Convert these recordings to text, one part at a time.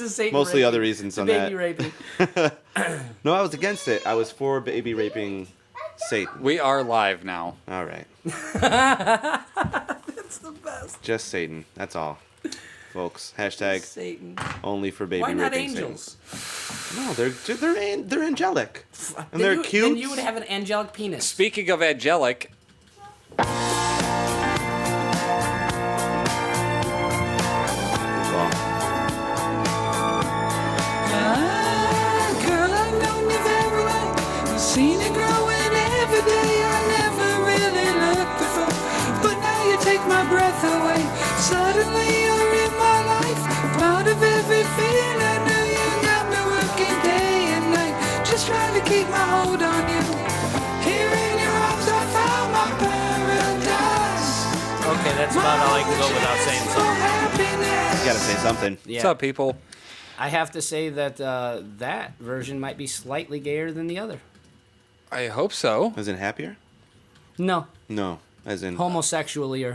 Satan Mostly raping. other reasons on baby that. raping. No, I was against it. I was for baby raping Satan. We are live now. All right. That's the best. Just Satan. That's all. Folks. Hashtag Satan. only for baby Why not raping angels? Satan. No, they're angelic. And they're cute. Then you would have an angelic penis. Speaking of angelic, Girl, I've known you very well. Seen it growing every day. I never really looked before, but now you take my breath away. Suddenly you're in my life, part of everything I knew. You got me working day and night, just trying to keep my hold on you. Here in your arms, I found my paradise. Okay, that's about all I can go without saying something. You gotta say something. Yeah. what's up, people? I have to say that that version might be slightly gayer than the other. I hope so. As in happier? No, No. As in homosexually.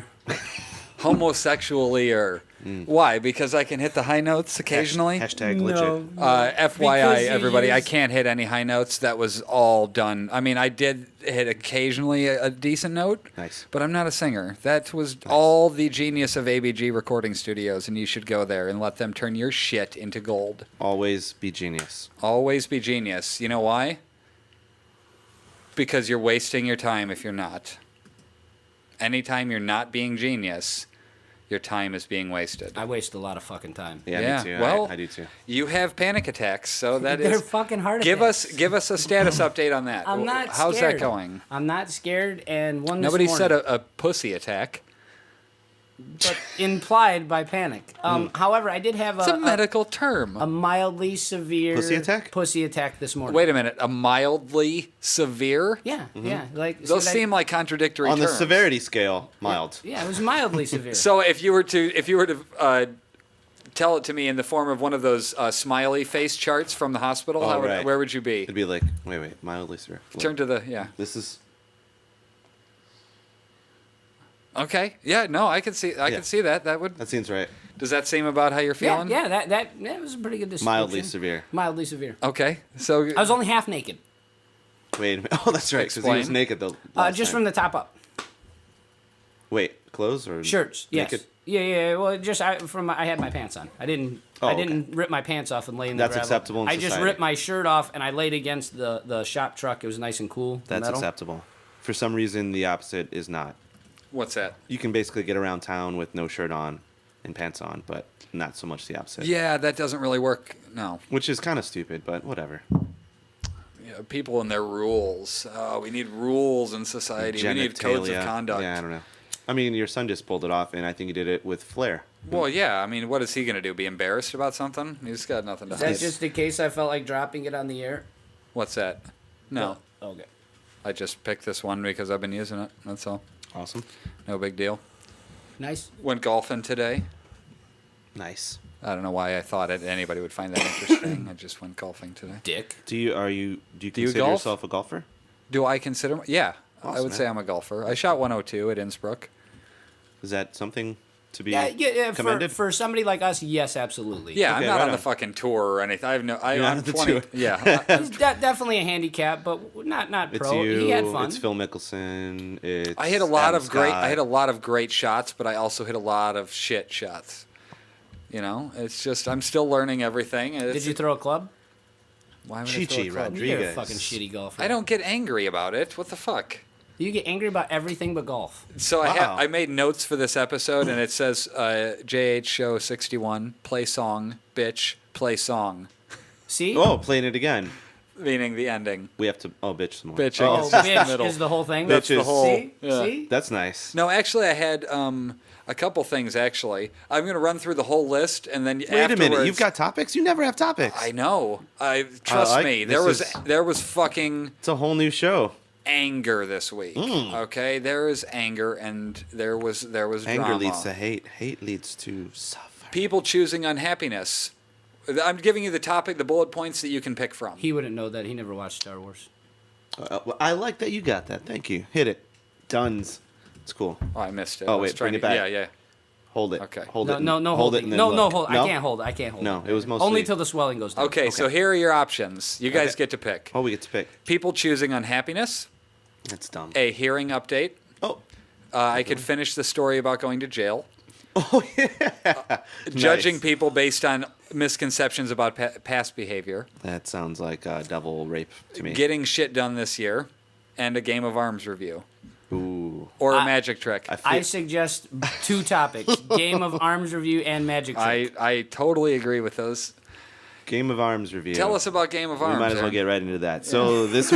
Homosexually or why? Because I can hit the high notes occasionally. Hashtag legit. FYI, Because you everybody, I use- can't hit any high notes. That was all done. I mean, I did hit occasionally a decent note. Nice. But I'm not a singer. That was all the genius of ABG Recording Studios, and you should go there and let them turn your shit into gold. Always be genius. Always be genius. You know why? Because you're wasting your time if you're not. Anytime you're not being genius, your time is being wasted. I waste a lot of fucking time. Yeah, Yeah, me too. well, I do too. You have panic attacks, so that They're is. fucking heart Give attacks. us a status update on that. I'm not How's scared. that going? I'm not scared, and one Nobody this said morning, a pussy attack. but implied by panic. However, I did have It's a medical term. a mildly severe Pussy attack? this morning. Wait a minute. A mildly severe? Yeah, yeah. Like see Those what I- seem like contradictory On the terms. severity scale, mild. Yeah, it was mildly severe. So if you were to tell it to me in the form of one of those smiley face charts from the hospital, Oh, right. where would you be? It'd be like, wait, mildly severe. Look, Turn to the This is Okay. Yeah. No, I can see. I Yeah. can see that. that seems right. Does that seem about how you're yeah, feeling? yeah. That was a pretty good description. Mildly severe. Mildly severe. Okay. So I was only half naked, Wait a minute. Oh, that's right. Because he was Explain. naked the just last from time. the top up. Wait, clothes or Shirts. Yes. naked? Yeah. Well, just I had my pants on. I didn't. Oh, I didn't rip my pants off and lay in the That's gravel. acceptable in I just society. ripped my shirt off and I laid against the shop truck. It was nice and cool. That's metal. acceptable. For some reason, the opposite is not. what's that? You can basically get around town with no shirt on and pants on, but not so much the opposite. Yeah, that doesn't really work. No. Which is kind of stupid, but whatever. Yeah, people and their rules. We need rules in society. We need codes of Genitalia. conduct. Yeah, I don't know. I mean, your son just pulled it off, and I think he did it with flair. Well, yeah. I mean, what is he gonna do? Be embarrassed about something? He's got nothing to hide. That's just in case I felt like dropping it on the air. What's that? No, Okay. I just picked this one because I've been using it. That's all. Awesome. No big deal. Nice. Went golfing today. Nice. I don't know why I thought anybody would find that interesting. I just went golfing today. Dick. Do you you consider golf? yourself a golfer? Do I consider? Yeah, I Awesome, would say man. I'm a golfer. I shot 102 at Innsbruck. Is that something to be Yeah. commended? For somebody like us, yes, absolutely. Yeah, Okay, I'm not right on the on. fucking tour or anything. I have no. You're not I'm on the 20. tour. Yeah, He's definitely a handicap, but not It's pro. you. He had fun. It's Phil Mickelson. It's I hit a lot Adam of great. Scott. I hit a lot of great shots, but I also hit a lot of shit shots. You know, it's just I'm still learning everything. Did you throw a club? Why would I Chi-Chi throw a club? Rodriguez. You're a fucking shitty golfer. I don't get angry about it. What the fuck? You get angry about everything but golf. So Wow. I made notes for this episode, and it says JH Show 61, play song, bitch, play song, See? Oh, playing it again. meaning the ending. We have to. Oh, bitch, some more. Bitching. Oh, It's just the bitch middle. is the whole thing. That's the whole- See? yeah. See? That's nice. No, actually, I had a couple things, actually. I'm going to run through the whole list, and then Wait a minute. afterwards- You've got topics? You never have topics. I know. Trust like- me. this There was fucking It's a whole new show. anger this week. Okay, there is anger, and there was Anger drama. leads to hate. Hate leads to suffer. People choosing unhappiness. I'm giving you the topic, the bullet points that you can pick from. He wouldn't know that. He never watched Star Wars. Well, I like that you got that. Thank you. Hit it. Duns. It's cool. Oh, I missed it. Oh, I was wait, trying bring it to- back. Yeah, yeah. Hold it. Okay. Hold No, it. no, no hold it holding. and then No, look. no, hold. I can't hold it. I can't hold it. No, it was mostly Only till the swelling goes down. Okay, so here are your options. You guys Okay. get to pick. Oh, we get to pick. People choosing unhappiness, That's dumb. a hearing update. Oh. I could finish the story about going to jail. Oh yeah. Judging Nice. people based on misconceptions about past behavior. That sounds like devil rape to me. Getting shit done this year. And a Game of Arms review. Ooh. Or a magic trick. I suggest 2 topics: Game of Arms review and Magic Trick. I totally agree with those. Game of Arms review. Tell us about Game of We Arms. might as well Aaron. get right into that. So this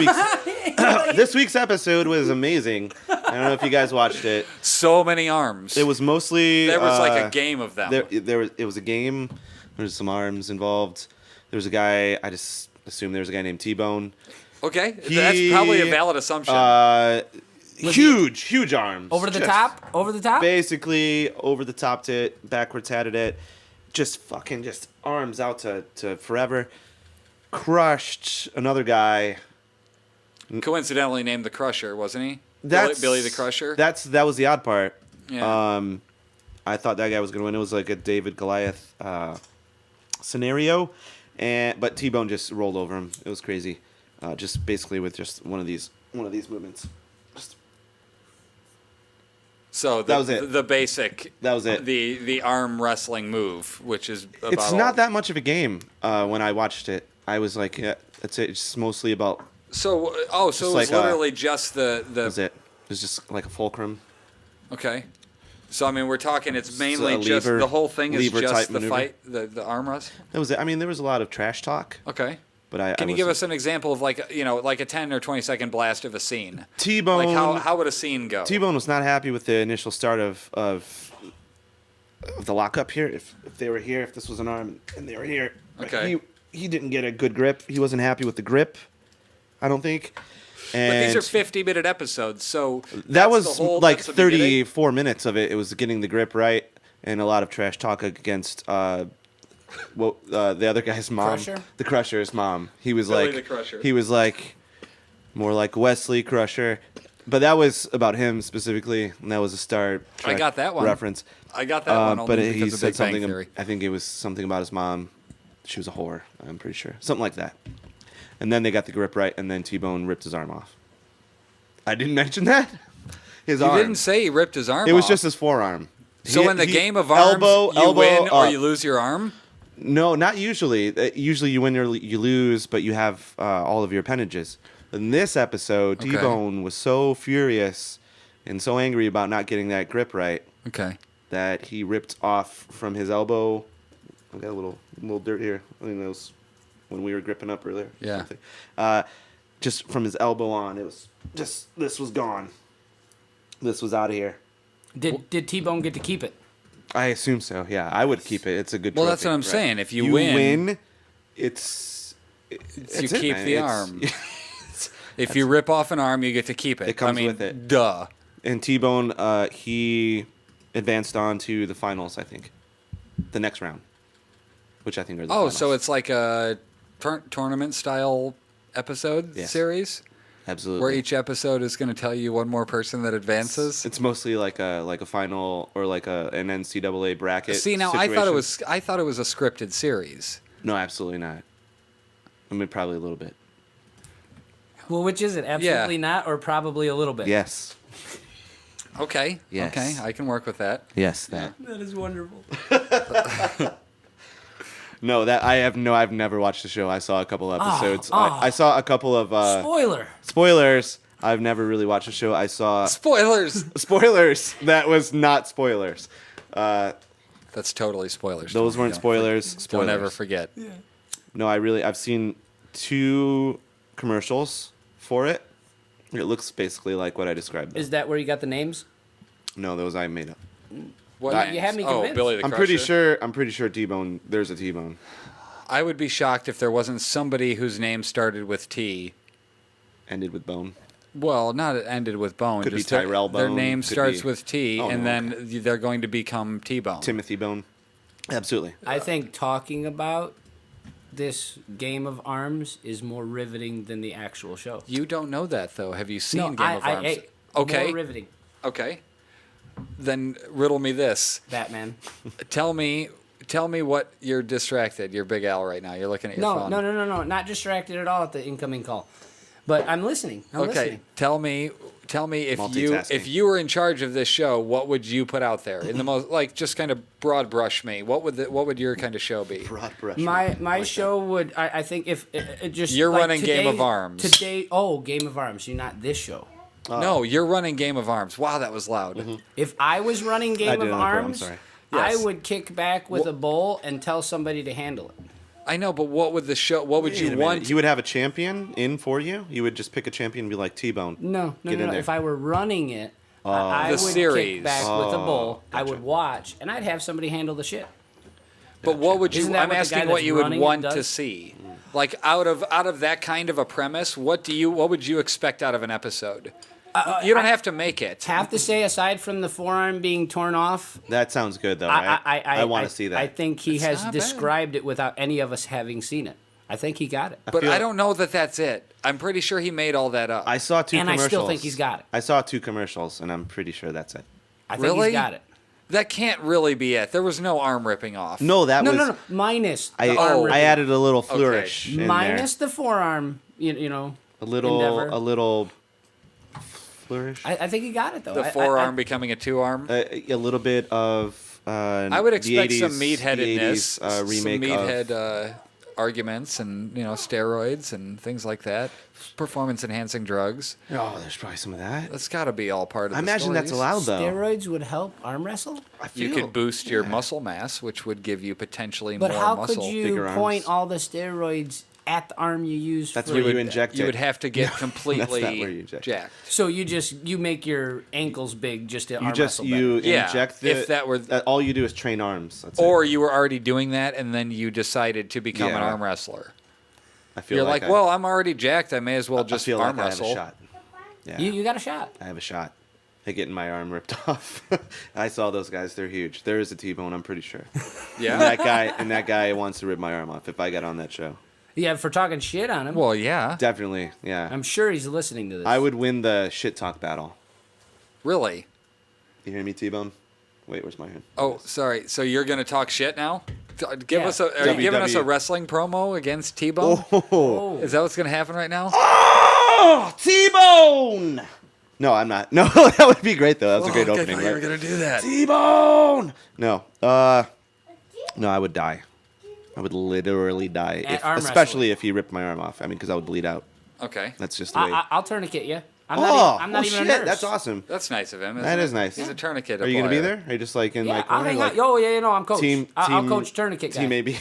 week's episode was amazing. I don't know if you guys watched it. So many arms. It was mostly There was like a game of them. It was a game. There was some arms involved. There was a guy. I just assumed there was a guy named T-Bone. Okay, that's probably a valid assumption. Huge arms. Over the Just top? Over the top? Basically, over the top it, backwards hatted it. Just fucking just arms out to forever. Crushed another guy. Coincidentally named the Crusher, wasn't he? That's Billy the Crusher. That was the odd part. Yeah. I thought that guy was gonna win. It was like a David Goliath scenario, but T-Bone just rolled over him. It was crazy. Just basically with just one of these movements. So that was it. The basic. That was it. The arm wrestling move, which is about It's not that much of a game. When I watched it, I was like, yeah, that's it. It's mostly about. So it was like, literally just the. That's it. It's just like a fulcrum. Okay. So I mean, we're talking. It's mainly a just lever- the whole thing is lever just type the maneuver. fight, the arm wrestle. That was it. I mean, there was a lot of trash talk, Okay. but I. Can I you give us wasn't- an example of like a 10 or 20 second blast of a scene? T-Bone? Like how would a scene go? T-Bone was not happy with the initial start of the lockup here. If they were here, if this was an arm and they were here, Okay. He didn't get a good grip. He wasn't happy with the grip. I don't think. But And these are 50-minute episodes, so that that's was the whole, like that's the beginning? 34 minutes of it. It was getting the grip right and a lot of trash talk against the other guy's mom, Crusher? the Crusher's mom. He was Billy like the Crusher. he was like more like Wesley Crusher, but that was about him specifically, and that was a Star Trek got that one. reference. I got that one But only he because of said Big Bang something. Theory. I think it was something about his mom. She was a whore. I'm pretty sure something like that. And then they got the grip right, and then T-Bone ripped his arm off. I didn't mention that. His You arm. didn't say he ripped his arm It was off. just his forearm. So in the game of arms, you win or you lose your arm? No, not usually. Usually you win or you lose, but you have all of your appendages. In this episode, Okay. T-Bone was so furious and so angry about not getting that grip right Okay. that he ripped off from his elbow. I got a little dirt here. I think that was when we were gripping up earlier. Yeah. Just from his elbow on, it was just this was gone. This was out of here. Did T-Bone get to keep it? I assume so. Yeah, I would keep it. It's a good. Well, that's trophy, what I'm right? saying. If you win, it's you it, keep man. the It's- arm. If you rip off an arm, you get to keep it. It comes I mean, with it. Duh. And T-Bone, he advanced on to the finals. I think the next round, which I think are the Oh, finals. so it's like a tournament style episode Yes. series absolutely where each episode is going to tell you one more person that advances. It's mostly like a final or like an NCAA bracket. See, now situation. I thought it was a scripted series. No, absolutely not. I mean, probably a little bit. Well, which is it? Absolutely not, or probably a little bit? Yes. Okay. Yes. Okay, I can work with that. Yes, that. That is wonderful. No, that I've never watched the show. I saw a couple episodes. oh. I saw a couple of Spoiler. spoilers. I've never really watched the show. I saw Spoilers. spoilers. That was not spoilers. That's totally spoilers. Those weren't Don't- spoilers. Spoilers. Don't ever forget. No, I've seen 2 commercials for it. It looks basically like what I described. though. Is that where you got the names? No, those I made up. What? You had me Oh, convinced. Billy the I'm Crusher. pretty sure T-Bone. There's a T-Bone. I would be shocked if there wasn't somebody whose name started with T. Ended with bone. Well, not ended with Bone. Could be just their- Tyrell Their Bone, name could starts be- with T, Oh, and no, then they're going to become T-Bone. Timothy Bone. Absolutely. I think talking about this game of arms is more riveting than the actual show. You don't know that though. Have you seen No, Game of Arms? Okay. More riveting. Okay. then riddle me this. Batman. Tell me what you're distracted. You're Big Al right now. You're looking at your phone. No. Not distracted at all at the incoming call. But I'm listening. I'm listening. Tell me Multitasking. if you were in charge of this show, what would you put out there in the most just kind of broad brush me? What would your kind of show be? Broad brush. My show would I think if it just You're like running Game of Arms. Today Game of Arms. You're not this show. No, you're running Game of Arms. Wow, that was loud. Mm-hmm. If I was running Game of did it on purpose, I'm Arms, sorry. I Yes. would kick back with a bowl and tell somebody to handle it. I know, but what would the show? What would Wait you a minute. want? You would have a champion in for you? You would just pick a champion and be like T-Bone. No. Get in there. If I were running it, I The would series. kick back with a bowl. I gotcha. would watch, and I'd have somebody handle the shit. But what would you? Isn't that I'm what the asking guy what that's you would running it want to does? see. Like out of that kind of a premise, what would you expect out of an episode? You don't have to make it. Have to say, aside from the forearm being torn off, That sounds good, though, right? I want to see that. I think he It's has not bad. described it without any of us having seen it. I think he got it. But feel- I don't know that that's it. I'm pretty sure he made all that up. I saw two And I commercials. still think he's got it. I saw 2 commercials, and I'm pretty sure that's it. I think Really? he's got it. That can't really be it. There was no arm ripping off. No, that was... No. Minus I, the arm ripping. I added a little flourish in Minus the forearm, you know, there. A little flourish. I think he got it, though. The forearm becoming a 2-arm. A little bit of... I would expect the 80s, some meatheadedness, the 80s, remake some of... meathead arguments, and steroids and things like that. Performance enhancing drugs. Oh, there's probably some of that. That's got to be all part of. I the imagine that's stories. allowed, though. Steroids would help arm wrestle? I You feel- could boost your muscle mass, which would give you potentially But more how muscle. could you bigger point arms. all the steroids at the arm you use That's for... where you inject it. You would have to get That's completely not where you inject it. jacked. So you make your ankles big just to arm wrestle You better. Yeah, inject the... if that were- all you do is train arms. That's Or it. you were already doing that, and then you decided to become an Yeah. arm wrestler. I feel You're like, I- well, I'm already jacked. I may as well I just feel arm like wrestle. I have a shot. Yeah. You got a shot. I have a shot at getting my arm ripped off. I saw those guys; they're huge. There is a T-bone, I'm pretty sure. Yeah. that guy wants to rip my arm off if I got on that show. Yeah, for talking shit on him. Well, yeah. Definitely, yeah. I'm sure he's listening to this. I would win the shit talk battle. Really? You hear me, T-bone? Wait, where's my hand? Oh, sorry. So you're gonna talk shit now? Give Yeah. us a. Are you giving us a WWE. wrestling promo against T-Bone? Oh, Is that what's gonna happen right now? T-bone! No, I'm not. No, that would be great though. That was a great I opening. thought you were Right? gonna do that. T-bone! No, no, I would die. I would literally die, At arm especially if he ripped my arm off. I mean, because I would bleed out. Okay, That's just the way. I'll tourniquet you. I'm not even shit! a nurse. That's awesome. that's nice of him. Isn't That it? is nice. He's a tourniquet. Are you gonna be player. there? Are you just like in Yeah, my I'll corner? hang like out. Oh, yeah, no, I'm coach. I'll team- coach tourniquet guy. Team maybe.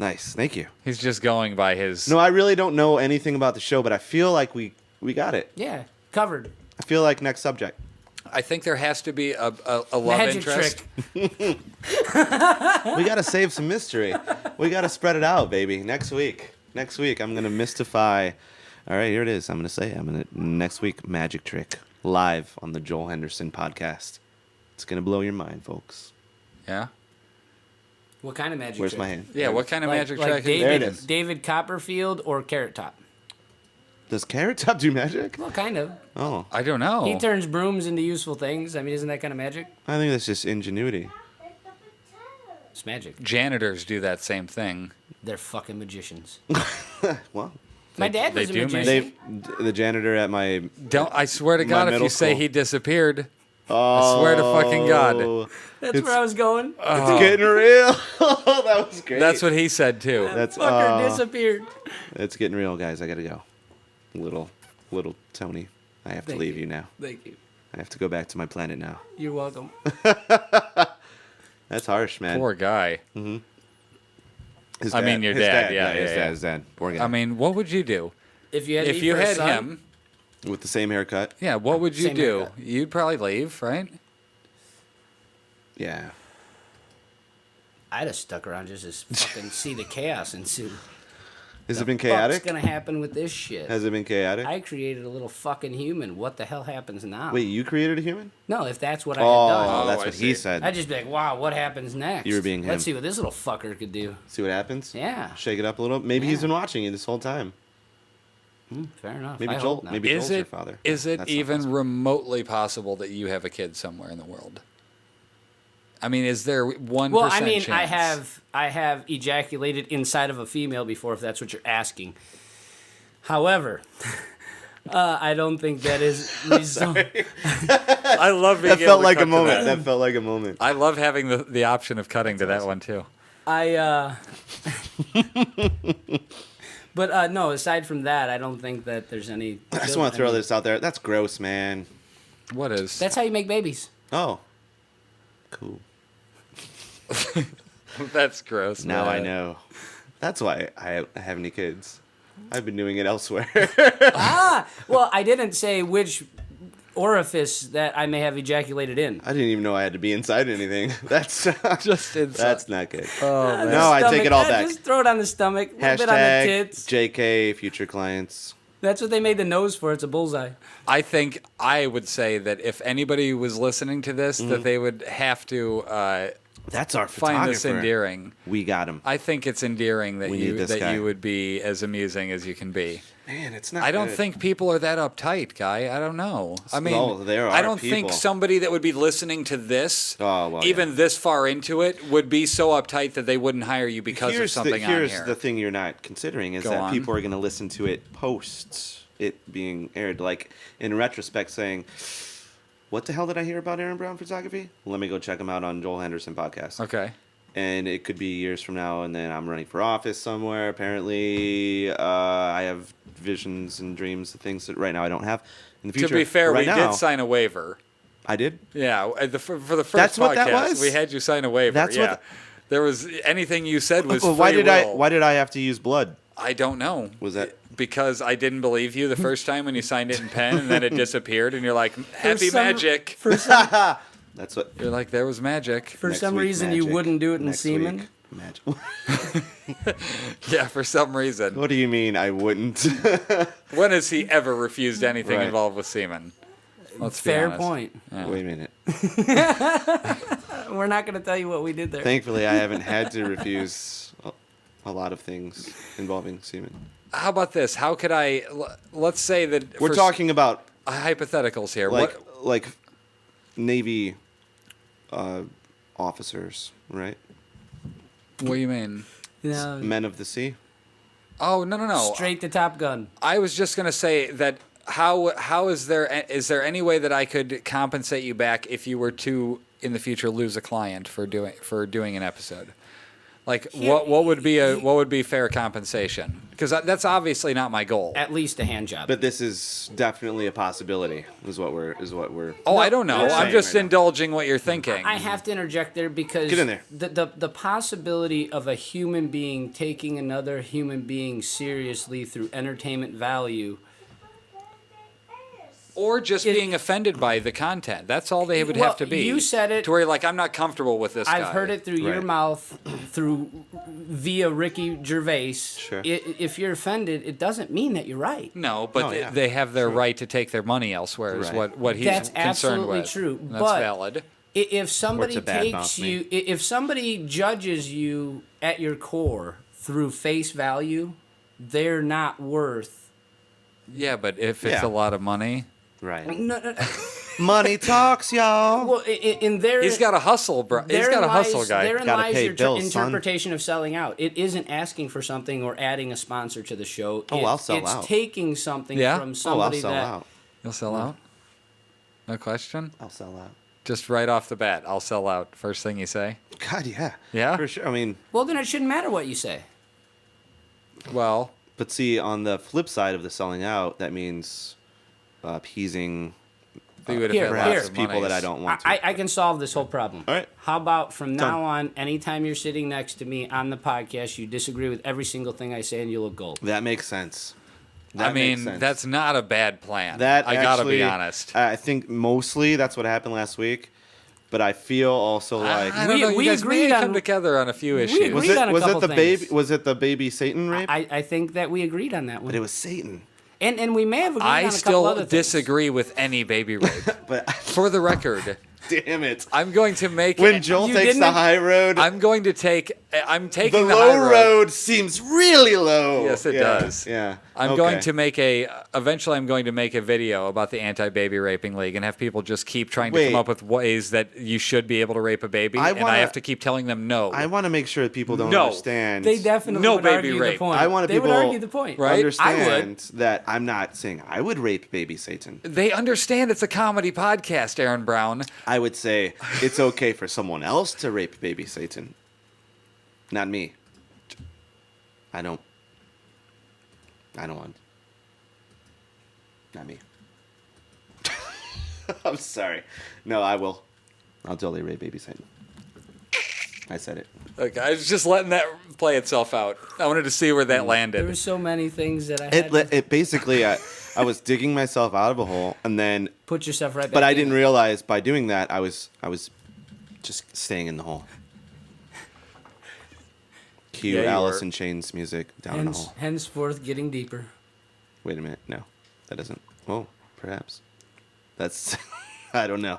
Nice, thank you. He's just going by his. No, I really don't know anything about the show, but I feel like we got it. Yeah, covered. I feel like next subject. I think there has to be a love Magic interest. trick. We gotta save some mystery. We gotta spread it out, baby. Next week, I'm gonna mystify. All right, here it is. I'm gonna say. Next week, magic trick live on the Joel Henderson podcast. It's gonna blow your mind, folks. Yeah. What kind of magic Where's trick? my hand? Yeah. What kind of magic like trick? There it David, is. David Copperfield or Carrot Top? Does Carrot Top do magic? Well, kind of. Oh, I don't know. He turns brooms into useful things. I mean, isn't that kind of magic? I think that's just ingenuity. It's magic. Janitors do that same thing. They're fucking magicians. Well, My dad they was a do magician. the janitor at my. Don't. I swear to My God, if you middle say school. he disappeared, Oh, swear to fucking God. That's where I was going. It's getting real. That was great. that's what he said too. That's Fucker disappeared. It's getting real, guys. I gotta go. Little Tony, I have to Thank leave you. you now. Thank you. I have to go back to my planet now. You're welcome. That's harsh, man. Poor guy. His I mean, your his dad, yeah, his yeah, dad, yeah. his dad. Poor guy. I mean, what would you do If you had if me you for a had son, him? with the same haircut. Yeah, what would you Same do? haircut. You'd probably leave, right? Yeah. I'd have stuck around just to fucking see the chaos ensue. Has it been What's chaotic? gonna happen with this shit? Has it been chaotic? I created a little fucking human. What the hell happens now? Wait, you created a human? No, if that's what I had Oh, done, that's I what see. he said. I'd just be like, wow, what happens next? You were being Let's him. see what this little fucker could do. See what happens? Yeah. Shake it up a little. Maybe he's Yeah. been watching you this whole time. Fair enough. Maybe I Joel. hope not. Maybe Is Joel's your it father. is it That's not even possible. remotely possible that you have a kid somewhere in the world? I mean, is there 1% Well, I mean, chance? I have ejaculated inside of a female before, if that's what you're asking. However, I don't think that is I love being That felt like a moment. That felt like a moment. I love having the option of cutting to that one too. But no, aside from that, I don't think that there's any. I just want to throw this out there. That's gross, man. What is? That's how you make babies. Oh, cool. That's gross. Now man. I know. That's why I have any kids. I've been doing it elsewhere. Well, I didn't say which orifice that I may have ejaculated in. I didn't even know I had to be inside anything. That's Just inside. that's not good. Oh, man. No, I take it all Yeah, back. Just throw it on the stomach, a little bit on the Hashtag tits. JK future clients. That's what they made the nose for. It's a bullseye. I think I would say that if anybody was listening to this, that they would have to That's our find this photographer. endearing. We got him. I think it's endearing that We need this guy. you would be as amusing as you can be. Man, it's not. I don't good. think people are that uptight, guy. I don't know. I mean, No, there are I don't people. think somebody that would be listening to this, Oh, well, even this far into it, would be so uptight that they wouldn't hire you because of something on here's here. the thing you're not considering is Go that on. people are going to listen to it post it being aired, like in retrospect, saying, "What the hell did I hear about Aaron Brown photography? Let me go check him out on Joel Henderson podcast." Okay. And it could be years from now, and then I'm running for office somewhere. Apparently, I have visions and dreams of things that right now I don't have. In the future, To be fair, right we now, did sign a waiver. I did. Yeah, for the first That's podcast, what that was? we had you sign a waiver. That's yeah. what There was anything you said was Well, free why did will. Why did I have to use blood? I don't know. Was that? Because I didn't believe you the first time when you signed it in pen, and then it disappeared, and you're like, "Happy magic." That's what. You're like, "There was magic." For Next some week, reason, you magic. wouldn't do it in Next semen. week, magic. Yeah, for some reason. What do you mean I wouldn't? When has he ever refused anything Right. involved with semen? Let's be Fair honest. point. Wait a minute. We're not going to tell you what we did there. Thankfully, I haven't had to refuse a lot of things involving semen. How about this? How could I? Let's say that We're talking about hypotheticals here. like Navy officers, right? What do you mean? No, Men of the sea. Oh no! straight to Top Gun. I was just gonna say that. How is there any way that I could compensate you back if you were to in the future lose a client for doing an episode? Like what would be fair compensation? Because that's obviously not my goal. At least a hand job. But this is definitely a possibility. Is what we're. Oh, I don't know. you're I'm saying just right now. indulging what you're thinking. I have to interject there because Get in there. The possibility of a human being taking another human being seriously through entertainment value. Or just being offended by the content. That's all they would Well, have to be. you said it. To where you're like, I'm not comfortable with this guy. I've heard it through your Right. mouth, via Ricky Gervais. Sure. If you're offended, it doesn't mean that you're right. No, but Oh, yeah. they have their right to take their money elsewhere is Right. what he's That's concerned absolutely with. true, And that's but- valid. If somebody Or to badmouth takes me. you, if somebody judges you at your core through face value, they're not worth. Yeah, but if it's Yeah. a lot of money, Right. No, Money talks, y'all. well, in their he's got to hustle, bro. He's therein got to hustle, lies- guy. Therein Gotta lies pay your bills, son. interpretation of selling out. It isn't asking for something or adding a sponsor to the show. Oh, I'll sell it's out. taking something Yeah? from I'll somebody sell that. out. You'll sell out? No question? I'll sell out. Just right off the bat, I'll sell out. First thing you say? God, yeah. Yeah? For sure. I mean, Well, then it shouldn't matter what you say. Well, but see, on the flip side of the selling out, that means appeasing you would Here, have had perhaps lots of people that I monies. don't want to. I can solve this whole problem. All right. How about from Done. now on, anytime you're sitting next to me on the podcast, you disagree with every single thing I say and you look gold. That makes sense. I That makes mean, sense. that's not a bad plan. That I gotta be actually- honest. I think mostly that's what happened last week, but I feel also like I don't We- know. You we guys may agreed come on- together on a few issues. agreed was it on a was it couple the things. baby was it the baby Satan rape? I think that we agreed on that one. But it was Satan. And we may have agreed on a I couple still other things. disagree with any baby rape. But For the record, damn it. I'm going to make When Joel You takes the didn't- high road, I'm taking the the high low road seems really low. Yes, it does. Yeah. I'm Okay. going to make eventually I'm going to make a video about the anti-baby raping league and have people just keep trying to Wait. come up with ways that you should be able to rape a baby, I and wanna- I have to keep telling them no. I want to make sure that people don't No. understand. They definitely No would baby argue rape. the point. I want They would people argue the point. Right? I would. understand that I'm not saying I would rape baby Satan. They understand it's a comedy podcast, Aaron Brown. I would say it's okay for someone else to rape baby Satan. Not me. I don't want. Not me. I'm sorry. No, I will. I'll totally rape baby Satan. I said it. Okay, I was just letting that play itself out. I wanted to see where that There landed. were so many things that I had It basically, I was digging myself out of a hole, and then, put yourself right back. but I in. didn't realize by doing that I was just staying in the hole. Cue Yeah, you Alice were. in Chains music down in the hole. Henceforth, getting deeper. Wait a minute, no, that doesn't. Oh, perhaps. That's I don't know.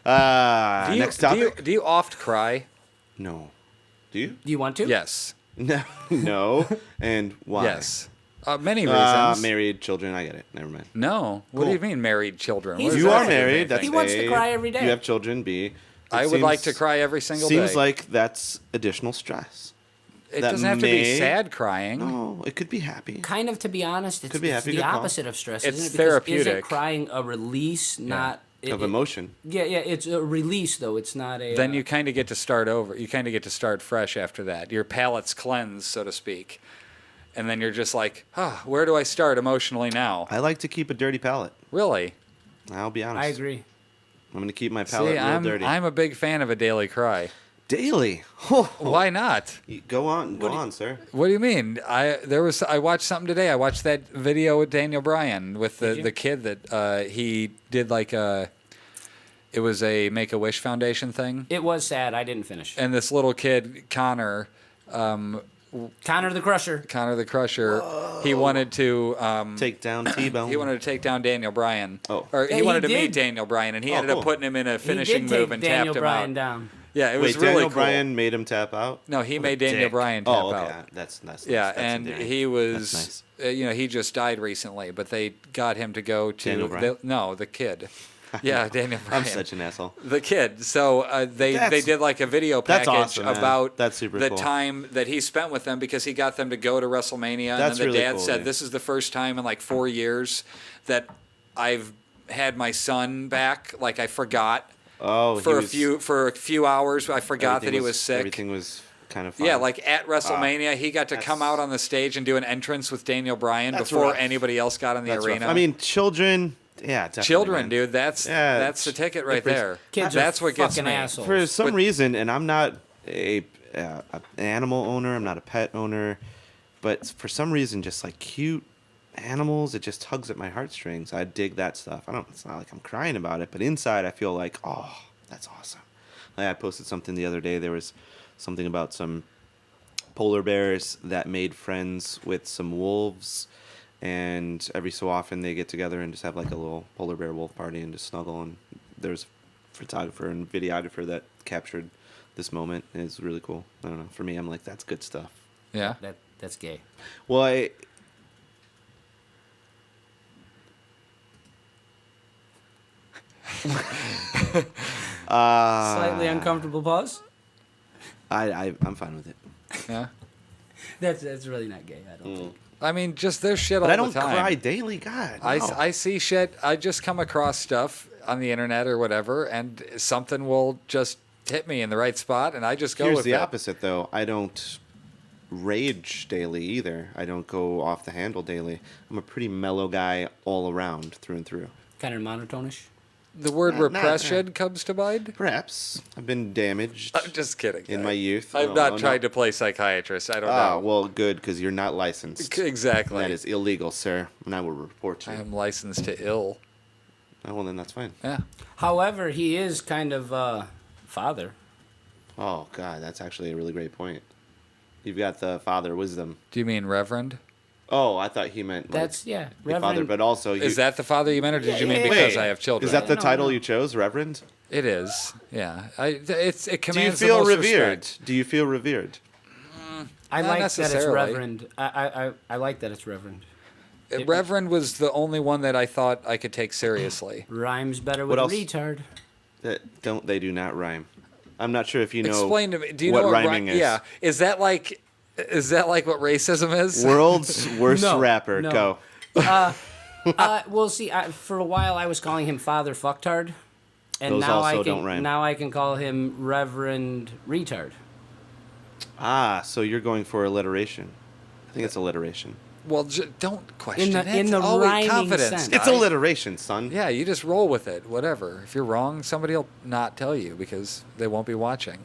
Next topic. Do you oft cry? No. Do you? Do you want to? Yes. No. No. And why? Yes. Many reasons. Married, children. I get it. Never mind. No. What do Cool. you mean married children? He's What does You that are have to do with married. That's anything? He wants to A. cry every day. You have children. B. It I would like to seems- cry every single day. Seems like that's additional stress. it that doesn't have to be may- sad crying. No, it could be happy. Kind of, to be honest, it's, Could be it's happy, the good call. opposite of stress. It's isn't it? Because therapeutic. Isn't crying a release, not Of emotion. Yeah, it's a release though. It's not a. Then you kind of get to start over. You kind of get to start fresh after that. Your palate's cleansed, so to speak. And then you're just like, where do I start emotionally now? I like to keep a dirty palate. Really? I'll be honest. I agree. I'm going to keep my palate See, real dirty. I'm a big fan of a daily cry. Daily. Oh, Why not? Go on, sir. What do you mean? I watched something today. I watched that video with Daniel Bryan with Did you? the kid that he did like it was a Make-A-Wish Foundation thing. It was sad. I didn't finish. And this little kid, Connor Connor the Crusher. the Crusher, he wanted to Take down T-Bone. he wanted to take down Daniel Bryan. Oh. Or Yeah, he wanted he to meet did. Daniel Bryan, and he Oh, ended cool. up putting him in a He finishing did take move and Daniel tapped Bryan him out. down. Yeah, it Wait, was really Daniel cool. Bryan made him tap out? No, he What a made Daniel dick. Bryan tap oh, okay. out. That's Yeah, that's and endearing. he was, That's he just died recently, but they got him to go to Daniel Bryan? the kid. Yeah, Daniel Bryan. I'm such an asshole. The kid. So they That's- did like a video that's package awesome, man. about That's super the cool. time that he spent with them because he got them to go to WrestleMania. That's and then the really dad cool, said, dude. "This is the first time in like 4 years that I've had my son back. Like I forgot Oh, for he was, for a few hours. I forgot that everything he was sick." Everything was kind of fun. Yeah, like at WrestleMania, he got to come that's- out on the stage and do an entrance with Daniel Bryan That's before rough. anybody else got in the That's rough. arena. I mean, children. Yeah, definitely. children, man. dude. That's Yeah, the ticket right if it's- there. Kids That's are what gets fucking me. assholes. For some But- reason, and I'm not an animal owner. I'm not a pet owner, but for some reason, just like cute animals, it just tugs at my heartstrings. I dig that stuff. It's not like I'm crying about it, but inside I feel like, oh, that's awesome. Like I posted something the other day. There was something about some polar bears that made friends with some wolves, and every so often they get together and just have like a little polar bear wolf party and just snuggle. And there's a photographer and videographer that captured this moment, and it's really cool. I don't know. For me, I'm like, that's good stuff. Yeah. That's gay. Well, Slightly uncomfortable pause. I'm fine with it. Yeah. That's really not gay. I don't think. I mean, just there's shit But all I don't the time. cry daily. God, no. I see shit. I just come across stuff on the internet or whatever, and something will just hit me in the right spot, and I just go Here's with the it. opposite, though. I don't rage daily either. I don't go off the handle daily. I'm a pretty mellow guy all around, through and through. Kind of monotonish. The word Not- repression comes to mind. Perhaps I've been damaged I'm just kidding. in my youth. I've No, not no. tried to play psychiatrist. I don't Oh, know. well, good, because you're not licensed. Exactly. That is illegal, sir. And I will report you. I am licensed to ill. Oh, well, then that's fine. Yeah. However, he is kind of father. Oh, God, that's actually a really great point. You've got the father wisdom. Do you mean reverend? Oh, I thought he meant like, That's your Reverend. father, but also Is that the father you meant, or did you mean yeah, because Wait, I have children? Is that the No, title no. you chose, Reverend? It is. Yeah. It Do you commands feel the most revered? respect. Do you feel revered? I Not like that it's necessarily. Reverend. I like that it's Reverend. Reverend was the only one that I thought I could take seriously. Rhymes better What with else? retard. They do not rhyme. I'm not sure if you know. Explain to me. Do you what know what rhyming is? Yeah. Is that like what racism is? World's worst No, rapper. no. Go. Well, see, for a while I was calling him Father Fucktard, and Those now also I don't can rhyme. now I can call him Reverend Retard. Ah, so you're going for alliteration. I think it's alliteration. Well, don't question it. in the Always rhyming confidence. sense. It's guy. alliteration, son. Yeah, you just roll with it. Whatever. If you're wrong, somebody will not tell you because they won't be watching.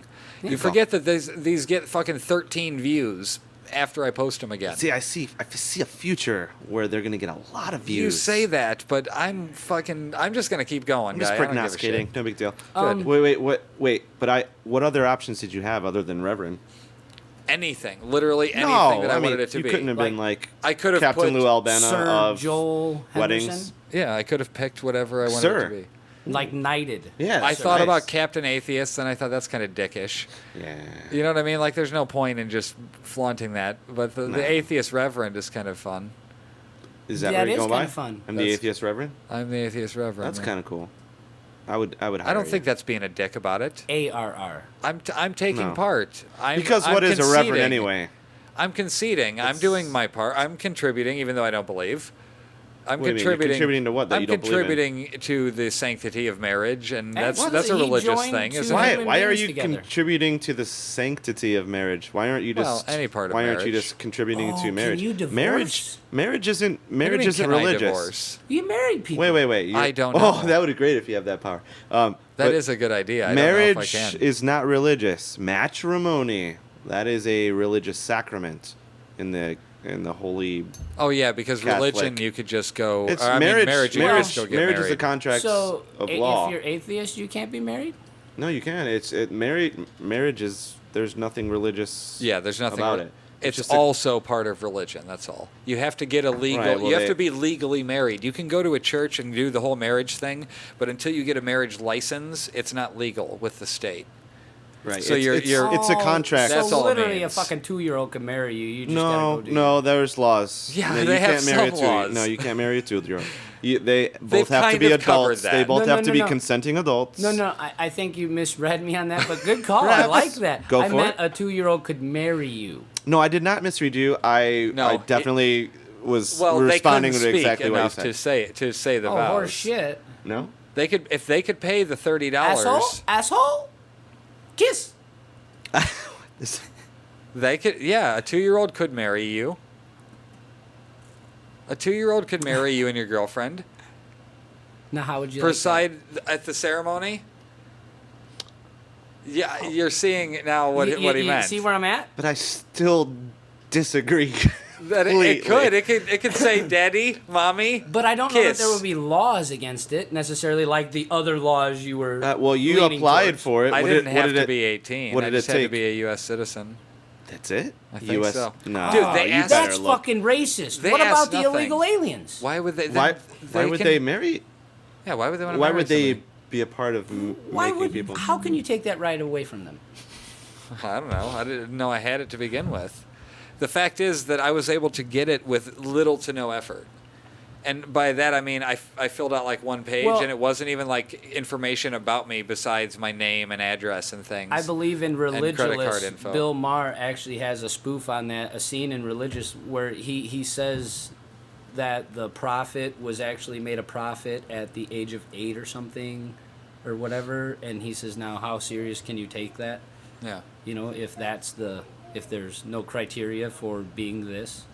You forget that these get fucking 13 views after I post them again. See, I see a future where they're gonna get a lot of views. You say that, but I'm just gonna keep going, I'm guy. just I don't give a prognosticating. shit. No big deal. Um, Wait. But what other options did you have other than Reverend? Anything, literally anything No, that I mean, wanted it to you be. couldn't have been like I could have Captain put Lou Albana Sir of Joel weddings. Henderson, Yeah, I could have picked whatever I wanted Sir. it to be. like knighted. Yeah, I so thought nice. about Captain Atheist, and I thought that's kind of dickish. Yeah. You know what I mean? Like, there's no point in just flaunting that. But No. the Atheist Reverend is kind of fun. Is that That what you is go by? kinda fun. I'm the That's- atheist Reverend. I'm the Atheist Reverend. That's man. kind of cool. I would. Hire I don't you. think that's being a dick about it. ARR. I'm taking No. part. Because what is a reverend conceding. anyway? I'm conceding. I'm doing my part. I'm contributing, even though I don't believe. I'm What do you mean? You're contributing. contributing to what that I'm you don't believe in? contributing to the sanctity of marriage, and And that's what that's is a it? He religious joined thing, two isn't Why? it? human Why are beings you together. contributing to the sanctity of marriage? Why aren't you just? Well, any part of Why aren't you marriage. just contributing Oh, to can marriage? you divorce? Marriage isn't. What do you Marriage mean, isn't can I religious. divorce? You married people. Wait. I don't Oh, know. that would be great if you have that power. That But is a good idea. I marriage don't know if I can. is not religious. Matrimony, that is a religious sacrament in the holy. Oh yeah, because Catholic. religion you could just go. It's or, I marriage. mean, marriage you could just go get marriage married. is a contract So, of law. if you're atheist, you can't be married? No, you can. Marriage is. There's nothing religious. Yeah, there's nothing about it. It's just a- also part of religion. That's all. You have to get a legal. Right, well, you have they- to be legally married. You can go to a church and do the whole marriage thing, but until you get a marriage license, it's not legal with the state. Right. So it's, you're- it's, you're- it's a contract. That's so all it literally a means. fucking 2-year-old can marry you. You just No, gotta go do no, there's laws. Yeah, no, they you have can't marry some a two. laws. No, you can't marry a 2-year-old. They both have to kind be of covered adults. that. They both No, have no, to be no. consenting adults. No, I think you misread me on that, but good call. I Perhaps. like that. Go I for meant it. a 2-year-old could marry you. No, I did not misread you. I No, definitely was Well, they responding couldn't to speak exactly what you enough said. to say the Oh, vows. horse shit. No? They could if they could pay the $30. Asshole? Kiss. They could, yeah, a 2-year-old could marry you. A 2-year-old could marry you and your girlfriend. Now, how would you Preside at the ceremony. Yeah, you're seeing now what like that? what he You meant. see where I'm at? But I still disagree. That it could say daddy, mommy. But I don't know that kiss. there would be laws against it necessarily, like the other laws you were. Well, you leaning applied towards. for it. I What didn't did- have what did to it- be 18. what I did it just had to take? be a U.S. citizen. That's it? I think so. No. Dude, they you asked- better That's look. fucking racist. They What about asked the nothing. illegal aliens? Why would they? Why would can- they marry? Yeah, why would they want to? Why marry would they somebody? be a part of Why making would? people? How can you take that right away from them? I don't know. I didn't know I had it to begin with. The fact is that I was able to get it with little to no effort. And by that I mean I filled out like one page, Well- and it wasn't even like information about me besides my name and address and things. I believe in credit card Religious. info. Bill Maher actually has a spoof on that, a scene in Religious where he says that the prophet was actually made a prophet at the age of 8 or something, or whatever, and he says, now how serious can you take that? Yeah. You know, if there's no criteria for being this.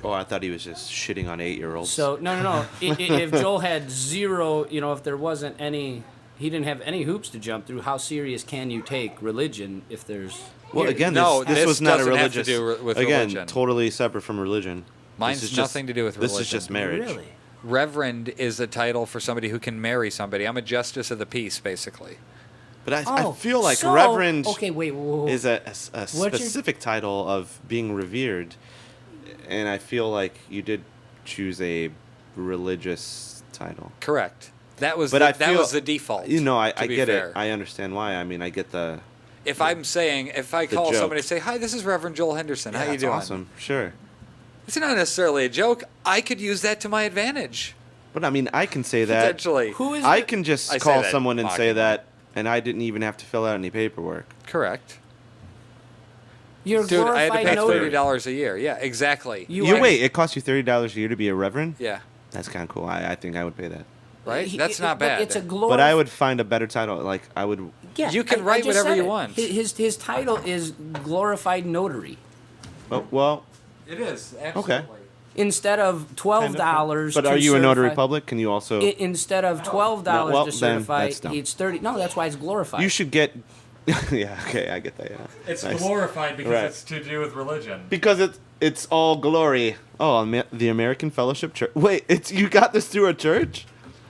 Oh, I thought he was just shitting on 8-year-olds. So no. If Joel had zero, if there wasn't any, he didn't have any hoops to jump through. How serious can you take religion if there's? well, Here, again, No, this this was not a doesn't have to religious. do with again, religion. totally separate from religion. Mine's This is nothing to do with This is religion. just marriage. Really? Reverend is a title for somebody who can marry somebody. I'm a justice of the peace, basically. But I feel like so- reverend Okay, wait. Whoa. is a What's your- specific title of being revered. and I feel like you did choose a religious title. Correct. That was But I that feel- was the default. I be get fair. it. I understand why. I mean, I get the. If I'm saying, if I call joke. somebody and say, "Hi, this is Reverend Joel Henderson. How you that's doing?" Awesome. Sure. It's not necessarily a joke. I could use that to my advantage. But I mean, I can say that. Potentially. Who is I the- can just I say call that someone and say mockingly. that, and I didn't even have to fill out any paperwork. Correct. You're Dude, I had to glorified pay notary. $30 a year. Yeah, exactly. You wait. It costs you $30 a year to be a reverend. Yeah. That's kind of cool. I think I would pay that. Right? He- That's not but bad. It's a But I would find a better title. Like I would. Yeah, You can I write just whatever said you it. want. His title is glorified notary. Well, It is. Okay. Instead of $12, But to are you a notary certify- public? Can you also? Instead of $12 well, to then certify, that's dumb. it's 30. No, that's why it's glorified. You should get. Yeah. Okay. I get that. Yeah. It's Nice. glorified because Right. it's to do with religion. Because it's all glory. Oh, the American Fellowship Church. Wait, you got this through a church?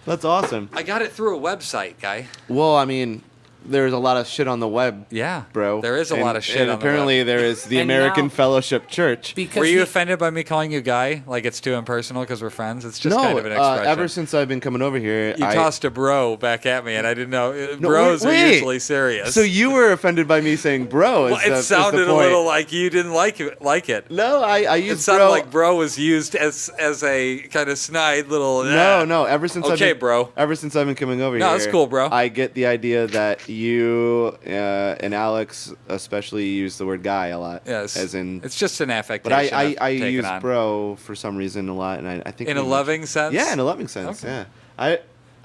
That's awesome. I got it through a website, guy. Well, I mean, there's a lot of shit on the web, Yeah. bro. There is a lot of shit and on apparently the web. there is the And American now- Fellowship Church. because Were you he- offended by me calling you guy? Like it's too impersonal because we're friends? It's just No, kind of an expression. ever since I've been coming over here, you tossed a bro back at me, and I didn't know. No, Bros wait. are usually serious. So you were offended by me saying bro. well, it sounded a little like you didn't like it. No, I It used sounded bro. like bro was used as a kind of snide little. No. Ever since Okay, I've been, bro. Ever since I've been coming over No, here, it's cool, bro. I get the idea that you and Alex especially use the word guy a lot. Yes. As in, it's just an but affectation. I I've taken use on. bro for some reason a lot, and I think in a we- loving sense. Yeah, in a loving sense. Okay. Yeah.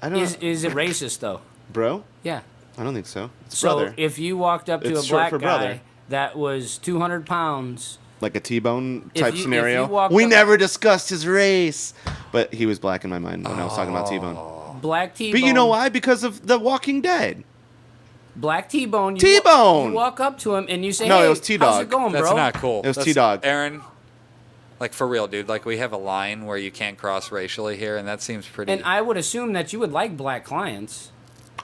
I don't. is it racist though? Bro? Yeah. I don't think so. It's So brother. if you walked up to It's a short black for guy brother. that was 200 pounds, Like a T-bone If type you- if scenario. you walked We up- never discussed his race, but he was black in my mind when I was talking about T-bone. black T-bone. But you know why? Because of The Walking Dead. Black T-bone. T-bone! You walk up to him and you say, No, it "Hey, was T-Dog. how's it going, That's bro?" not cool. It was That's- T-Dog. Aaron, like for real, dude. Like we have a line where you can't cross racially here, and that seems pretty. And I would assume that you would like black clients.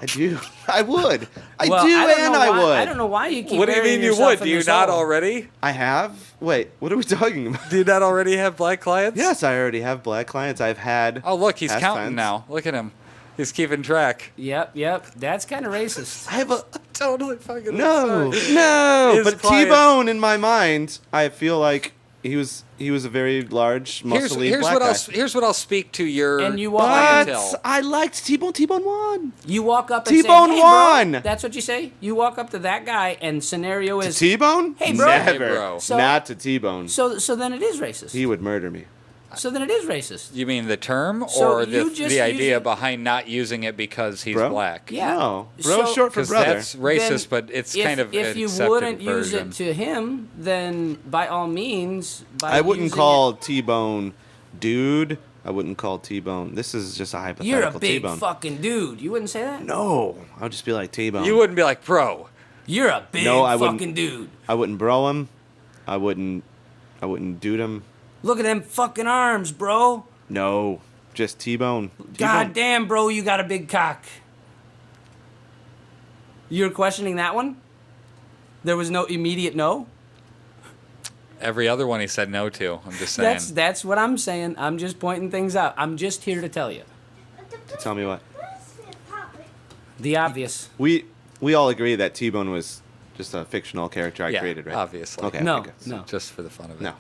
I do. I would. I Well, do, don't and know I why- would. I don't know why you keep. what do you burying mean you yourself would? in Do you this not hole. already? I have. Wait, what are we talking about? Do you not already have black clients? Yes, I already have black clients. I've had. Oh, look, he's past counting clients. now. Look at him. He's keeping track. Yep. That's kind of racist. I have a. Totally fucking. No, sorry. no. His But clients- T-Bone, in my mind, I feel like he was a very large, muscly Here's black what guy. Here's what I'll speak to your And you walk clientele. But I liked T-Bone. T-Bone won. You walk up and T-Bone say, "Hey, won!" bro." That's what you say. You walk up to that guy, and scenario To is T-Bone? Hey, bro. Never. Hey, bro. So- Not to T-Bone. so then it is racist. He would murder me. So then it is racist. You mean the term, So or you the just idea use it- behind not using it because he's Bro? black? Yeah. No. Bro, So- short for Because brother. that's racist, but it's if, kind of if an you accepted wouldn't use version. it to him, then by all means, by I wouldn't using call T-Bone dude. I wouldn't call T-Bone. This is just a it, hypothetical you're a big T-Bone. fucking dude. You wouldn't say that. No. I would just be like T-Bone. You wouldn't be like, bro. You're a big No, I wouldn't. fucking dude. I wouldn't bro him. I wouldn't dude him. Look at them fucking arms, bro. No. Just T-Bone. God damn, bro, you got a big cock. You're questioning that one? There was no immediate no? Every other one he said no to. I'm just saying. That's what I'm saying. I'm just pointing things out. I'm just here to tell you. Tell me what. The obvious. We all agree that T-Bone was just a fictional character I Yeah, created, right? obviously. Okay. No, okay, good. no. Just for the fun of it. No.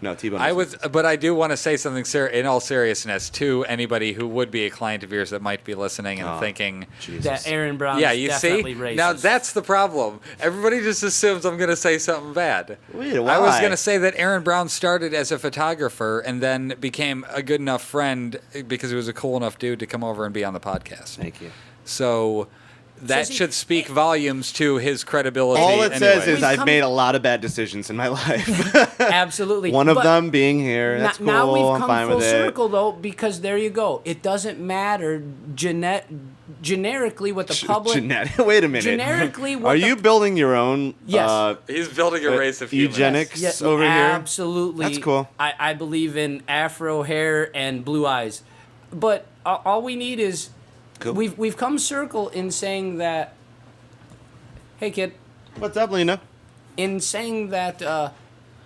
No, T-Bone. I was, but I do want to say something in all seriousness to anybody who would be a client of yours that might be listening and Oh. thinking, Jesus. That Aaron Brown yeah, is you see, definitely racist. now that's the problem. Everybody just assumes I'm going to say something bad. Wait, I was why? going to say that Aaron Brown started as a photographer and then became a good enough friend because he was a cool enough dude to come over and be on the podcast. Thank you. So that see, should speak volumes to his credibility. All it anyway. says is We've I've come- made a lot of bad decisions in my life. Absolutely. One of But them being here. That's cool. Now we've I'm come fine full with circle, though, because there you go. It doesn't matter generically what the it. public... Wait a minute. Generically, what Are the- you building your own Yes. He's building a race of humans. eugenics Yes, over here? absolutely. That's cool. I believe in afro hair and blue eyes. But all we need is... Cool. We've come circle in saying that... Hey, kid. What's up, Lena? In saying that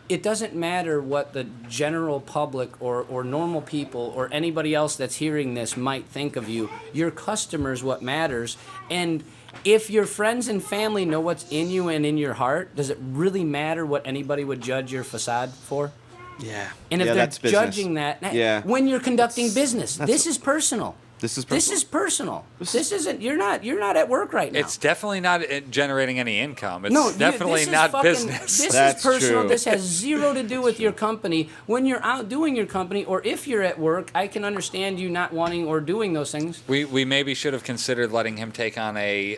it doesn't matter what the general public or normal people or anybody else that's hearing this might think of you. Your customer's what matters. And if your friends and family know what's in you and in your heart, does it really matter what anybody would judge your facade for? Yeah. And if yeah, they're that's business. judging that, Yeah. when you're conducting business, this is personal. This is This is personal. This isn't. You're not at work right now. It's definitely not generating any income. It's No, definitely this is not fucking- business. This That's is personal. true. This has zero to do with your company. When you're out doing your company, or if you're at work, I can understand you not wanting or doing those things. We maybe should have considered letting him take on a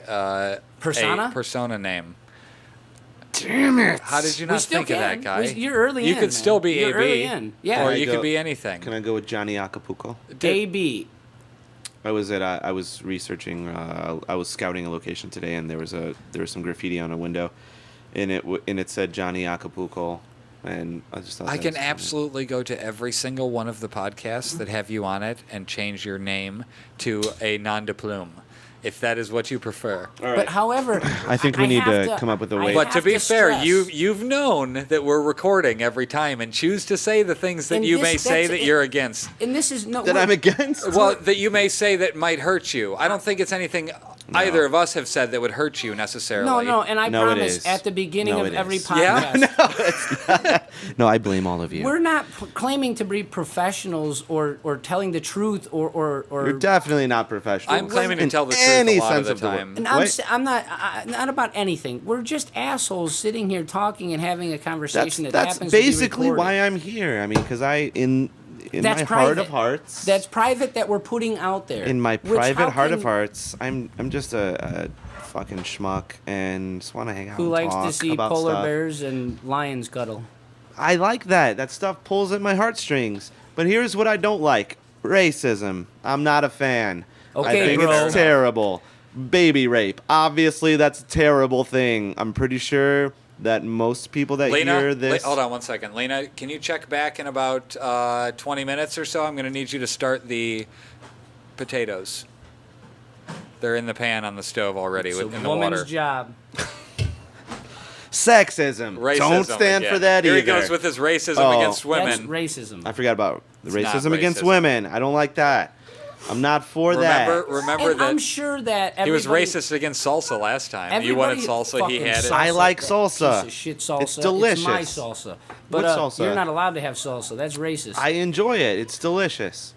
persona name. Damn it! How did you We not still think of that can. guy? You're early You in, could man. still be You're AB, early in. Yeah. or Can I you go- could be anything. Can I go with Johnny Acapulco? AB. I was researching. I was scouting a location today, and there was some graffiti on a window, and it said Johnny Acapulco, and I just thought I that can was funny. absolutely go to every single one of the podcasts that have you on it and change your name to a nom de plume, if that is what you prefer. All right. But however, I think we need have to come up with a I way- But to have be fair, stress- you've known that we're recording every time and choose to say the things that And you this- may say that's that it. you're against. And this is no. that I'm against. Well, that you may say that might hurt you. I don't think it's anything either of us have said that would hurt you necessarily. No, and I No, it promise is. at the beginning No, of it every is. podcast, No, I blame all of you. we're not claiming to be professionals or telling the truth or You're definitely not professional. I'm claiming to in tell the truth any a lot sense of the word. time. And Wait. I'm not about anything. We're just assholes sitting here talking and having a conversation that That's happens basically to be recorded. why I'm here. I mean, because in That's my private. heart of hearts, That's private that we're putting out there. in my Which, private how heart of can- hearts, I'm just a fucking schmuck and just want to hang out. Who and likes talk to see about polar stuff. bears and lions cuddle? I like that. That stuff pulls at my heartstrings. But here's what I don't like: racism. I'm not a fan. Okay, I think bro. it's terrible. Baby rape. Obviously, that's a terrible thing. I'm pretty sure that most people that Lena, hear this. hold on one second. Lena, can you check back in about 20 minutes or so? I'm going to need you to start the potatoes. They're in the pan on the stove already It's a in the woman's water. job. Sexism. Racism Don't stand again. for that Here either. he goes with his racism Oh. against That's women. racism. I forgot about the It's not racism against racism. women. I don't like that. I'm not for that. Remember And that I'm sure that he was everybody- racist against salsa last time. You wanted everybody salsa, he fucking had it. salsa, I like that salsa. Piece of shit salsa. It's delicious. It's my salsa. But What salsa? you're not allowed to have salsa. That's racist. I enjoy it. It's delicious.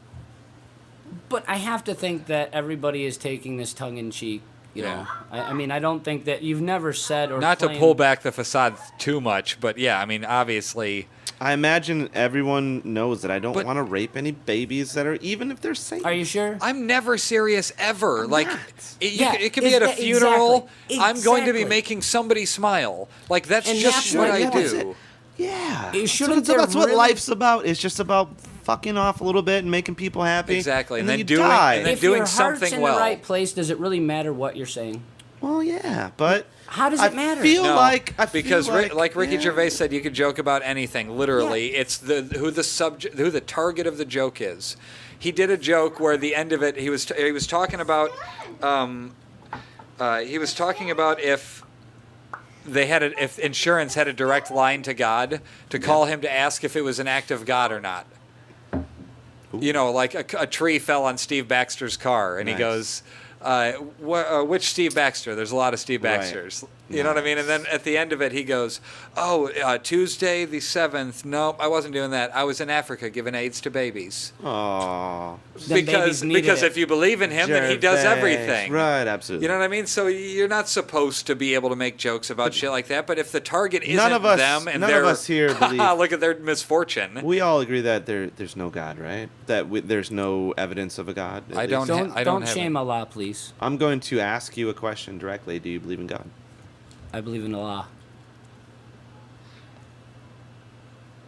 But I have to think that everybody is taking this tongue in cheek. You Yeah. know, I mean, I don't think that you've never said or Not to claimed- pull back the facade too much, but yeah, I mean, obviously. I imagine everyone knows that I don't But- want to rape any babies that are, even if they're safe. Are you sure? I'm never serious ever. I'm like not. it could be is at a that- funeral. exactly. I'm going to be Exactly. making somebody smile. Like that's And just that's what right, I that's do. Yeah. Shouldn't so there that's what really- life's about. It's just about fucking off a little bit and making people happy. Exactly, and And then you doing- die. and then If doing your heart's something in well. the right place, does it really matter what you're saying? Well, yeah, but How does I it matter? Feel No, like I because feel like Ricky yeah. Gervais said, you could joke about anything. Literally, it's who the target of the joke is. He did a joke where the end of it, he was talking about if if insurance had a direct line to God to call him to ask if it was an act of God or not. You know, like a tree fell on Steve Baxter's car, and he Nice. goes, which Steve Baxter? There's a lot of Steve Right. Baxters. You know what I mean? And then at the end of it, he goes, Tuesday the 7th. Nope, I wasn't doing that. I was in Africa giving AIDS to babies. Aw. Then babies needed Because it. if you believe in him, then he does Gervais. everything. Right, absolutely. You know what I mean? So you're not supposed to be able to make jokes about shit like that. But if the target isn't None of us- them and none of they're us here believe- look at their misfortune. We all agree that there's no God, right? That there's no evidence of a God. at I least. don't Don't I don't have shame it. Allah, please. I'm going to ask you a question directly. Do you believe in God? I believe in Allah.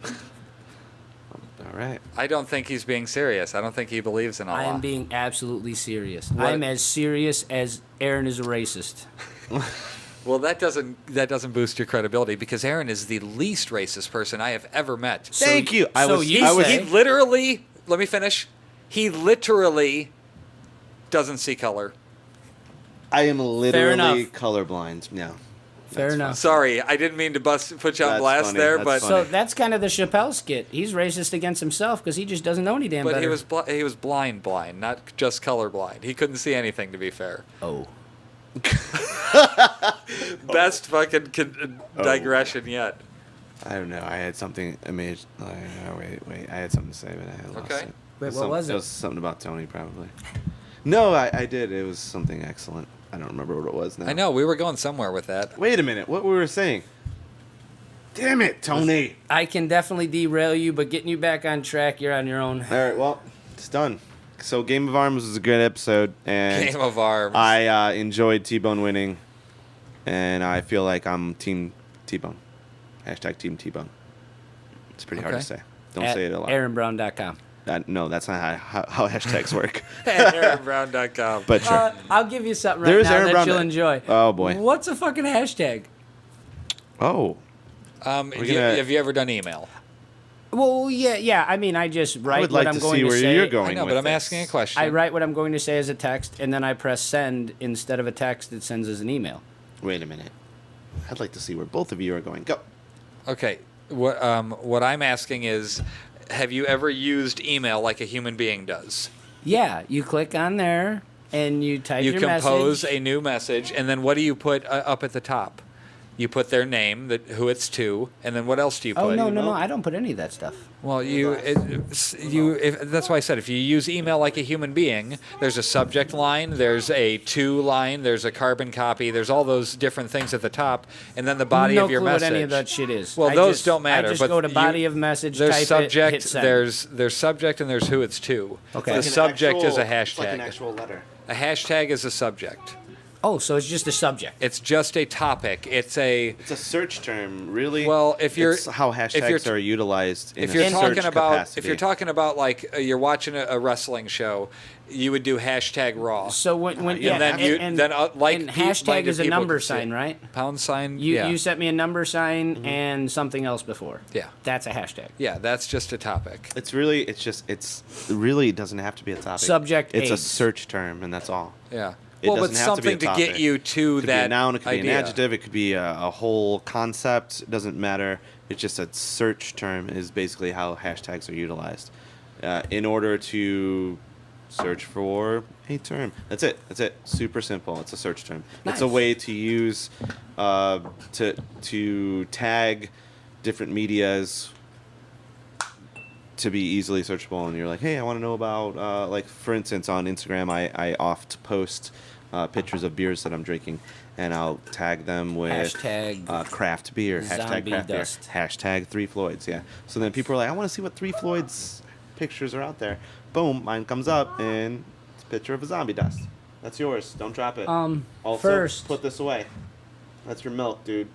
All right. I don't think he's being serious. I don't think he believes in Allah. I am being absolutely serious. What- I'm as serious as Aaron is a racist. Well, that doesn't boost your credibility because Aaron is the least racist person I have ever met. Thank you. I so was. you I was. say- He literally, let me finish. He literally doesn't see color. I am literally enough. colorblind. No. Fair That's enough. Sorry, I didn't mean to put you on That's blast funny, there, that's but funny. So that's kind of the Chappelle skit. He's racist against himself because he just doesn't know any damn better. he was blind, not just colorblind. He couldn't see anything. To be fair, Oh. best fucking digression yet. I don't know. I had something amazing. Wait. I had something to say, but I lost Okay. it. Wait, what was it? It was something about Tony, probably. No, I did. It was something excellent. I don't remember what it was now. I know we were going somewhere with that. Wait a minute. What we were saying? Damn it, Tony. I can definitely derail you, but getting you back on track, you're on your own. All right. Well, it's done. So Game of Arms was a great episode, and Game of Arms. I enjoyed T-Bone winning, and I feel like I'm Team T-Bone. Hashtag Team T-Bone. It's pretty hard to Okay. say. Don't At say it a lot. AaronBrown.com. No, that's not how hashtags work. AaronBrown.com. But sure. I'll give you something right There's now Aaron that Brown you'll that- enjoy. Oh, boy. What's a fucking hashtag? Oh. Have you ever done email? Well, yeah. I mean, I just write I would what like I'm to going see to where say. you're going I know, with but I'm this. asking a question. I write what I'm going to say as a text, and then I press send instead of a text. It sends as an email. Wait a minute. I'd like to see where both of you are going. Go. Okay. What I'm asking is, have you ever used email like a human being does? Yeah, you click on there and you type You your compose message. a new message, and then what do you put up at the top? You put their name, who it's to, and then what else do you put? Oh no! I don't put any of that stuff. Well, that's why I said if you use email like a human being, there's a subject line, there's a to line, there's a carbon copy, there's all those different things at the top, and then the body no of your clue message. what any of that shit is. Well, I those just- don't matter. I just but go to body of message, There's type subject. it, hit send. There's subject, and there's who it's to. Okay. The Like an subject is a It's like an hashtag. actual letter. A hashtag is a subject. Oh, so it's just a subject. It's just a topic. It's a It's a search term, really. Well, if you're- It's how hashtags you're- are utilized in if a you're search talking about capacity. if you're talking about like you're watching a wrestling show, you would do hashtag Raw. So when yeah, and then you then like and hashtag is a number sign, right? Pound sign. You yeah. you sent me a number sign and something else before. Yeah. That's a hashtag. Yeah, that's just a topic. it really doesn't have to be a topic. Subject It's a AIDS. search term, and that's all. Yeah. It well, but doesn't have to be a something to get topic. you to It could that be a noun, it could idea. be an adjective, it could be a whole concept. It doesn't matter. It's just a search term is basically how hashtags are utilized in order to search for a term. That's it. Super simple. It's a search term. It's a Nice. way to use to tag different medias to be easily searchable, and you're like, hey, I want to know about like, for instance, on Instagram I oft post pictures of beers that I'm drinking, and I'll tag them with Hashtag craft beer, hashtag zombie craft beer, dust. hashtag Three Floyds. Yeah. So then people are like, I want to see what Three Floyds pictures are out there. Boom, mine comes up, and it's a picture of a zombie dust. That's yours. Don't drop it. Also, First. put this away. That's your milk, dude.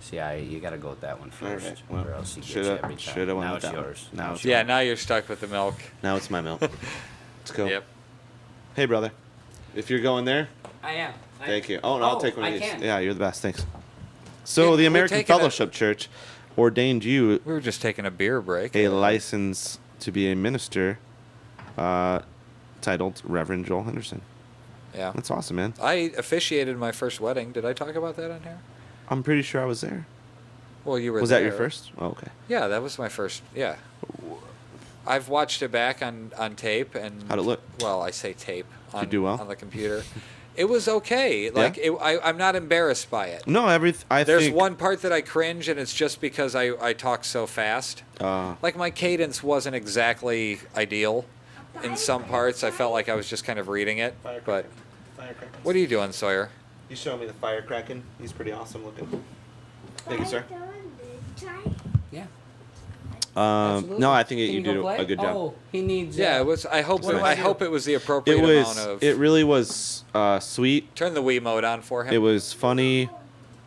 See, you got to go with that one All first, right, well, or else you get shoulda- you every time. shoulda went Now with it's that one. yours. Now it's Yeah, now you're stuck with the milk. Now it's my milk. Let's go. Yep. Hey, brother. If you're going there, I am. thank you. Oh, no, I'll take one of I these. can. Yeah, you're the best. Thanks. So Yeah, the we're American taking a- Fellowship Church ordained you We were just taking a beer break. a license to be a minister titled Reverend Joel Henderson. Yeah. That's awesome, man. I officiated my first wedding. Did I talk about that on here? I'm pretty sure I was there. Well, you were Was there. that your first? Oh, okay. Yeah, that was my first. Yeah. I've watched it back on tape and. How'd it look? Well, I say tape. On, you do well? on the computer. It was okay. Like I'm not embarrassed by it. No, I There's think one part that I cringe, and it's just because I talk so fast. Like my cadence wasn't exactly ideal. In some parts, I felt like I was just kind of reading it. But what are you doing, Sawyer? He's showing me the firecracking. He's pretty awesome looking. Thank you, sir. Yeah. No, I think Can you go did play? a good job. Oh, he needs. Yeah, it was. I hope. What do I I do? hope it was the appropriate It was. amount of. It really was sweet. Turn the Wii mode on for him. It was funny.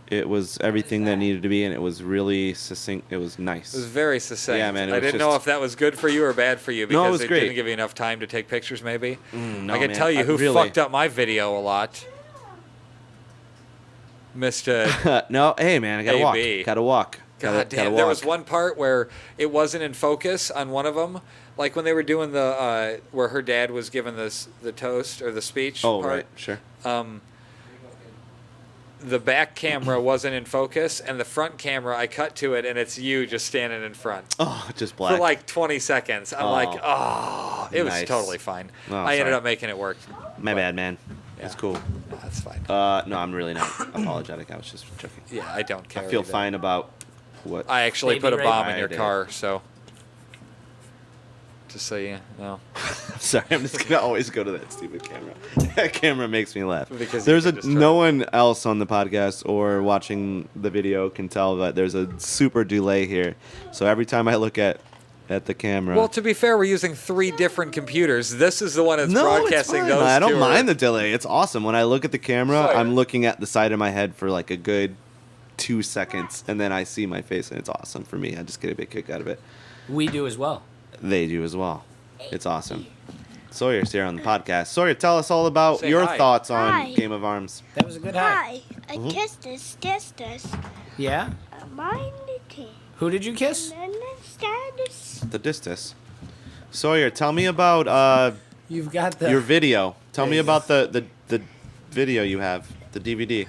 It was everything that needed to be, and it was really succinct. It was nice. It was very succinct. Yeah, man, it I was didn't know just- if that was good for you or bad for you No, it because was it great. didn't give you enough time to take pictures. Maybe. No, I can man, tell you who really- fucked up my video a lot. Mr. No, hey man, I gotta walk. AB. Gotta walk. God Gotta damn! There was walk. one part where it wasn't in focus on one of them, like when they were doing the where her dad was giving the toast or the speech. Oh part. right, sure. the back camera wasn't in focus, and the front camera, I cut to it, and it's you just standing in front. Oh, just black. For like 20 seconds. I'm like, it was Nice. totally fine. Oh, I ended sorry. up making it work. My bad, man. Yeah. It's cool. That's fine. No, I'm really not apologetic. I was just joking. Yeah, I don't care. I feel either. fine about what. I actually Baby put a rape? bomb in I your did. car, so. Just so you know. Sorry, I'm just gonna always go to that stupid camera. That camera makes me laugh. Because there's you a can just no one else on the podcast or watching the video can tell that there's a super delay here. So every time I look at the camera, Well, to be fair, we're using 3 different computers. This is the one that's no, it's broadcasting fine. those I don't two. mind the delay. It's awesome. When I look at the camera, Fire. I'm looking at the side of my head for like a good 2 seconds, and then I see my face, and it's awesome for me. I just get a big kick out of it. We do as well. They do as well. It's awesome. Sawyer's here on the podcast. Sawyer, tell us all about Say your hi. thoughts on Hi. Game of Arms. That was a good hi. Hi, I kissed this. Yeah? Mine the Who did you kiss? And then status. The Distus. Sawyer, tell me about You've got the... your video. Tell me There you about the video you have, the DVD.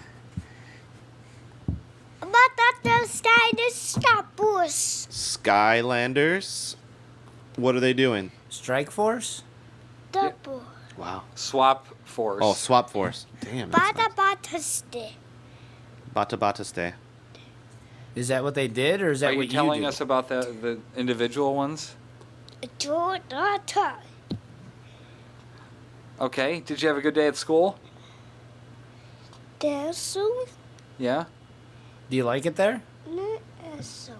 But that the status stop us. Skylanders. What are they doing? Strike Force? Double. Wow. Swap Force. Oh, Swap Force. Damn. That's Bata bata stay. Bata Bata Stay. Is that what they did, or is that Are you what telling do? us about the individual ones? Dota. Okay. Did you have a good day at school? There's so. Yeah. Do you like it there? So.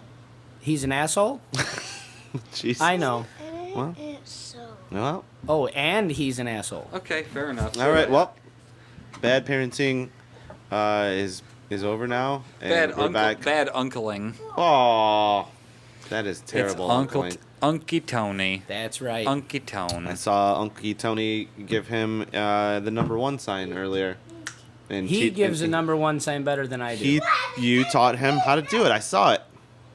He's an asshole? Jeez. I know. Well. So. Well. Oh, and he's an asshole. Okay, fair enough. All right. Well, bad parenting is over now, and we're back. Bad uncling. Oh, that is terrible. It's Uncle uncling. Unky Tony. That's right. Unky Tone. I saw Uncle Tony give him the number 1 sign earlier. And He gives a and number 1 sign better than I do. You taught him how to do it. I saw it,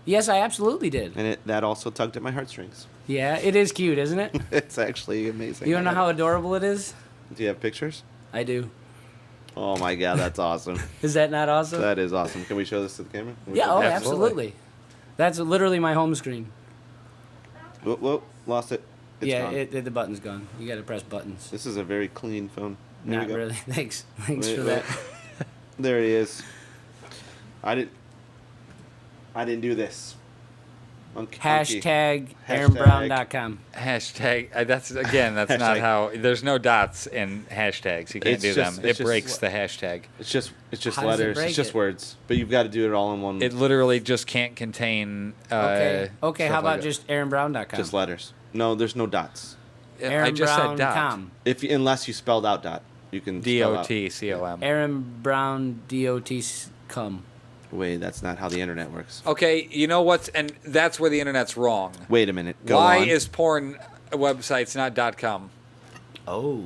Yes, I absolutely did. and that also tugged at my heartstrings. Yeah, it is cute, isn't it? It's actually amazing. You want to know how adorable it is? Do you have pictures? I do. Oh my god, that's awesome. Is that not awesome? That is awesome. Can we show this to the camera? Can we Yeah, show oh, this? absolutely. That's literally my home screen. Whoop, whoop, lost it. It's yeah, gone. the button's gone. You got to press buttons. This is a very clean phone. There we Not go. really. Thanks. Thanks Wait, for wait. that. There he is. I didn't do this. Hashtag Hashtag. AaronBrown.com. Hashtag. That's not Hashtag. how. There's no dots in hashtags. You can't It's do just- them. it's It just- breaks the hashtag. It's just How does it letters. break It's just it? words. But you've got to do it all in one. It literally just can't contain. Okay. Okay, stuff how about like that. just AaronBrown.com? just letters. No, there's no dots. I just said dot. AaronBrown.com. Unless you spelled out dot, you can spell out. DOTCOM. AaronBrown.com. Wait, that's not how the internet works. Okay, you know what's and that's where the internet's wrong. Wait a minute. Go Why on. is porn websites not .com? Oh,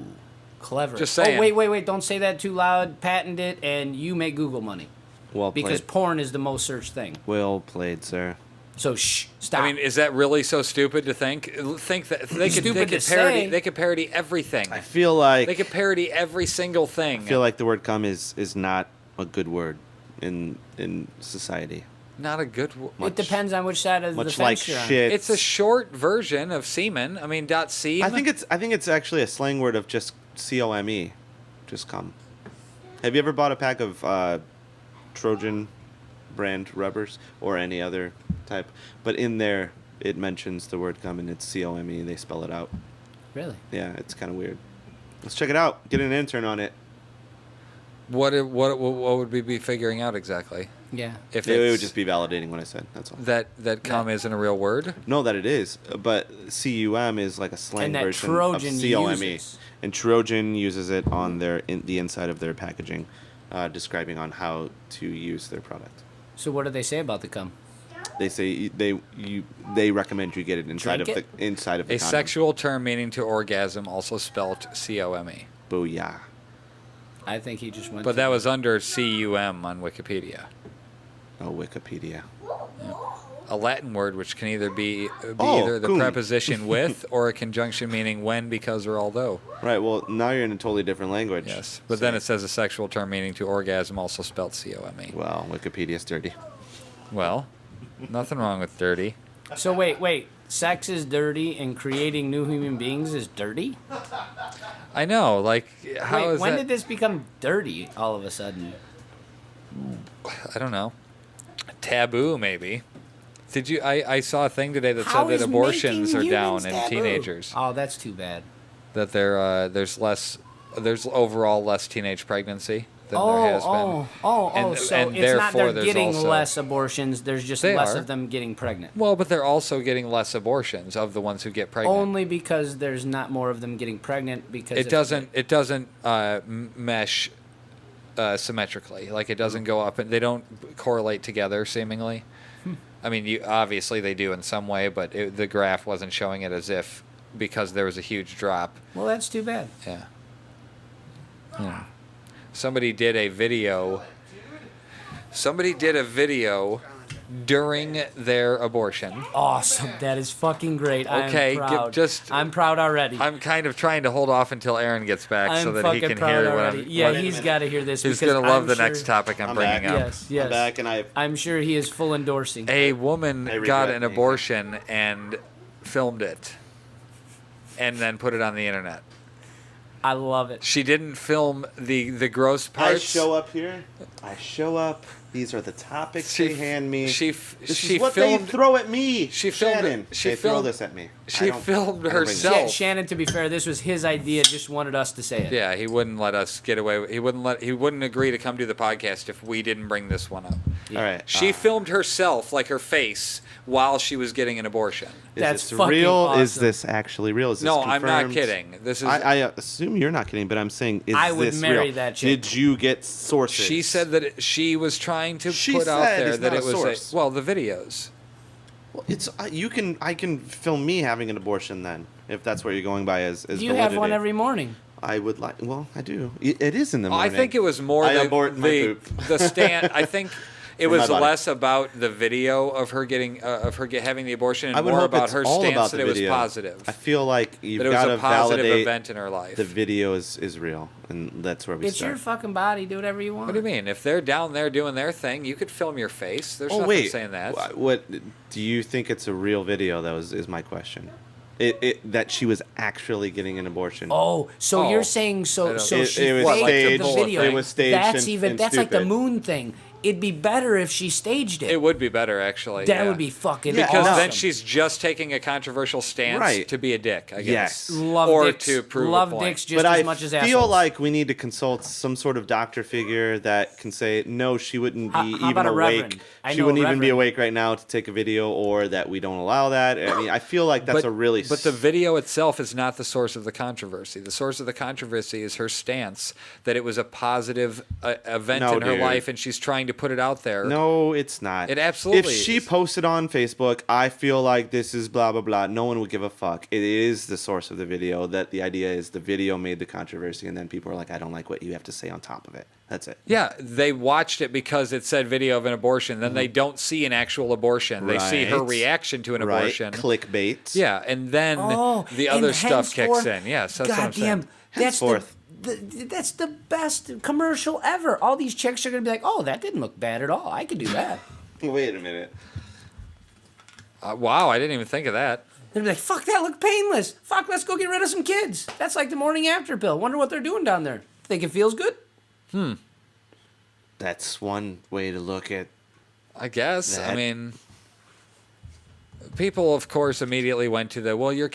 clever. Just saying. Oh, wait. Don't say that too loud. Patent it, and you make Google money. well played? Because porn is the most searched thing. Well played, sir. So, shh, stop. I mean, is that really so stupid to think? Think that they could Stupid to parody. say. They could parody everything. I feel like They could parody every single thing. I feel like the word "cum" is not a good word in society. Not a good. it depends on which side of the Much fence like you're on. shit. It's a short version of semen. I mean, .seam. I think it's actually a slang word of just COME, just cum. Have you ever bought a pack of Trojan brand rubbers or any other type? But in there it mentions the word cum and it's COME. They spell it out. Really? Yeah, it's kind of weird. Let's check it out. Get an intern on it. What would we be figuring out exactly? Yeah. If It would it's just be validating what I said. That's all. that cum isn't a real word. No, that it is, but CUM is like a slang And that version Trojan of COME, uses. and Trojan uses it on the inside of their packaging, describing on how to use their product. So what do they say about the cum? They say they recommend you get it inside Drink of the inside of the A condom. sexual term meaning to orgasm, also spelt COME. Booyah! I think he just went. But to- that was under CUM on Wikipedia. Oh, Wikipedia. a Latin word which can either be Oh, either the cum. preposition with or a conjunction meaning when, because, or although. Right. Well, now you're in a totally different language. Yes, but then it says a sexual term meaning to orgasm, also spelled C-O-M-E. Well, Wikipedia's dirty. Well, nothing wrong with dirty. So wait. Sex is dirty and creating new human beings is dirty? I know, like, how Wait, is when that? did this become dirty all of a sudden? I don't know. Taboo, maybe. Did you? I saw a thing today that How said is that abortions are making down humans in taboo? teenagers. Oh, that's too bad. That there's overall less teenage pregnancy than there has been. And- so and it's not therefore they're there's getting also- less abortions, there's just They less are. of them getting pregnant. Well, but they're also getting less abortions of the ones who get pregnant. Only because there's not more of them getting pregnant because It if- doesn't mesh symmetrically. Like it doesn't go up, and they don't correlate together seemingly. I mean, obviously they do in some way, but the graph wasn't showing it as if because there was a huge drop. Well, that's too bad. Yeah. Yeah. Somebody did a video during their abortion. Awesome. That is fucking great. Okay, I'm proud. just- I'm proud already. I'm kind of trying to hold off until Aaron gets back I'm so that he fucking can proud hear what already. I'm. Yeah, what- he's got to hear this. He's because gonna love I'm the sure- next topic I'm I'm bringing back. up. Yes, yes. I'm back, and I'm sure he is full endorsing. A woman I got regret an being- abortion and filmed it, and then put it on the internet. I love it. She didn't film the gross parts. I show up here. I show up. These are the topics She they hand me. she this she is what filmed. they throw at me. she filmed- Shannon. she they throw filmed- this at me. she I don't- filmed I don't bring herself. that. No. Shannon, to be fair, this was his idea. Just wanted us to say it. Yeah, he wouldn't let us get away. He wouldn't agree to come do the podcast if we didn't bring this one up. All right. She filmed herself, like her face, while she was getting an abortion. Is That's this fucking real? Is awesome. this actually real? Is this No, I'm not confirmed? kidding. This is. I assume you're not kidding, but I'm saying, is I would this marry real? that chick. Did you get sources? She said that she was trying to She put out said there it's that not it a was source. well, the videos. Well, it's I can film me having an abortion then, if that's what you're going by as You validity. have one every morning. I would like. Well, I do. It is in the Oh, I morning. think it was more I the abort my poop. the stand. I think it For my was body. less about the video of her getting having the abortion, and I would more hope about it's her all stance about that the it was video. positive. I feel like you've That it was got to a positive validate event in her life. the video is real, and that's where we It's start. your fucking body. Do whatever you want. What do you mean? If they're down there doing their thing, you could film your face. There's Oh nothing wait, saying that. What do you think? It's a real video? That is my question. That she was actually getting an abortion. Oh, so Oh, you're saying I so? don't- So It- she it was faked staged. the video. It was staged That's and- even. and That's like the stupid. moon thing. It'd be better if she staged it. It would be better, actually. That yeah. would be fucking Yeah, Because awesome. then she's just taking a controversial stance Right. to be a dick, I guess. Yes. love or dicks, to prove a love point. dicks just but as I much as feel assholes. like we need to consult some sort of doctor figure that can say no, she wouldn't be How even about a awake. reverend? I She know a wouldn't even be reverend. awake right now to take a video, or that we don't allow that. I mean, I feel like that's a really. But the video itself is not the source of the controversy. The source of the controversy is her stance that it was a positive event No, in her dude. life, and she's trying to put it out there. No, it's not. It absolutely If she is. posted on Facebook, I feel like this is blah blah blah. No one would give a fuck. It is the source of the video. That the idea is the video made the controversy, and then people are like, I don't like what you have to say on top of it. That's it. Yeah, they watched it because it said video of an abortion. Then they don't see an actual abortion. They see her Right. reaction to an Right? abortion. Clickbait. Yeah, and then Oh, the and other stuff kicks henceforth- in. Yes, that's what I'm saying. Goddamn, that's Henceforth. that's the best commercial ever. All these chicks are gonna be like, "Oh, that didn't look bad at all. I could do that." Wait a minute. Wow, I didn't even think of that. They'd be like, "Fuck, that looked painless. Fuck, let's go get rid of some kids." That's like the morning after pill. Wonder what they're doing down there. Think it feels good? That's one way to look at. I guess. I That- mean, people, of course, immediately went to the, well, you're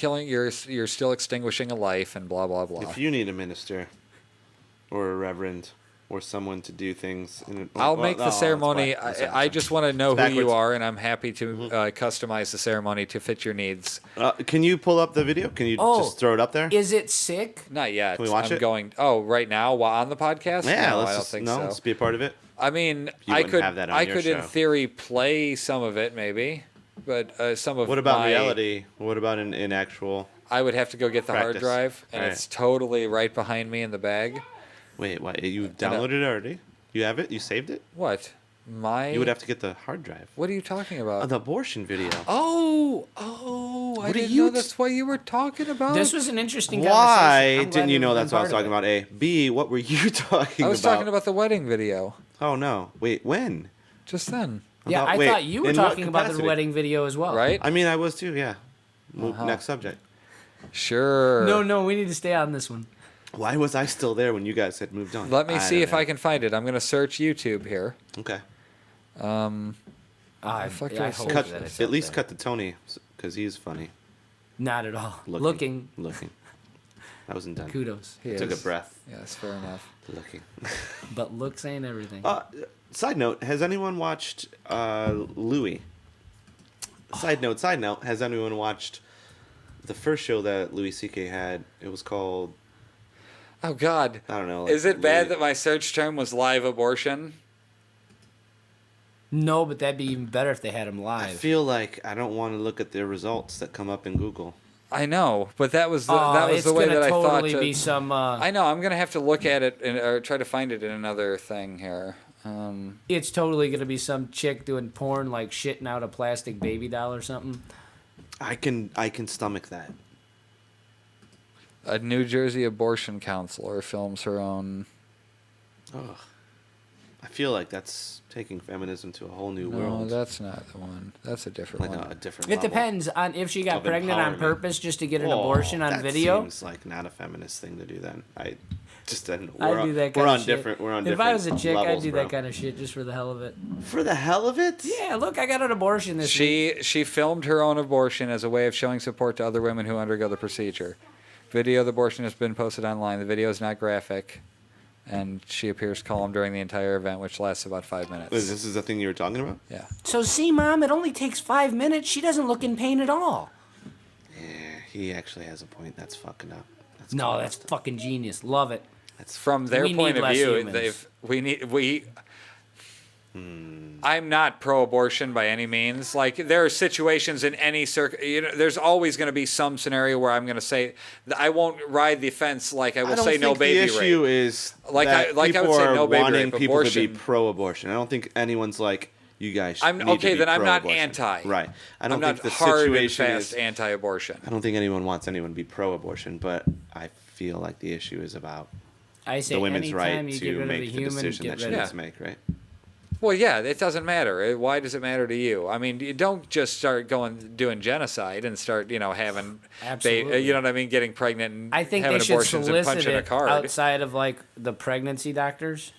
still extinguishing a life and blah, blah, blah. If you need a minister, or a reverend, or someone to do things, I'll make the ceremony. I just want to know who you backwards. are, and I'm happy to customize the ceremony to fit your needs. Can you pull up the video? Can you Oh. just throw it up there? Is it sick? Not yet. Can we watch I'm it? going. Oh, right now while on the podcast? Yeah, no, let's I don't just think let's so. be a part of it. I mean, You I wouldn't could. have that on I your could, in show. theory, play some of it, maybe. But some of What about my, reality? What about in actual? I would have to go get the hard Practice. drive, and Right. it's totally right behind me in the bag. Wait, what? You downloaded it already? You have it? You saved it? What? You would have to get the hard drive. What are you talking about? The abortion video. Oh, I didn't know that's what you were talking about. This was an interesting Why conversation. I'm glad didn't you we've know been that's what I was part talking of about? A. B. What were you talking about? I was talking about the wedding video Oh no! Wait, when? just then, it. Yeah, I Wait, thought you were in what talking about the capacity? wedding video as well. right? I mean, I was too. Yeah. Next subject. Sure. No, we need to stay on this one. Why was I still there when you guys had moved on? Let me see don't if know. I can find it. I'm going to search YouTube here. Okay. I fuck yeah, I is hope Cut. that it's At up least there. cut to Tony because he's funny. Not at all. Looking. Looking. I wasn't done. Kudos. He Took a is. breath. Yes, fair enough. Looking. But looks ain't everything. Side note: has anyone watched Louis? Side note: has anyone watched the first show that Louis C.K. had? It was called. Oh God. I don't know. Is it bad Louis- that my search term was live abortion? No, but that'd be even better if they had him I live. feel like I don't want to look at their results that come up in Google. I know, but that was the, It's the way gonna that I thought. totally be some. I know. I'm gonna have to look at it or try to find it in another thing here. It's totally gonna be some chick doing porn, like shitting out a plastic baby doll or something. I can stomach that. A New Jersey abortion counselor films her own. Ugh. I feel like that's taking feminism to a whole new No, world. that's not the one. That's a different like one. a different. It level depends on if she got of pregnant on empowerment. purpose just to get an Whoa, abortion on that video. Seems like not a feminist thing to do. Then I just didn't. I'd do that kind We're of on shit. different. We're on If different. I was a chick, I'd levels, do bro. that kind of shit just for the hell of it. For the hell of it. Yeah, look, I got an abortion this week. She filmed her own abortion as a way of showing support to other women who undergo the procedure. Video of the abortion has been posted online. The video is not graphic, and she appears calm during the entire event, which lasts about 5 minutes. This is the thing you were talking about. Yeah. So see, Mom, it only takes 5 minutes. She doesn't look in pain at all. Yeah, he actually has a point. That's fucking up. That's No, kinda- that's fucking genius. Love it. that's From their We point need of less view, humans. I'm not pro-abortion by any means. Like there are situations in any there's always going to be some scenario where I'm going to say I won't ride the fence. Like I will I don't say think no baby the issue rape. is Like that I would people say are no baby wanting rape. people to be Abortion. pro-abortion. I don't think anyone's like you guys. I'm need okay. to be Then I'm not pro-abortion. anti. Right. I don't I'm think not the hard and situation fast is. anti-abortion. I don't think anyone wants anyone to be pro-abortion, but I feel like the issue is about I say the women's anytime right you get to rid of make the the human, decision get that she rid needs of to make. Right. Well, yeah, it doesn't matter. Why does it matter to you? I mean, you don't just start doing genocide and start, having, Absolutely. you know what I mean, getting pregnant and I think having they should abortions and solicit punching a it card. outside of like the pregnancy doctors.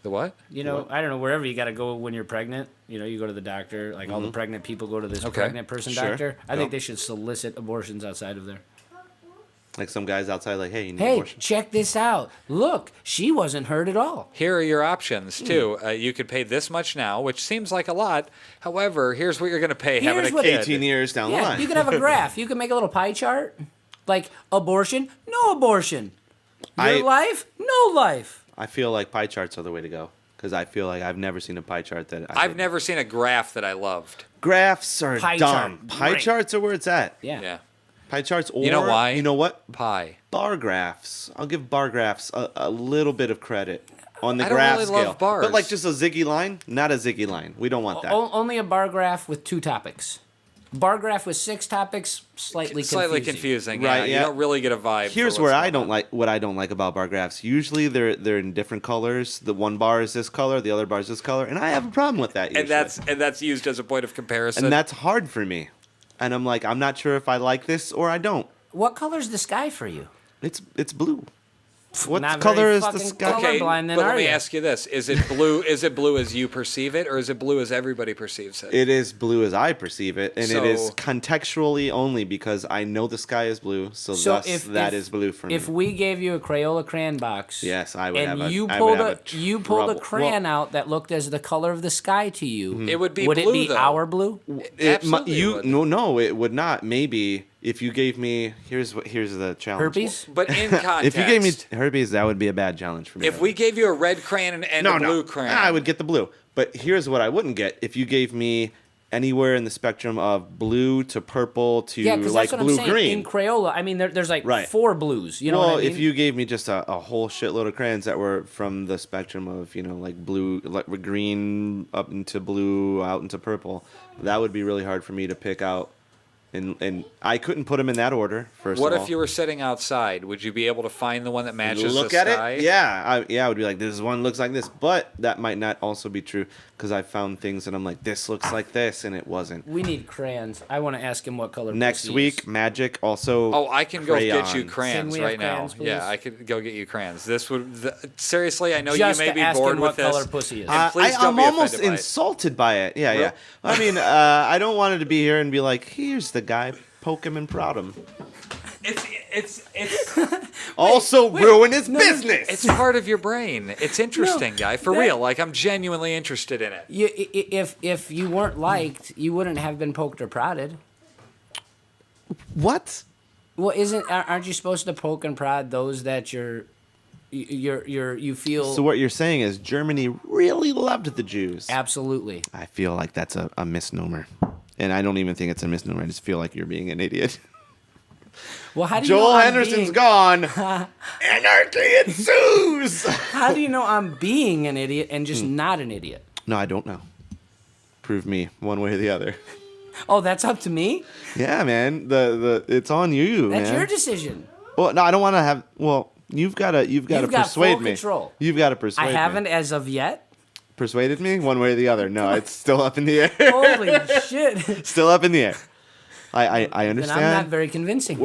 The what? You know, I don't know, wherever you got to go when you're pregnant. You go to the doctor. Like all the pregnant people go to this Okay. pregnant person Sure. doctor. I Go. think they should solicit abortions outside of there. Like some guys outside, like, hey, you need Hey, abortion. check this out. Look, she wasn't hurt at all. Here are your options, too. Hmm. You could pay this much now, which seems like a lot. However, here's what you're going to pay having Here's a what- kid. 18 years down the Yeah, line. you can have a graph. You can make a little pie chart. Like abortion, no abortion. Your life, no life. I feel like pie charts are the way to go because I feel like I've never seen a pie chart that I've never seen a graph that I loved. Graphs are Pie dumb. chart, Pie great. charts are where it's at. Yeah. Yeah. Pie charts, or You know why? You know what? Pie. Bar graphs. I'll give bar graphs a little bit of credit on the I don't graph really scale. love bars. But like just a ziggy line, not a ziggy line. We don't want that. Only a bar graph with 2 topics. Bar graph with 6 topics, slightly confusing. Yeah, Right, you yeah. don't really get a vibe. Here's for where what's I going don't on. like what I don't like about bar graphs. Usually they're in different colors. The one bar is this color, the other bar is this color, and I have a problem with that. Usually. And that's used as a point of comparison. and that's hard for me. And I'm like, I'm not sure if I like this or I don't. What color's the sky for you? It's blue. What Not color very is the fucking sky? Okay, colorblind then, but let are me you? ask you this: Is it blue? Is it blue as you perceive it, or is it blue as everybody perceives it? It is blue as I perceive it, and it is So- contextually only because I know the sky is blue, so thus that is blue for me. If we gave you a Crayola crayon box, Yes, I would and have a- you I pulled would have a you pulled a trouble. crayon out that looked as the color of the sky to you, It would be would blue, it be though. our blue? Absolutely it would. no, it would not. Maybe if you gave me here's the challenge. Herpes? But in context, If you gave me herpes, that would be a bad challenge for me. if we gave you a red crayon and a blue crayon, I would get the blue. But here's what I wouldn't get: if you gave me anywhere in the spectrum of blue to purple to Yeah, because like that's what I'm blue saying. green. In Crayola, I mean, there's like Right. 4 blues. You know well, what I mean? if you gave me just a whole shitload of crayons that were from the spectrum of, like blue, like green up into blue, out into purple, that would be really hard for me to pick out. And I couldn't put them in that order, first What of all. if you were sitting outside? Would you be able to find the one that matches Look the at sky? it? Yeah. I would be like, this one looks like this. But that might not also be true because I found things and I'm like, this looks like this, and it wasn't. We need crayons. I want to ask him what color. Next pussy week, is. Magic also. Oh, I can go get you crayons. crayons Can we have right crayons, now. Yeah, please? I could go get you crayons. This would seriously. I know Just you may to be ask bored him with what this. color pussy is. And please don't I'm be almost offended by it. insulted by it. Yeah, Really? yeah. I mean, I don't want it to be here and be like, here's the guy, poke him and prod him. It's Also ruin his business. it's part of your brain. It's interesting, guy. For real. Like I'm genuinely interested in it. If you weren't liked, you wouldn't have been poked or prodded. What? Well, aren't you supposed to poke and prod those that you feel? So what you're saying is Germany really loved the Jews. Absolutely. I feel like that's a misnomer. And I don't even think it's a misnomer. I just feel like you're being an idiot. Well, how do you know Joel I'm Henderson's being, gone. Anarchy ensues. How do you know I'm being an idiot and just not an idiot? No, I don't know. Prove me one way or the other. Oh, that's up to me? Yeah, man. The it's on you, That's man. your decision. Well, no, I don't want to have. Well, you've got to You've got persuade full me. control. You've got to persuade I me. haven't as of yet. Persuaded me one way or the other. No, it's still up in the air. Holy shit. Still up in the air. I Then understand. I'm not very convincing.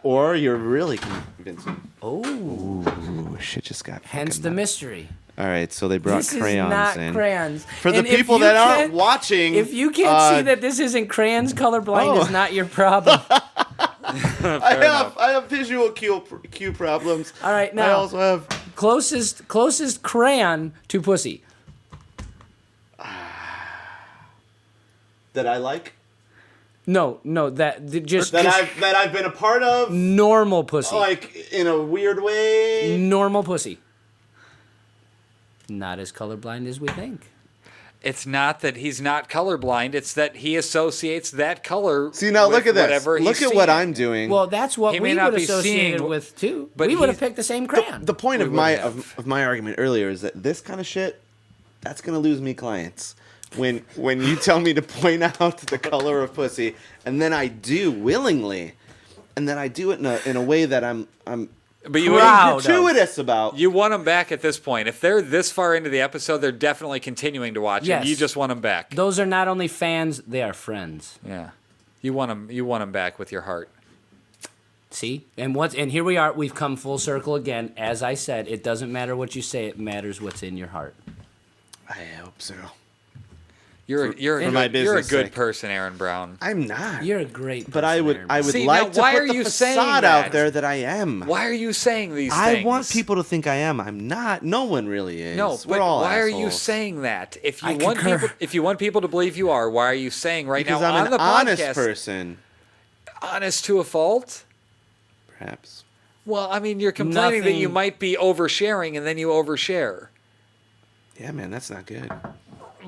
Or you're really convincing. Oh, Ooh, shit just got. hence fucking the nuts. mystery. All right, so they brought This crayons is not in. crayons. For the And if people you that aren't can't- watching, If you can't see that this isn't crayons, colorblind is not your problem. I have visual cue problems. All right, I now also have. closest crayon to pussy. That I like. No, just That I've been a part of. normal pussy. Like in a weird way. Normal pussy. Not as colorblind as we think. It's not that he's not colorblind. It's that he associates that color. See now, with look at this. whatever Look he's at what seeing. I'm doing. Well, that's what He we may not would be associate it seeing- with too. but We would have he's- picked the same crayon. the point of would my have. of my argument earlier is that this kind of shit, that's gonna lose me clients. When you tell me to point out the color of pussy, and then I do willingly, and then I do it in a way that I'm But you Proud of. gratuitous about. You want them back at this point. If they're this far into the episode, they're definitely continuing to watch Yes. it. You just want them back. Those are not only fans; they are friends. Yeah, you want them. You want them back with your heart. See, and here we are. We've come full circle again. As I said, it doesn't matter what you say; it matters what's in your heart. I hope so. You're for my a business good sake. person, Aaron Brown. I'm not. You're a great. But I would See, like now, to why put are the you saying facade that? out there that I am. Why are you saying these I things? want people to think I am. I'm not. No one really is. No, We're but all why are you assholes. saying that? If I you want concur. people, if you want people to believe you are, why are you saying right Because now I'm on an the honest podcast? person. Honest to a fault. Perhaps. Well, I mean, you're complaining that you Nothing- might be oversharing, and then you overshare. Yeah, man, that's not good.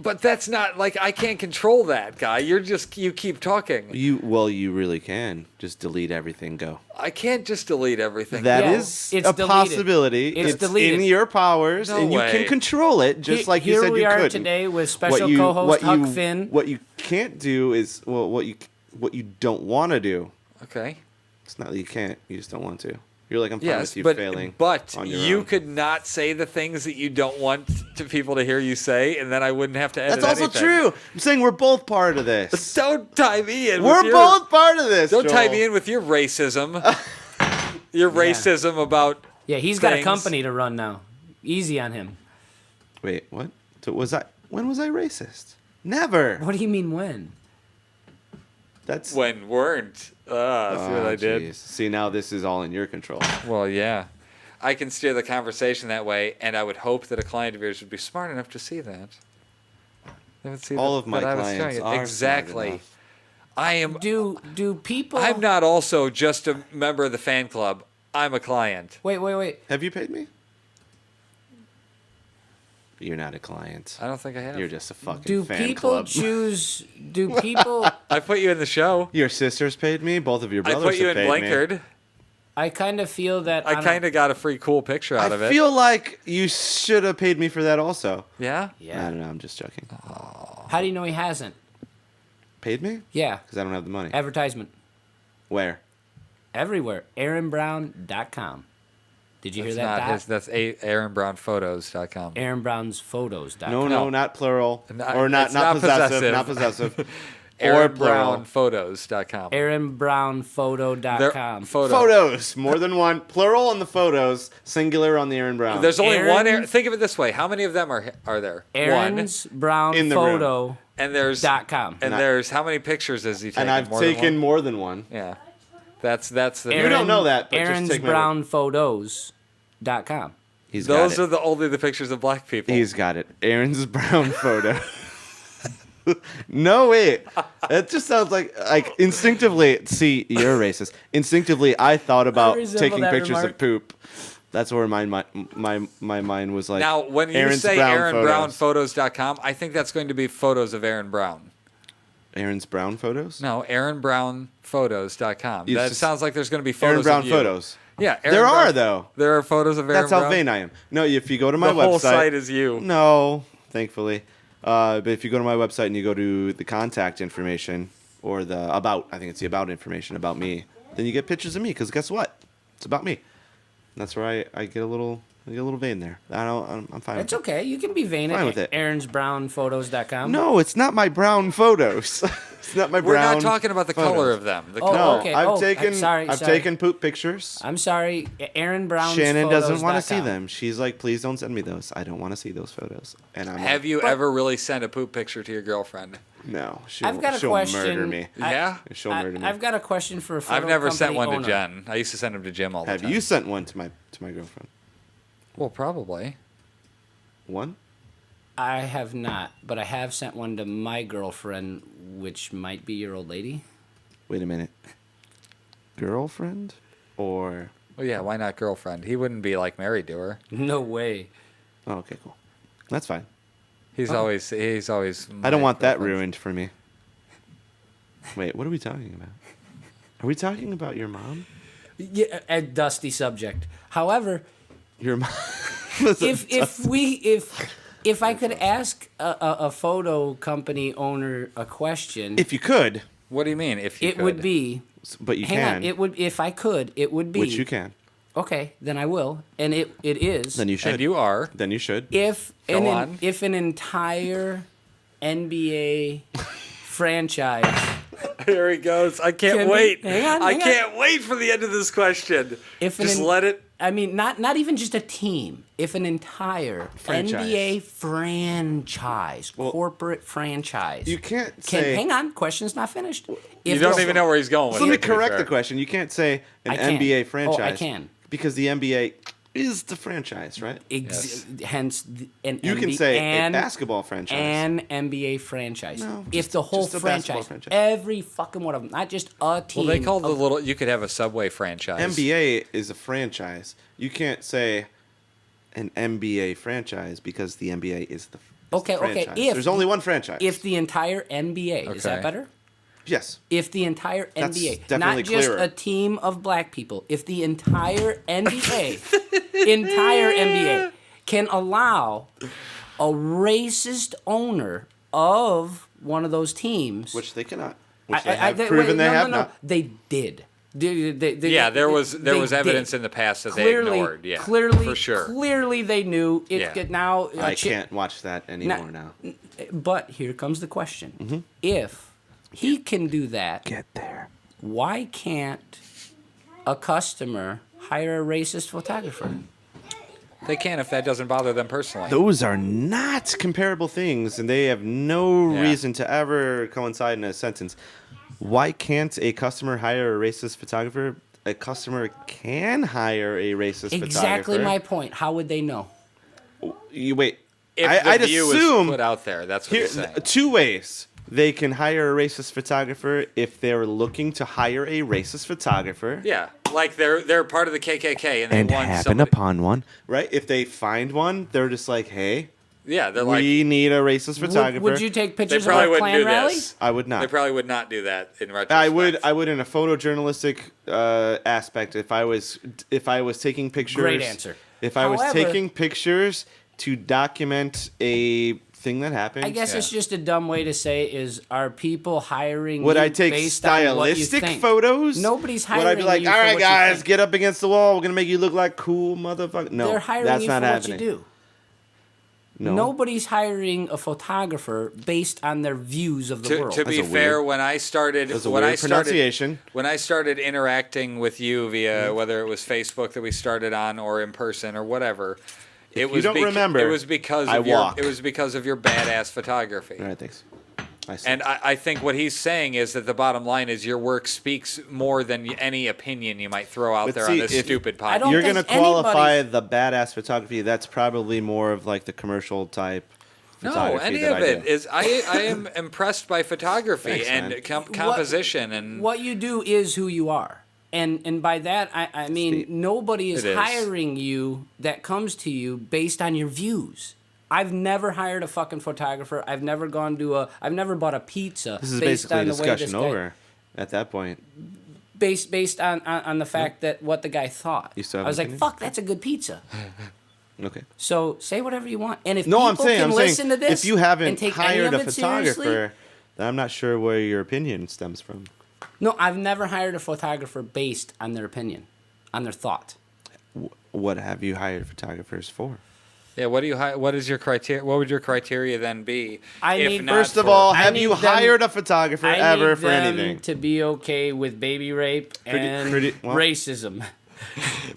But that's not like I can't control that, guy. You keep talking. You really can just delete everything. Go. I can't just delete everything. That Yeah, is it's a deleted. possibility. It's deleted. in your powers, No and you way. can control it, just like you here said we you are couldn't. today with special co-host Huck Finn. What you can't do is what you don't want to do. Okay. It's not that you can't. You just don't want to. You're like, I'm fine Yes, with you but failing. but on your you own. could not say the things that you don't want to people to hear you say, and then I wouldn't have to edit. That's also anything. true. I'm saying we're both part of this. Don't tie me in. We're with your, both part of this. Don't tie Joel. me in with your racism. Your racism about. Yeah, he's got a things. company to run now. Easy on him. Wait, what? So when was I racist? Never. What do you mean when? That's When weren't. See what I did? jeez. See, now this is all in your control. Well, yeah. I can steer the conversation that way, and I would hope that a client of yours would be smart enough to see that. They would see All that- of my that I was clients trying it. are smart exactly. enough. I am. Do people? I'm not also just a member of the fan club. I'm a client. Wait. Have you paid me? You're not a client. I don't think I have. You're just a fucking Do fan people club. choose? Do people? I put you in the show. Your sisters paid me. Both of your I brothers put you have in paid me. Blankard. I kind of feel that. I kind of got a free cool picture out of I it. feel like you should have paid me for that also. Yeah? I Yeah. don't know. I'm just joking. How do you know he hasn't? Paid me? Yeah. Because I don't have the money. Advertisement Where? everywhere. AaronBrown.com. Did you hear that? Not Dot? his, that's AaronBrownPhotos.com. AaronBrown'sPhotos.com. No, No. not plural. Not- or not it's not possessive. possessive. Not possessive. Or plural. AaronBrownPhotos.com. AaronBrownPhoto.com. Photos. More than one. Plural on the photos. Singular on the Aaron Brown. There's only one. Aaron- Think of it this way: how many of them are there? Aaron's Brown In the room. Photo. One. And there's .com. And I- there's how many pictures has he taken? and I've More than taken one? more than one. Yeah, that's the. You don't know that, but just Aaron's take my Brown Photos.com. He's Those got are only the pictures of black people. He's got it. Aaron's Brown photo. No, wait. It just sounds like instinctively. See, you're a racist. Instinctively, I thought about resemble taking that pictures remark. of poop. That's where my mind was like. Now, when you Aaron's say Brown AaronBrownPhotos.com, I think that's going to be photos of Aaron Brown. Aaron's Brown photos. No, AaronBrownPhotos.com. You That just- sounds like there's going to be photos Aaron Brown of you. photos. Yeah, There are though. There are photos of Aaron That's how Brown. vain I am. No, if you go to my The website, whole site is you. No, thankfully. But if you go to my website and you go to the contact information or the about, I think it's the about information about me, then you get pictures of me. Because guess what? It's about me. And that's where I get a little vain there. I'm fine. It's with okay. You can be vain Fine at with it. AaronsBrownPhotos.com. it. No, it's not my brown photos. It's not my We're brown. not talking about the photos. color of them. The Oh, color. No, okay. I've Oh, taken. sorry. I've taken poop pictures. I'm sorry. AaronBrown's Shannon doesn't want to see Photos.com. them. She's like, please don't send me those. I don't want to see those photos. And I'm Have you ever really sent a poop picture to your girlfriend? No, she'll, I've got a she'll question. murder me. Yeah? She'll murder me. I've got a question for a photo I've never sent company one to owner. Jen. I used to send them to Jim all the Have time. you sent one to my girlfriend? Well, probably. One? I have not, but I have sent one to my girlfriend, which might be your old lady. Wait a minute. Girlfriend? Or Well, yeah, why not girlfriend? He wouldn't be like married to her. No way. oh, okay, cool. That's fine. He's always. I my don't want that girlfriend. ruined for me. Wait, what are we talking about? Are we talking about your mom? Yeah, a dusty subject. However, Your mom. if I could ask a photo company owner a question, If you could, What do you mean? If you it would could? be. but you Hang can. on. It would if I could. It would be. Which you can. Okay, then I will, and it is. Then you should. And you are. Then you should. if Go an on. if an entire NBA franchise. Here he goes. I can't Can we- wait. hang on, I hang on. can't wait for the end of this question. If Just an, let it. I mean, not even just a team. If an entire Franchise. NBA franchise, corporate franchise, You can't can say. hang on. Question's not finished. You If don't the- even know where he's going with Let it. me to be correct fair. the question. You can't say an I can. NBA Oh, I franchise. can. Because the NBA is the franchise, right? Hence, an You can NBA say and, a basketball franchise. an NBA franchise. No, if just- the whole just a basketball franchise, franchise. every fucking one of them, not just a team. Well, they call the of- little. You could have a Subway franchise. NBA is a franchise. You can't say an NBA franchise because the NBA is the Okay, franchise. okay. If There's only one franchise. if the entire NBA is that Okay. better? yes, If the entire That's NBA, definitely not just clearer. a team of black people, if the entire NBA, entire NBA can allow a racist owner of one of those teams, which they cannot. Which they have proven wait, they no, have no, not. They did. Yeah, there was evidence in the past that they ignored. Yeah, clearly, for sure. Clearly, they knew it. Yeah. Now, I can't watch that anymore now. But here comes the question: Mm-hmm. if he can do that, Get there. why can't a customer hire a racist photographer? They can if that doesn't bother them personally. Those are not comparable things, and they have no Yeah. reason to ever coincide in a sentence. Why can't a customer hire a racist photographer? A customer can hire a racist Exactly photographer. my point. How would they know? You wait. If I'd the view assume is put out there, that's what here he's saying. two ways. They can hire a racist photographer if they're looking to hire a racist photographer. Yeah, like they're part of the KKK and they want somebody. upon one. Right? If they find one, they're just like, hey, Yeah, they're like, We need a racist photographer. Would you take they pictures of probably a wouldn't Klan do rally? this. I would not. They probably would not do that in retrospect. I would in a photojournalistic aspect if I was taking pictures. Great answer. If I was However- taking pictures to document a thing that happened. I guess it's just a dumb way to say is, are people hiring Would you I take based on what you stylistic think? photos? Nobody's Would I be hiring like, you all for right, what you guys, think." get up against the wall. We're gonna make you look like cool motherfucker. No, They're hiring that's you not for happening. what you do. No. Nobody's hiring a photographer based on their views of the world. To be That's a fair, weird- when I started, That's a when weird I started, pronunciation. when I started interacting with you via whether it was Facebook that we started on or in person or whatever, it was don't remember, it was because I of your walk. it was because of your badass photography. All right, thanks. I see. And I think what he's saying is that the bottom line is your work speaks more than any opinion you might throw out But there see, on this if- stupid I podcast. don't You're think gonna qualify anybody's- the badass photography. That's probably more of like the commercial type. No, Photography any that of I it do. is. I am impressed by photography Thanks, and man. composition and What you do is who you are. And by that, I mean, Steve. nobody is It is. hiring you that comes to you based on your views. I've never hired a fucking photographer. I've never bought a pizza This is based basically on a the way this discussion guy, over at that point. based on the fact that what the guy thought. You still have I was an like, opinion? fuck, that's a good pizza. Okay. So say whatever you want. And if No, people I'm saying, can listen to this if you and haven't take any hired of a it seriously, photographer, then I'm not sure where your opinion stems from. no, I've never hired a photographer based on their opinion, on their thought. What have you hired photographers for? yeah. What is your criteria? What would your criteria then be? I if need- not First of for- all, I have need you them- hired a photographer I ever need for them anything? to be okay with baby rape and well- racism.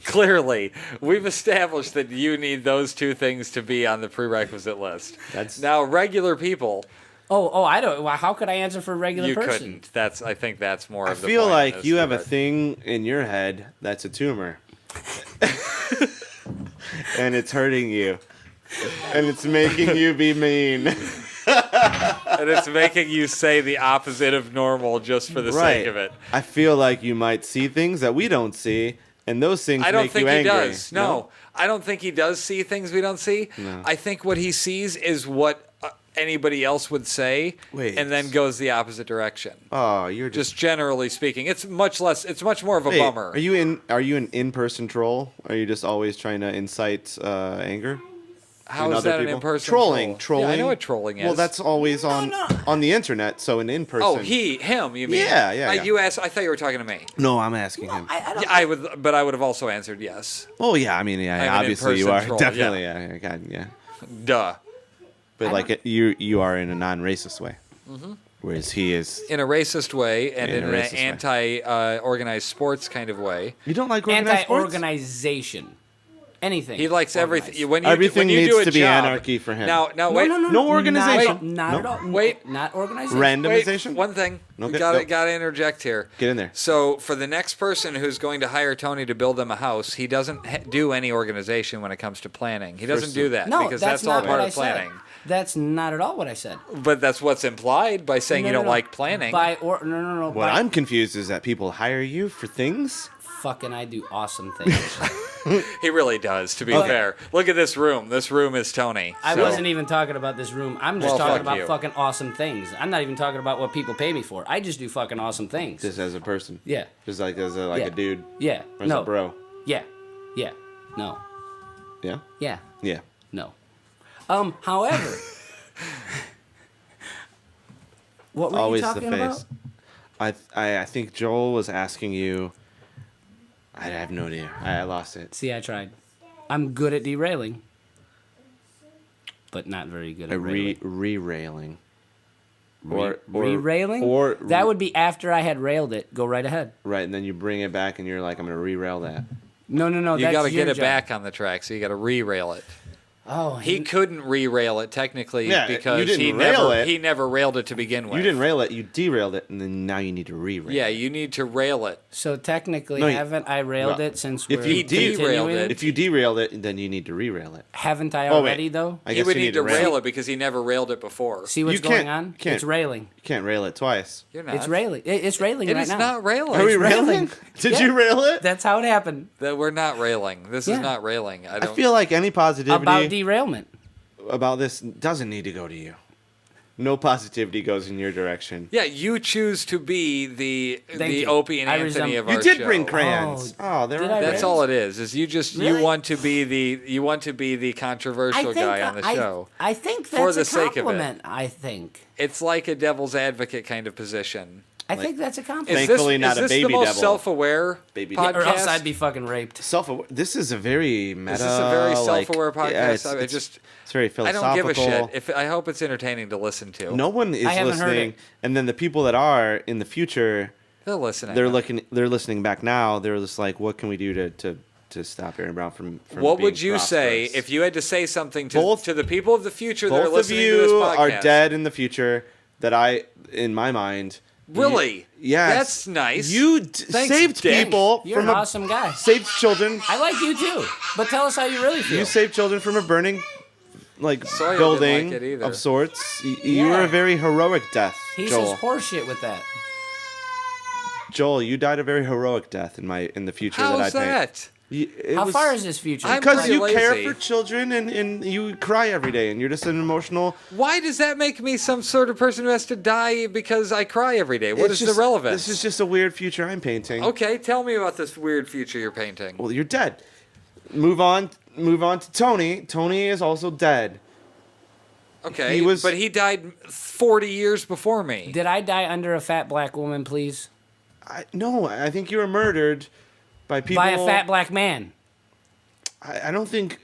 clearly, we've established that you need those two things to be on the prerequisite list. That's- Now regular people. Oh, I don't. Well, how could I answer for a regular You person? couldn't. I think that's more I of the feel point in like this you have a regard. thing in your head that's a tumor. And it's hurting you. And it's making you be mean. and it's making you say the opposite of normal just for the sake of it. I feel like you might see things that we don't see, and those things I don't make think you he angry. does. No, I don't think he does see things we don't see. No. I think what he sees is what anybody else would say, Wait. and then goes the opposite direction. Oh, you're Just generally speaking, it's much more of a Wait, bummer. Are you an in-person troll? Are you just always trying to incite anger? How in is other that an people? in-person Trolling? troll? Yeah, I know what trolling is. Well, that's always on the internet. So an in-person. Oh, him? You mean? Yeah, yeah, yeah. You asked. I thought you were talking to me. No, I'm asking him. I don't. Yeah, I would, but I would have also answered yes. Oh yeah, I mean, yeah, I'm an obviously you in-person are troll, definitely, yeah. yeah, God, yeah. Duh. But like you are in a non-racist way, whereas he is. In a racist way and In in a an racist way. anti-organized sports kind of way. You don't like organized sports? Anti-organization. Anything. He likes organized. everything. When Everything you needs do a to be job, anarchy for him. Now, No, wait. No organization. Not at all. Wait. Not organization. Randomization. Wait, one thing. Okay, We gotta go. gotta interject here. Get in there. So for the next person who's going to hire Tony to build them a house, he doesn't do any organization when it comes to planning. He doesn't do that No, because that's that's all not part what of I said. planning. That's not at all what I said. But that's what's implied by saying you don't like planning. No. What by, I'm confused is that people hire you for things. fucking I do awesome things. He really does, to be Okay. fair. Look at this room. This room is Tony. I So- wasn't even talking about this room. I'm just Well, talking fuck about you. fucking awesome things. I'm not even talking about what people pay me for. I just do fucking awesome things. Just as a person. Yeah. Just like as a Yeah. a dude. Yeah. Or as No. a bro. Yeah. Yeah. No. Yeah. Yeah. Yeah. No. However, what were Always you the talking face. about? I think Joel was asking you. I have no idea. I lost it. See, I tried. I'm good at derailing, but not very good at railing. Re-railing. Re-railing? or that would be after I had railed it. Go right ahead. right, and then you bring it back, and you're like, I'm gonna re-rail that. No. You that's got to your get it job. back on the track, so you got to re-rail it. Oh, He couldn't re-rail it technically Yeah, because you didn't he rail never it. he never railed it to begin with. You didn't rail it. You derailed it, and then now you need to re-rail. Yeah, it. you need to rail it. So technically, No, haven't I railed well, it since if we're you derailed continuing? it- If you derailed it, then you need to re-rail it. Haven't I Oh, wait. already though? I He guess would you need to rail rail it because he never railed it before. See what's You can't- going on? can't. It's railing. You can't rail it twice. You're not. It's railing. It's railing It right is now. not railing. Are we It's railing? railing. Did Yeah. you rail it? That's how it happened. That we're not railing. This Yeah. is not railing. I I don't. feel like any positivity. About derailment. about this doesn't need to go to you. No positivity goes in your direction. Yeah, you choose to be the you. Opie and I Anthony of You our did show. bring crayons. Oh, there did are. I That's really? all it is. Is you just Really? you want to be the controversial guy on the show. I think that's For the a sake of it. compliment. I think. It's like a devil's advocate kind of position. I think that's a compliment. Thankfully not a is this baby the most devil. self-aware Baby podcast? devil. Or else I'd be fucking raped. This is a very meta. Is this a very self-aware podcast? Yeah, it's very I philosophical. don't give a shit. I hope it's entertaining to listen to. No one is I haven't heard listening, it. and then the people that are in the future, They're listening. they're listening back now. They're just like, what can we do to stop Aaron Brown from What being would you say prosperous? if you had to say something to Both- the people of the future that are both of listening to this you podcast? are dead in the future? That in my mind, Really? Yes. That's nice. You Thanks, saved Dick. people You're from an awesome guy. saved children. I like you too. But tell us how you really feel. You saved children from a burning, Sawyer building didn't like it either. of sorts. You were Yeah. a very heroic death, he Joel. says horseshit with that. Joel, you died a very heroic death in the future that I How's paint. that? How far is this future? I'm Because pretty you care lazy. for children and you cry every day and you're just an emotional. Why does that make me some sort of person who has to die because I cry every day? What It's is just- the relevance? This is just a weird future I'm painting. Okay, tell me about this weird future you're painting. Well, you're dead. Move on to Tony. Tony is also dead. Okay, he was- but he died 40 years before me. Did I die under a fat black woman, please? No, I think you were murdered by people. By a fat black man. I don't think.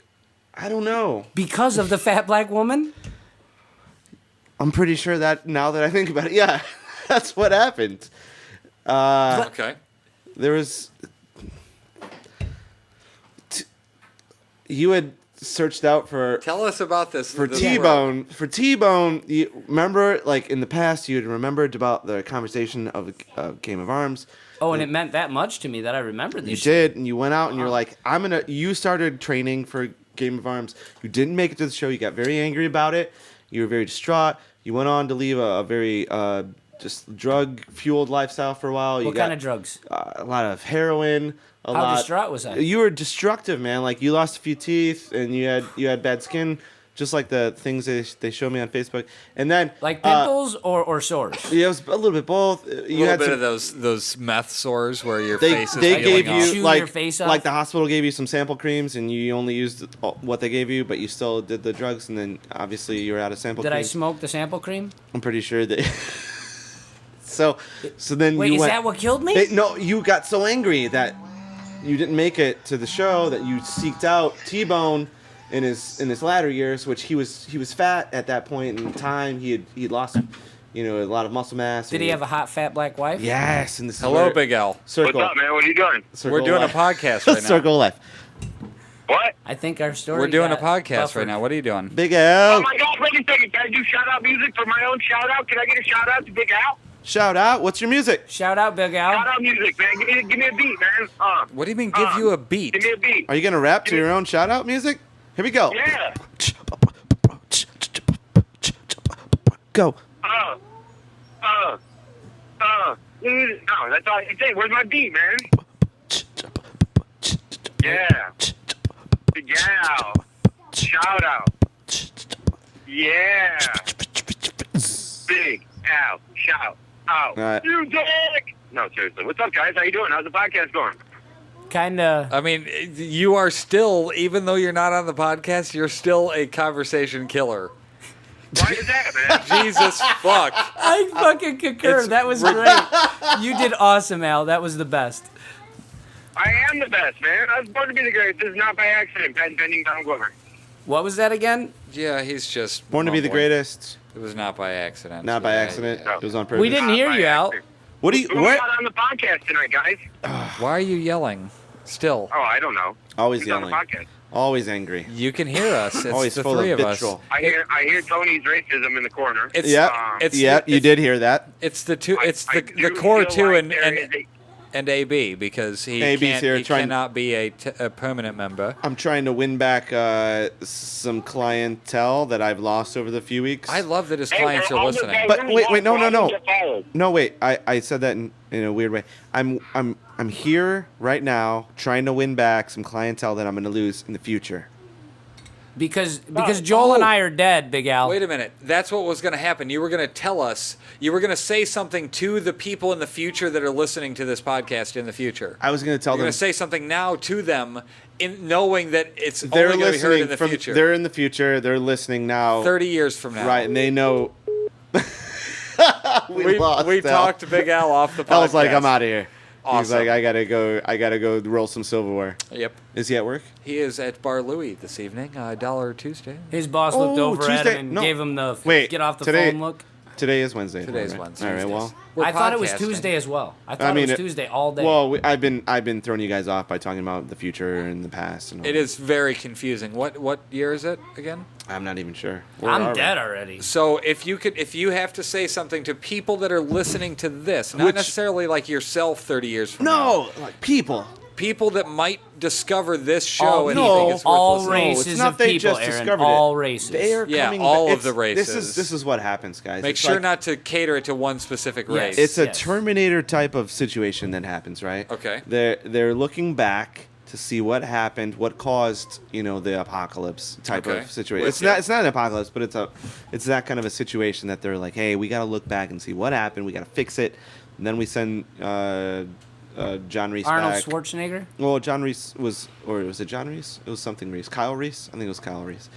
I don't know. Because of the fat black woman? I'm pretty sure that now that I think about it, yeah, that's what happened. Okay. There was. You had searched out for Tell us about this. for this T-Bone. For T-Bone, you remember, like in the past, you had remembered about the conversation of Game of Arms. Oh, and it meant that much to me that I remembered You this. did, and you went out and you're like, you started training for Game of Arms. You didn't make it to the show. You got very angry about it. You were very distraught. You went on to leave a very just drug-fueled lifestyle for a while. What kind of drugs? A lot of heroin. How distraught was I? You were destructive, man. Like you lost a few teeth and you had bad skin, just like the things they showed me on Facebook. And then Like pimples or sores? yeah, it was a little bit both. A You little had bit some, of those meth sores where your they face is they peeling gave off. you Chew like your face off? like the hospital gave you some sample creams and you only used what they gave you, but you still did the drugs and then obviously you were out of sample Did I creams. smoke the sample cream? I'm pretty sure that. so then Wait, you is went. that what killed me? No, you got so angry that you didn't make it to the show that you seeked out T-Bone in his latter years, which he was fat at that point in time. He had lost, a lot of muscle mass. Did he have a hot fat black wife? Yes, and this is Hello, where- Big L. Circle. What's up, man? What are you doing? Circle We're doing life. a podcast right now. Circle life. What? I think our story. We're doing a got podcast buffered. right now. What are you doing? Big Oh L. my God! Wait a second. Can I do shout out music for my own shout out? Can I get a shout out to Big Al? Shout out. What's your music? Shout out, Big Al. Shout out music, man. Give me a beat, man. What do you mean give you a beat? Give me a beat. Are you gonna rap to your own shout out music? Here we go. Yeah. Go. No, that's all I can say. Where's my beat, man? Yeah. Big Al. Shout out. Yeah. Big Al. Shout out. All right. Music. No, seriously. What's up, guys? How you doing? How's the podcast going? Kinda. I mean, you are still, even though you're not on the podcast, you're still a conversation killer. Why is that, man? Jesus fuck. I fucking concur. It's That was great. You did awesome, Al. That was the best. I am the best, man. I was born to be the greatest. This is not by accident. Patent pending, Donald Glover. What was that again? Yeah, he's just Born to be the mumbling. greatest. It was not by accident. Not by Yeah, accident. yeah. It was on purpose. We didn't hear Not by you, Al. accident. What do you? Who we What? got on the podcast tonight, guys? Why are you yelling? Still, Oh, I don't know. Always Who's on the yelling. podcast? Always angry. you can hear us. It's Always the full three of of us. vitriol. I hear Tony's racism in the corner. It's Yeah. it's Yeah. the, You it's, did hear that. It's the two. It's I the do core feel two like and there is a- and AB because he AB's can't. here He trying- cannot be a permanent member. I'm trying to win back some clientele that I've lost over the few weeks. I love that his Hey, clients we're are all the listening. guys But who wait, want no. problems to follow. No, wait. I said that in a weird way. I'm here right now trying to win back some clientele that I'm going to lose in the future. Because Joel and I are dead, Big Al. Wait a minute. That's what was going to happen. You were going to tell us. You were going to say something to the people in the future that are listening to this podcast in the future. I was going to tell You're them. going to say something now to them, in knowing that it's They're only going to be heard in listening the future. They're in the future. They're listening now. 30 years from now. Right, and they know. We lost Al. talked to Big Al off the podcast. I was like, I'm out of here. He's Awesome. like, I gotta go roll some silverware. Yep. Is he at work? He is at Bar Louie this evening, $1 Tuesday. His boss looked over at Tuesday- him and no. gave him the Wait, get off the today- phone look. Today is Wednesday. Today's right? Wednesday. All right, well. We're I thought it was podcasting. Tuesday as well. I thought it was Tuesday all day. Well, I've been throwing you guys off by talking about the future and the past. And all It that. is very confusing. What year is it again? I'm not even sure. Where are I'm we? dead already. So if you have to say something to people that are listening to this, not Which- necessarily like yourself 30 years from now. No, like people. People that might discover this show All, and no, think it's worth all listening. races it's not of they people, just Aaron. discovered all it. races. They are Yeah, coming all back. of the races. This is what happens, guys. Make It's sure like- not to cater it to one specific Yes. race. It's a Yes. Terminator type of situation that happens, right? Okay. They're looking back to see what happened, what caused the apocalypse type Okay. of situation. With you. It's not an apocalypse, but it's that kind of a situation that they're like, hey, we got to look back and see what happened. We got to fix it. And then we send John Reese Arnold back. Schwarzenegger. Well, John Reese was it John Reese? It was something Reese. Kyle Reese? I think it was Kyle Reese.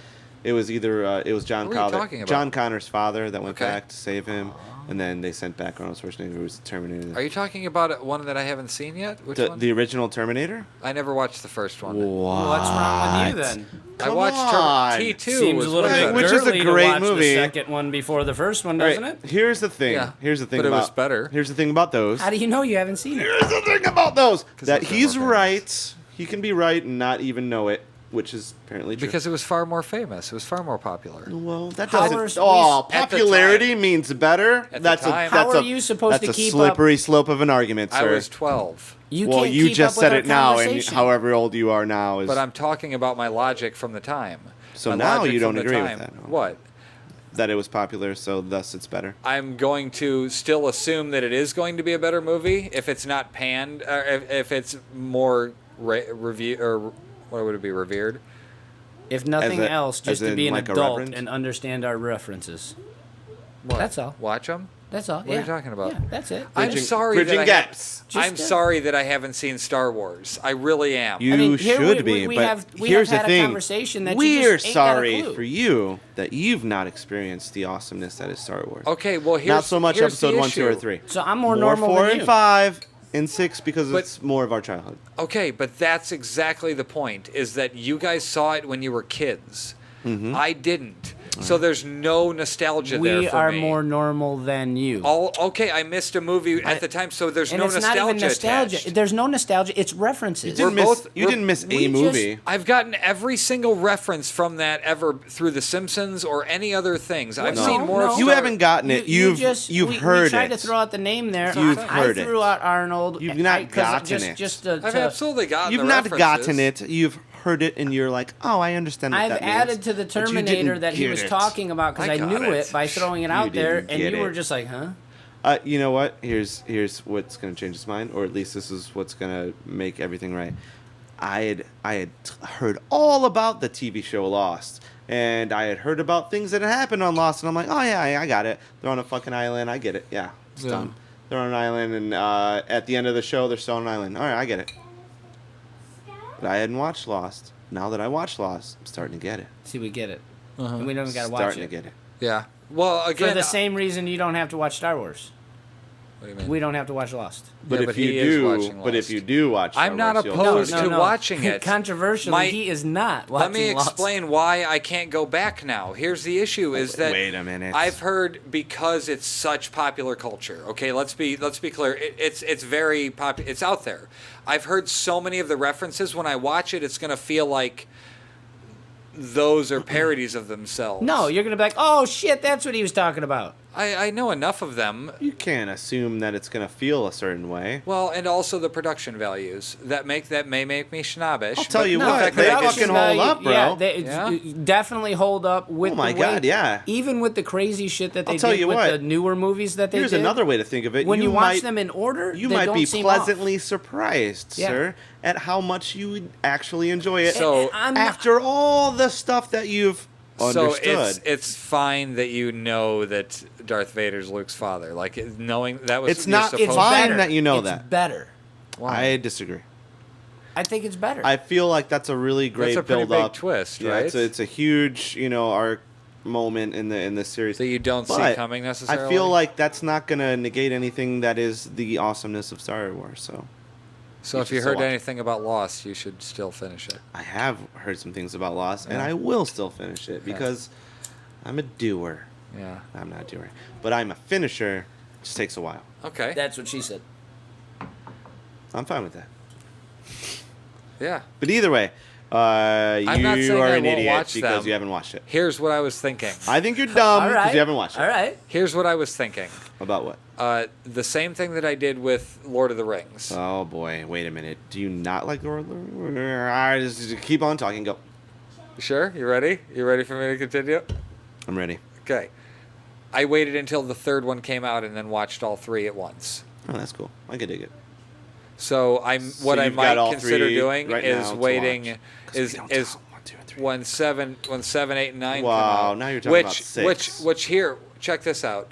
It was either it was John What are you Connor, talking about? John Connor's father that went Okay. back to save him, and then they sent back Arnold Schwarzenegger, who was the Terminator. Are you talking about one that I haven't seen yet? Which one? The original Terminator? I never watched the first one. What's wrong with you then? I Come watched on. T2. Seems was a little way bit better. Which is a girly great to watch movie. the second one before the first one, All doesn't right, it? here's the thing. Yeah, Here's the thing but it about was better. Here's the thing about those. How do you know you haven't seen it? Here's the thing about those. That it's a he's more right. He can be right and not even know it, which is apparently true. Because it was far more famous. It was far more popular. Well, that How doesn't. are we- At the Popularity time. means better. At the That's time. a that's How a are you supposed that's to a keep slippery slope of an argument, I sir. was 12. You well, can't you keep just up said with it our now, and conversation. however old you are now is. But I'm talking about my logic from the time. So My now logic you don't from the agree with time. that, no? What? that it was popular, so thus it's better. I'm going to still assume that it is going to be a better movie if it's not panned, or if it's more review or what would it be revered? If nothing else, just as to be in an like a adult reverend? and understand our references. What? That's all. Watch them. That's all. What are you talking about? Yeah, that's it. I'm Bridging- sorry bridging that gaps. I'm Just, sorry that I haven't seen Star Wars. I really am. You I mean, here should we be, have- but we here's have had the a thing. conversation that you We're just ain't got a sorry clue. for you that you've not experienced the awesomeness that is Star Wars. Okay, well here's Not so much here's the episode 1, 2, or issue. 3. So I'm more normal 4 than and you. 5 and 6 because But- it's more of our childhood. Okay, but that's exactly the point. Is that you guys saw it when you were kids. Mm-hmm. I didn't. So there's no nostalgia there We for are me. more normal than you. Okay, I missed a movie at the time, so there's and no it's nostalgia not even nostalgia. attached. There's no nostalgia. It's references. You both- didn't miss we a just- movie. I've gotten every single reference from that ever through The Simpsons or any other things. I've No, seen more. no. of You Star- haven't gotten it. You've we heard tried it. to throw out the name there. You've I heard it. threw out Arnold. You've not 'cause gotten just, it. Just I've to, absolutely gotten You've the not references. gotten it. You've heard it, and you're like, oh, I understand what I've that means. added to the But you Terminator didn't that he get was it. talking about because I I got knew it. it by throwing it You out there, didn't and get you were it. just like, huh? You know what? Here's what's gonna change his mind, or at least this is what's gonna make everything right. I had heard all about the TV show Lost, and I had heard about things that had happened on Lost, and I'm like, oh yeah, I got it. They're on a fucking island. I get it. Yeah, it's done. They're on an island, and at the end of the show, they're still on an island. All right, I get it. But I hadn't watched Lost. Now that I watched Lost, I'm starting to get it. See, we get it, and we don't even got to watch Starting it. to get it. Yeah. Well, again, For the same reason you don't have to watch Star Wars. What do you mean? We don't have to watch Lost. But Yeah, if but you he is do, watching but if Lost. you do watch, Star I'm not Wars, you'll- opposed to watching it. Controversially, My- he is not Let watching me Lost. explain why I can't go back now. Here's the issue: is that Wait a minute. I've heard because it's such popular culture. Okay, let's be clear. It's very popular. It's out there. I've heard so many of the references. When I watch it, it's gonna feel like those are parodies of themselves. No, you're gonna be like, oh shit, that's what he was talking about. I know enough of them. You can't assume that it's gonna feel a certain way. Well, and also the production values that may make me snobbish. I'll tell but you the what, fact they that I fucking didn't- hold up, bro. Yeah, they Yeah? definitely hold up with Oh my the way, God, yeah. Even with the crazy shit that they I'll tell did you with what. the newer movies that they Here's did. another way to think of it. When you watch might- them in order, you they might don't be seem off. pleasantly surprised, Yeah. sir, at how much you would actually enjoy it. So- I'm after all the stuff that you've understood. So it's fine that you know that Darth Vader's Luke's father. Like knowing that was It's you're not- supposed it's to- fine better. that you know it's that. better. I disagree. I think it's better. I feel like that's a really great That's a pretty build up. big twist, Yeah, right? it's a huge, arc moment in the series that you don't see But coming necessarily. I feel like that's not gonna negate anything that is the awesomeness of Star Wars. So if you you should heard still watch anything about Lost, you should still finish it. I have heard some things about Lost, and Yeah. I will still finish it because I'm a doer. Yeah. I'm not a doer, but I'm a finisher. It just takes a while. Okay. That's what she said. I'm fine with that. Yeah. But either way, not you saying are I an won't idiot watch because them. you haven't watched it. Here's what I was thinking. I think you're dumb All because right. you haven't watched it. All right. Here's what I was thinking. About what? The same thing that I did with Lord of the Rings. Oh boy, wait a minute. Do you not like Lord of the Rings? All right, just keep on talking. Go. Sure? You ready? You ready for me to continue? I'm ready. Okay. I waited until the third one came out and then watched all three at once. Oh, that's cool. I can dig it. So what I you've got all might consider three doing right now is to waiting watch. 'Cause we is don't is tell 1, 2, and 3. when seven, 8, and 9 Wow, come out. now you're talking which, about 6. Which here, check this out.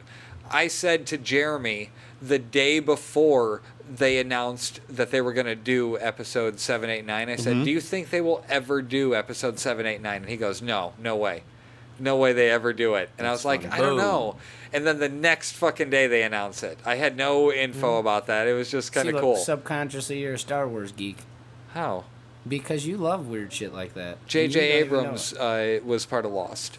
I said to Jeremy the day before they announced that they were going to do episode 7, 8, 9. I said, Mm-hmm. "Do you think they will ever do episode 7, 8, 9?" And he goes, "No, no way. No way they ever do it." And I was like, funny. "I don't Boom. know." And then the next fucking day they announce it. I had no info about that. It was just kind See, of look, cool. Subconsciously, you're a Star Wars geek How? because you love weird shit like that. J.J. You don't even know Abrams it. was part of Lost,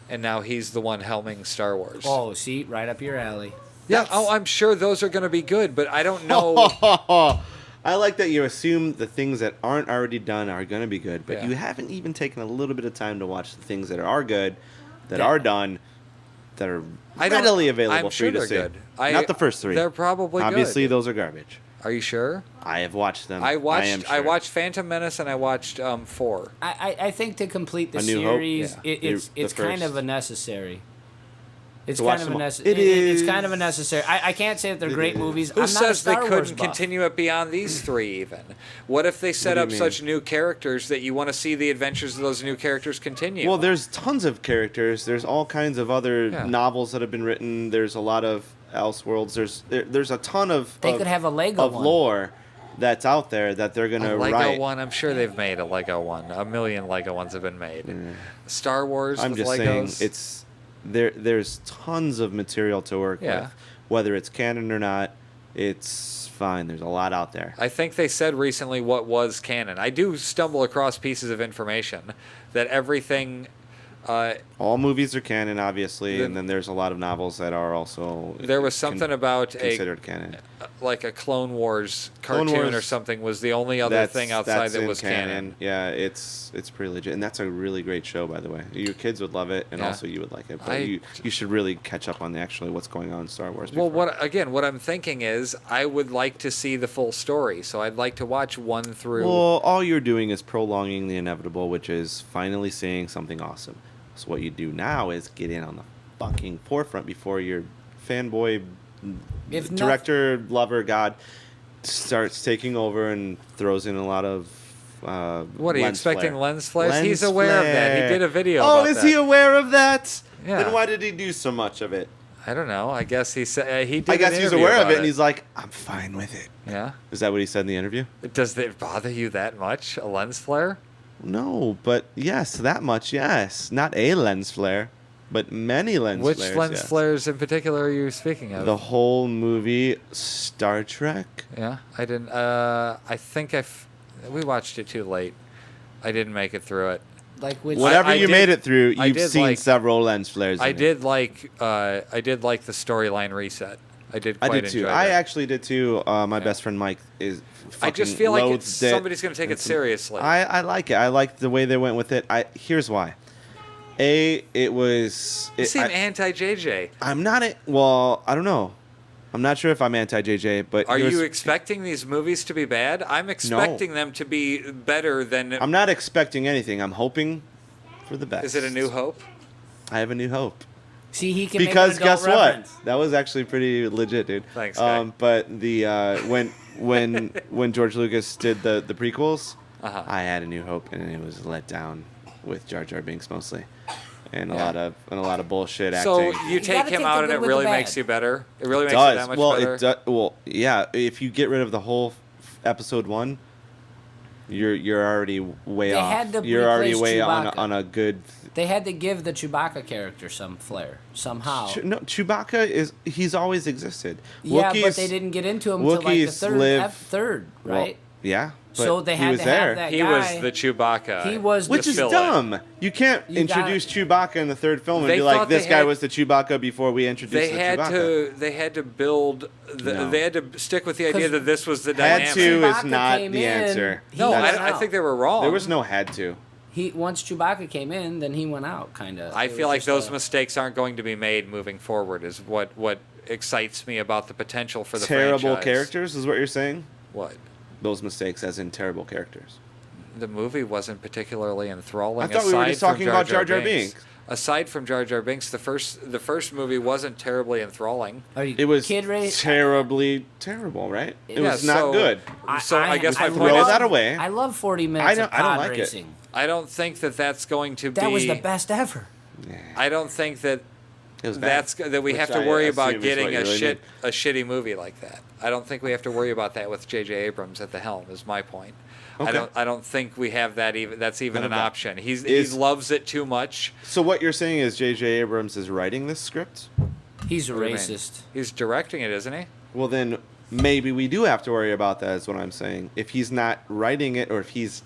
and now he's the one helming Star Wars. Oh, see, right up your alley. yeah. Oh, I'm sure those are going to be good, but I don't know. I like that you assume the things that aren't already done are going to be good, but Yeah. you haven't even taken a little bit of time to watch the things that are good, that Yeah. are done, that are I don't- readily available I'm for sure you to they're see. good. Not the first 3. They're probably Obviously, good. those are garbage. Are you sure? I have watched them. I am watched. I sure. watched Phantom Menace and I watched 4. I think to complete the A New Hope? series, Yeah. it's The kind of first. a necessary. It's To watch kind of a them all. necessary. It It's kind of a is. necessary. I can't say that they're It great is. movies. Who I'm not a says they Star Wars couldn't buff. continue it beyond these 3 even? What if they set do you up mean? such new characters that you want to see the adventures of those new characters continue? Well, there's tons of characters. There's all kinds of other Yeah. novels that have been written. There's a lot of Elseworlds. There's a ton of They of, could have a Lego of one. lore that's out there that they're gonna a Lego write. one, I'm sure they've made a Lego one. A million Lego ones have been made. Star Wars I'm with just Legos. saying it's there's tons of material to work Yeah. with. Whether it's canon or not, it's fine. There's a lot out there. I think they said recently what was canon. I do stumble across pieces of information that everything. All movies are canon, obviously, The- and then there's a lot of novels that are also There was something about considered canon. like a Clone Wars Clone cartoon or Wars- something was the only other thing outside that's that in was canon. Yeah, it's pretty legit, and that's a really great show, by the way. Your kids would love it, and Yeah. also you would like it. But I- you should really catch up on actually what's going on in Star Wars. Well, before. what I'm thinking is I would like to see the full story, so I'd like to watch 1 through. Well, all you're doing is prolonging the inevitable, which is finally seeing something awesome. So what you do now is get in on the fucking forefront before your fanboy If not- director, lover, god starts taking over and throws in a lot of What are you lens expecting? flare. Lens flares? Lens He's aware of that. He flare. did a video. Oh, about is that. he aware of that? Yeah. Then why did he do so much of it? I don't know. I guess he said he did. I guess an he's interview aware of about it, and he's like, I'm fine with it. Yeah. Is that what he said in the interview? Does it bother you that much? A lens flare? No, but yes, that much, yes. Not a lens flare, but many lens Which flares. lens yes. flares in particular are you speaking of? The whole movie, Star Trek. Yeah, I didn't. I think we watched it too late. I didn't make it through it. Like which? Whatever I you did- made it through, I you've did seen like- several lens flares. I in it. did like the storyline reset. I did. I Quite did too. enjoy I that. actually did too. My best friend Mike is. I just fucking feel like loathes it. somebody's going to take it It's- seriously. I like it. I like the way they went with it. Here's why. It was. You seem anti-JJ. I'm not. Well, I don't know. I'm not sure if I'm anti-JJ, but Are you expecting these movies to be bad? I'm expecting them to be better than. I'm not expecting anything. I'm hoping for the best. Is it A New Hope? I have a new hope. See, he can Because make an adult guess reference. what? That was actually pretty legit, dude. Thanks, guy. But the when George Lucas did the prequels, Uh-huh. I had a new hope, and it was let down with Jar Jar Binks mostly, and Yeah. a lot of bullshit So acting. you take gotta him take out the and good it with really the makes bad. you better? It really makes you does that much well. better? It does well. Yeah, if you get rid of the whole episode 1, you're already way They off. had to You're already replace way Chewbacca. on a good. They had to give the Chewbacca character some flair somehow. No, Chewbacca he's always existed. Yeah, but Wookiees- they didn't get into him until like the Wookiees live- third, well, right? yeah. But So they he had was to there. have that He guy. was the Chewbacca. He was Which the is filler. dumb. You can't You introduce Chewbacca in the third film and They be like, thought "This they guy had- was the Chewbacca before we introduced They the had Chewbacca." They had to build. No. They had to stick with the idea 'Cause that this was the Had dynamic. to is Chewbacca not came the in, answer. he No, went I out. think they were wrong. There was no had to. Once Chewbacca came in, then he went out, kind of. I feel like those mistakes aren't going to be made moving forward. Is what excites me about the potential for the Terrible franchise. characters is what you're saying. What? Those mistakes, as in terrible characters. The movie wasn't particularly enthralling. I thought we were aside just from talking about Jar Jar Binks. Aside from Jar Jar Binks, the first movie wasn't terribly enthralling. It was Kid race. terribly terrible, right? It Yeah, was not so- good. So I guess my Throw point is, that away. I love 40 minutes of I don't pod like it. racing. I don't think that that's going to be. That was the best ever. I don't think that It was bad. that we Which have to I worry assume about is getting what you a really shitty movie like that. I don't think we have to worry about that with J.J. Abrams at the helm. Is my point. Okay. I don't think we have that even. That's even None an of that. option. He Is- loves it too much. So what you're saying is J.J. Abrams is writing this script? He's a What do you mean? racist. He's directing it, isn't he? Well, then maybe we do have to worry about that. Is what I'm saying. If he's not writing it, or if he's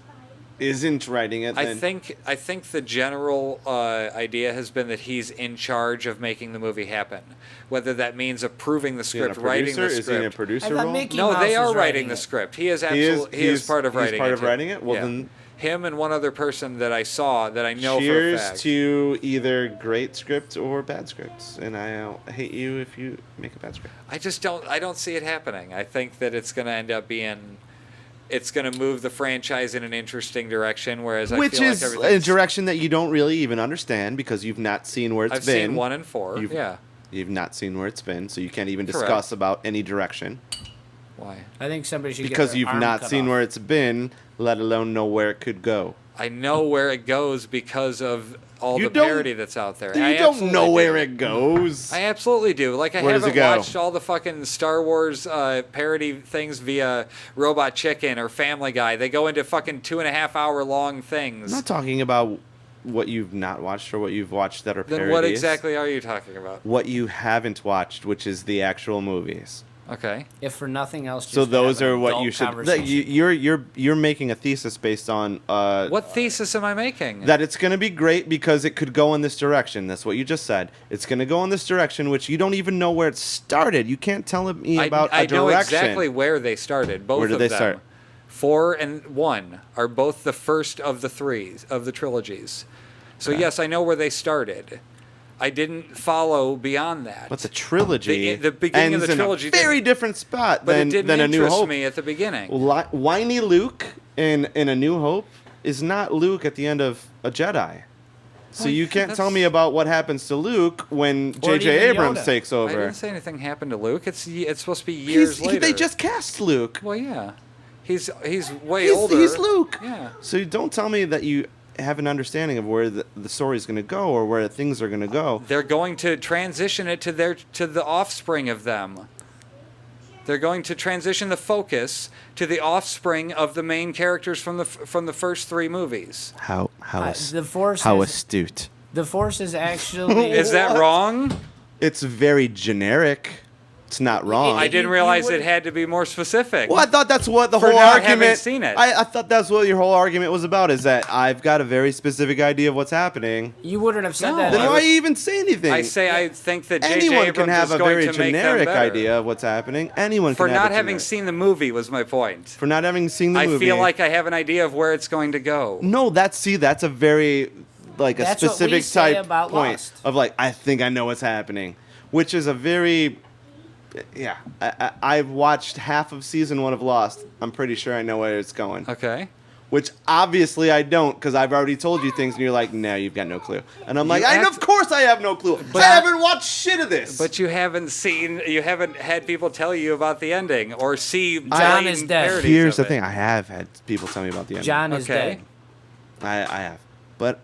isn't writing it, then I think the general idea has been that he's in charge of making the movie happen. Whether that means approving the is he in a script, writing producer? the Is he in a script. producer I thought role? Mickey No, Mouse they are was writing the it. script. He is He absolutely he is part of he's writing part it. of writing it? Well, Yeah. then Him and one other person that I saw that I know for a cheers fact. to either great script or bad scripts. And I'll hate you if you make a bad script. I don't see it happening. I think that it's going to end up being it's going to move the franchise in an interesting direction whereas I Which feel is like a everything's direction that you don't really even understand because you've not seen where it's I've been. seen 1 and 4. You've- Yeah. You've not seen where it's been, so you can't even Correct. discuss about any direction Why? I think somebody should because get their you've arm not cut seen off. where it's been, let alone know where it could go. I know where it goes because of all You the don't- parody that's out there. You I don't absolutely know do. where it goes. I absolutely do. Like I Where does haven't it go? watched all the fucking Star Wars parody things via Robot Chicken or Family Guy. They go into fucking 2.5 hour long I'm things. not talking about what you've not watched or what you've watched that are Then parodies. what exactly are you talking about? What you haven't watched, which is the actual movies. Okay. If for nothing else, just So those have an are what adult you should. conversation. You're making a thesis based on What thesis am I making? that it's going to be great because it could go in this direction. That's what you just said. It's going to go in this direction, which you don't even know where it started. You can't tell me about I a direction. know exactly where they started. Both Where did of they them. start? 4 and 1 are both the first of the 3 of the trilogies. So yes, I know where they started. I didn't follow beyond that. But the trilogy The beginning of ends the trilogy in a very didn't- different spot but than, it didn't than A New interest Hope. me at the beginning. Whiny Luke in A New Hope is not Luke at the end of a Jedi. So Well, you yeah, can't tell that's- me about what happens to Luke when Or J.J. even Abrams Yoda. takes I over. didn't say anything happened to Luke. It's supposed to be years later. They just cast Luke. Well, yeah. He's way He's, older. he's Luke. Yeah. So don't tell me that you have an understanding of where the story is going to go or where things are going to go. They're going to transition it to the offspring of them. They're going to transition the focus to the offspring of the main characters from the first 3 movies. How the Force. how is, astute. the Force is actually. Is that What? wrong? It's very generic. It's not wrong. I didn't you realize would- it had to be more specific. Well, I thought that's what the For whole not argument. having seen it. I thought that's what your whole argument was about. Is that I've got a very specific idea of what's happening. You wouldn't have said No, that. Then I why was- even say anything? I say I think that J.J. Anyone Abrams can have is a going very to make them generic better. idea of what's happening. Anyone For can have not a having generic- seen the movie was my point. For not having seen the I movie. feel like I have an idea of where it's going to go. No, that's a very like a That's what we specific say type about point Lost. of like I think I know what's happening, which is a very yeah. I've watched half of season 1 of Lost. I'm pretty sure I know where it's going. Okay. Which obviously I don't, because I've already told you things, and you're like, "No, you've got no clue." And I'm like, have "Of course I have no clue. I haven't watched shit of this." But you haven't had people tell you about the ending or see John is blatant dead. parodies here's the of it. thing: I have had people tell me about the ending. John is Okay. dead. I have, but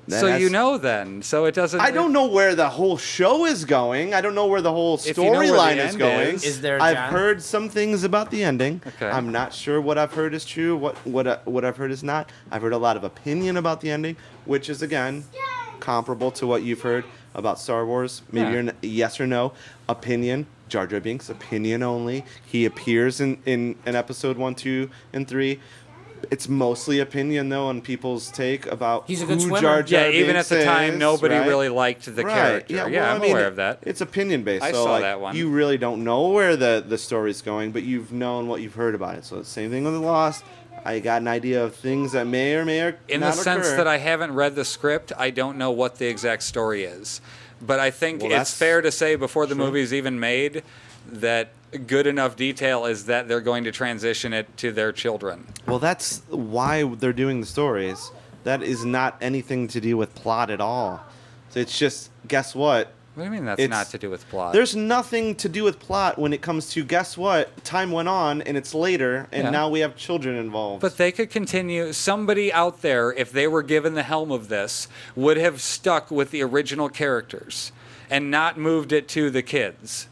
So that's- you know then. So it doesn't. I don't know where the whole show is going. I don't know where the whole If you know where the storyline is end going. is there a I've John? heard some things about the ending. Okay. I'm not sure what I've heard is true. What I've heard is not. I've heard a lot of opinion about the ending, which is again comparable to what you've heard about Star Wars. Maybe Yeah. you're yes or no opinion. Jar Jar Binks opinion only. He appears in episode 1, 2, and 3. It's mostly opinion though on people's take about He's a good who swimmer. Jar Jar Yeah, even at Binks the time, is, nobody right? really liked the character. Yeah, well, I I'm mean, aware of that. It's opinion based. I so saw like, that one. You really don't know where the story's going, but you've known what you've heard about it. So the same thing with The Lost. I got an idea of things that may or may or In not the sense occur. that I haven't read the script, I don't know what the exact story is. But I think Well, it's that's fair to say before the true. movie's even made that good enough detail is that they're going to transition it to their children. Well, that's why they're doing the stories. That is not anything to do with plot at all. So it's just, guess what? What do you mean that's It's- not to do with plot? There's nothing to do with plot when it comes to, guess what? Time went on and it's later, and Yeah. now we have children involved. But they could continue. Somebody out there, if they were given the helm of this, would have stuck with the original characters and not moved it to the kids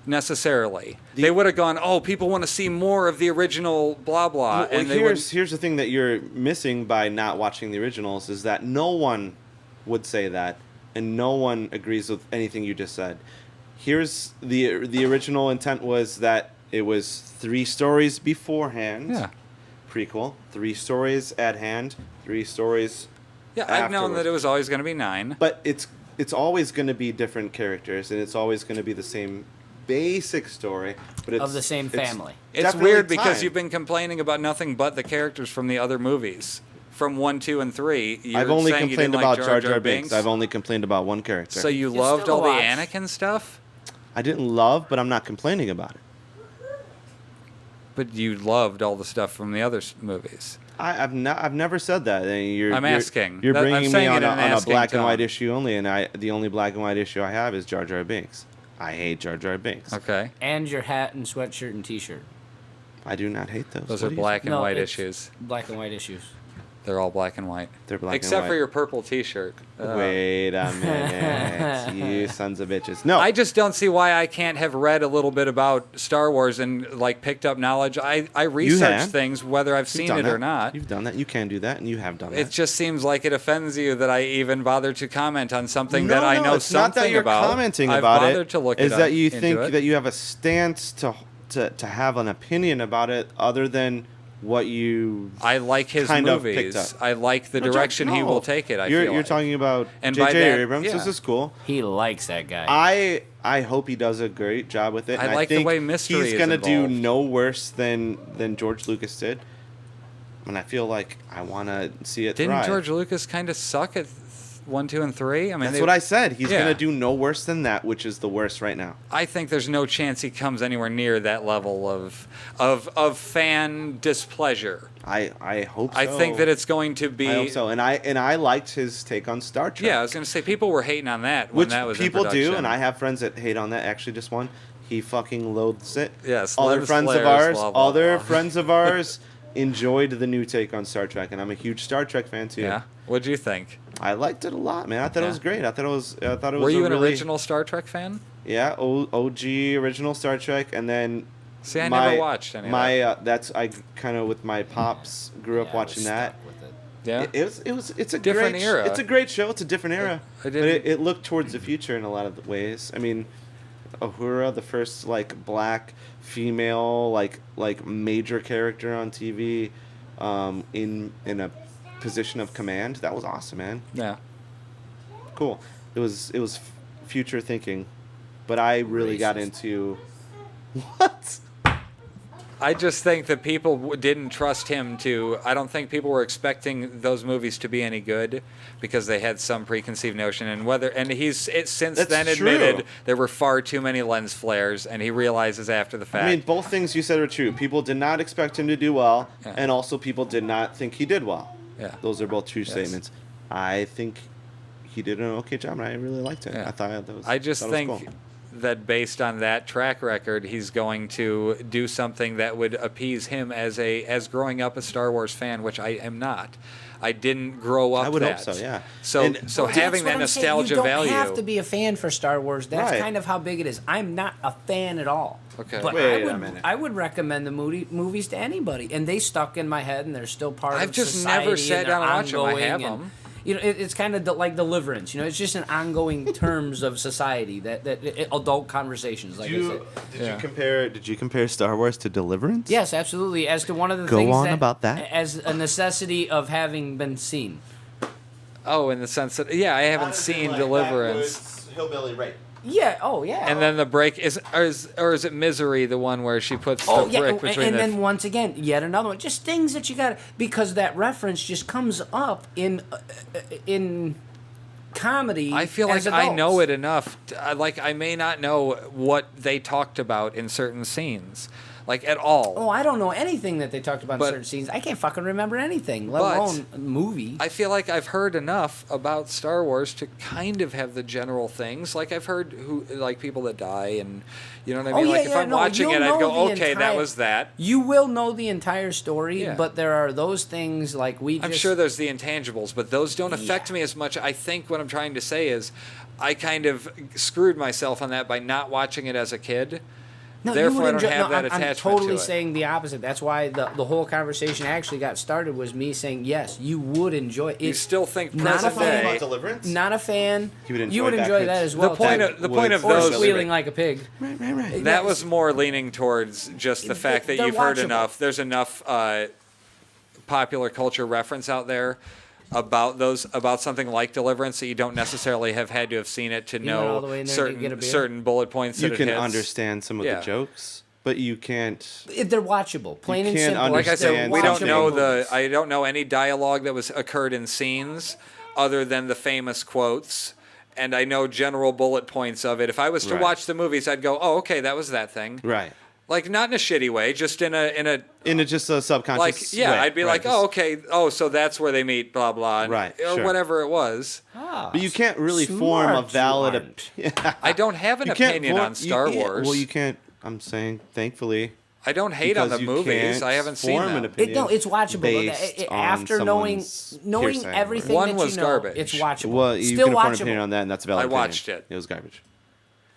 necessarily. They would have gone, oh, people want to see more of the original blah blah. Well, and they would. here's the thing that you're missing by not watching the originals is that no one would say that, and no one agrees with anything you just said. Here's the original intent was that it was 3 stories beforehand. Yeah. Prequel. 3 stories at hand. 3 stories. Yeah, I've known that afterwards. it was always going to be 9. But it's always going to be different characters, and it's always going to be the same basic story, but it's Of the same it's family. It's definitely weird because time. you've been complaining about nothing but the characters from the other movies. From 1, 2, and 3. You're I've only saying you complained didn't about like Jar Jar Binks. I've only complained about one character. So you You loved still all the watch. Anakin stuff? I didn't love, but I'm not complaining about it. But you loved all the stuff from the other movies. I've never said that. And I'm asking. You're I'm bringing me saying it on in an a asking black and white tone. issue only, and the only black and white issue I have is Jar Jar Binks. I hate Jar Jar Binks. Okay. And your hat and sweatshirt and T-shirt. I do not hate those. Those What are do you- black and No, white it's issues. Black and white issues. They're all black and white. They're black Except and white. for your purple T-shirt. Wait a minute, you sons of bitches. No, I just don't see why I can't have read a little bit about Star Wars and like picked up knowledge. I research have. things whether I've You've seen done it that. or not. You've done that. You can do that, and you have done that. It just seems like it offends you that I even bother to comment on something that I know it's something not that you're about. commenting I've about bothered it. to look is it that up you into think it. that you have a stance to have an opinion about it other than what you I like his kind of picked movies. up. I like the No, direction he no. will take it. You're feel like. talking about And by J.J. that- Abrams. yeah. This is cool. He likes that guy. I hope he does a great job with it. I and like the think way mystery he's is gonna do involved. no worse than George Lucas did. And I feel like I want to see it Didn't thrive. George Lucas kind of suck at 1, 2, and 3? I mean, That's what I said. He's Yeah. gonna do no worse than that, which is the worst right now. I think there's no chance he comes anywhere near that level of fan displeasure. I hope so. I think that it's going to be. I hope so. And I liked his take on Star Trek. Yeah, I was going to say people were hating on that when Which that was people in do, production. and I have friends that hate on that. Actually, just one. He fucking loathes it. Yes, Other lens friends of flares, ours, blah, blah, other blah. friends of ours enjoyed the new take on Star Trek, and I'm a huge Star Trek fan too. Yeah. What'd you think? I liked it a lot, man. I thought it Yeah. was great. I thought it was. Were you a an really, original Star Trek fan? Yeah, OG original Star Trek, and then. See, I never watched any of that. That's I kind of with my pops grew up Yeah, I was watching that. stuck with it. Yeah. It's a Different great era. It's a great show. It's a different era. I But didn't- it looked towards the future in a lot of the ways. I mean, Uhura, the first like black female like major character on TV, in a position of command. That was awesome, man. Yeah. Cool. It was future thinking, but I really got Racist. into what? I just think that people didn't trust him to. I don't think people were expecting those movies to be any good because they had some preconceived notion. And he's since That's then true. admitted there were far too many lens flares, and he realizes after the fact. I mean, both things you said are true. People did not expect him to do well, Yeah. and also people did not think he did well. Yeah. Those are both true Yes. statements. I think he did an okay job, and I really liked it. Yeah. I thought that was. I just thought it was think cool. that based on that track record, he's going to do something that would appease him as growing up a Star Wars fan, which I am not. I didn't grow up. I would hope that. so, yeah. So And- so Well, having that's that what I'm saying. nostalgia you don't value. have to be a fan for Star Wars. That's Right. kind of how big it is. I'm not a fan at all. Okay. But Wait I a would, minute. I would recommend the movies to anybody, and they stuck in my head, and they're still part I've of just society. never sat and down they're and watched 'em. I ongoing, have and, 'em. You know, it's kind of like Deliverance. You know, it's just an ongoing terms of society that adult conversations. Like I said. Did you compare Star Wars to Deliverance? Yes, absolutely. As to one of the Go things on about that. as a necessity of having been seen. Oh, in the sense that I haven't seen Deliverance. Hillbilly rape. Yeah. Oh, yeah. And then the break is it Misery, the one where she puts the Oh yeah, brick and between the. then once again, yet another one. Just things that you got because that reference just comes up in comedy. I feel as like I know adults. it enough. Like I may not know what they talked about in certain scenes, like at all. Oh, I don't know anything that they talked about But- in certain scenes. I can't fucking remember anything, let But- alone a movie. I feel like I've heard enough about Star Wars to kind of have the general things. Like I've heard people that die, and you know what I mean. Oh, Like yeah, if yeah, I'm no, watching you'll it, I'd go, know the okay, that entire- was that. You will know the entire story, Yeah. but there are those things like we. I'm just, sure there's the intangibles, but those don't affect Yeah. me as much. I think what I'm trying to say is, I kind of screwed myself on that by not watching it as a kid. No, you Therefore, would I don't enjoy- have no, that I'm attachment totally to it. saying the opposite. That's why the whole conversation actually got started was me saying yes, you would enjoy it. You still think not a present fan. day. Deliverance? Not a fan. You would You would enjoy enjoy that that as The well. point Ted. of the point of Or Or those squealing like a pig. Right. that was more leaning towards just the fact that They're you've heard watchable. enough. There's enough popular culture reference out there about something like Deliverance that you don't necessarily have had to have seen it to went all know the way in there to get a beer? certain bullet points You that can it hits. understand some of Yeah. the jokes, but you can't. They're watchable, plain and can't simple. Like I said, understand we don't watchable know movies. I don't know any dialogue that was occurred in scenes other than the famous quotes. And I know general bullet points of it. If I was to Right. watch the movies, I'd go, "Oh, okay, that was that thing." Right. Like not in a shitty way, just in a In just a subconscious. like yeah, way. I'd be Right, like, just- "Oh, okay. Oh, so that's where they meet, blah blah." and- Right, Or sure. whatever it was. Ah, But you can't really form a smart you valid. aren't. I don't have an You can't opinion form- on Star you- Wars. Well, you can't. I'm saying, thankfully. I don't hate on the because you movies. can't I haven't seen form an them. opinion It's watchable. based on After knowing someone's hearsay. everything One that was you know, garbage. it's watchable. Well, you Still can form an opinion watchable. on that, and that's a valid. I opinion. watched it. It was garbage.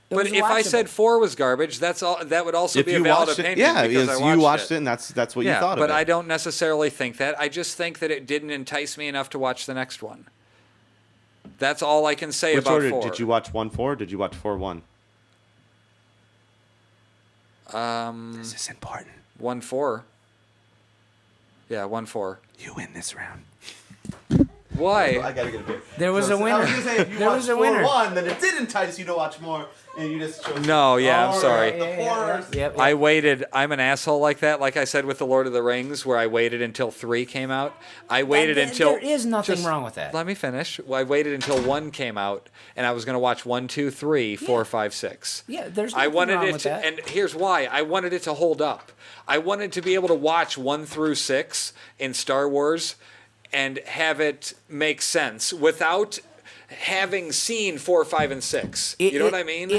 It But was if I watchable. said 4 was garbage, that's all. That would also If be a you valid watched opinion. it, yeah, because because I you watched it, and that's what you thought of but it. I don't necessarily think that. I just think that it didn't entice me enough to watch the next one. That's all I can say Which about order 4. did you watch 1-4? Did you watch 4-1? This is important. 1-4. Yeah, 1-4. You win this round. Why? gotta get a beer. There was a winner. There was a winner. 4-1, then it did entice you to watch more, and you just chose. No, yeah, I'm All sorry. right, the horrors. Yep, I waited. I'm an asshole like that. Like I said with the Lord of the Rings, where I waited until 3 came out. I waited until. There is nothing just wrong with that. Let me finish. Well, I waited until 1 came out, and I was going to watch 1, 2, 3, 4, 5, 6. Yeah, there's I nothing wanted wrong it with to, that. and here's why. I wanted it to hold up. I wanted to be able to watch 1 through 6 in Star Wars and have it make sense without having seen 4, 5, and 6. You know what I mean?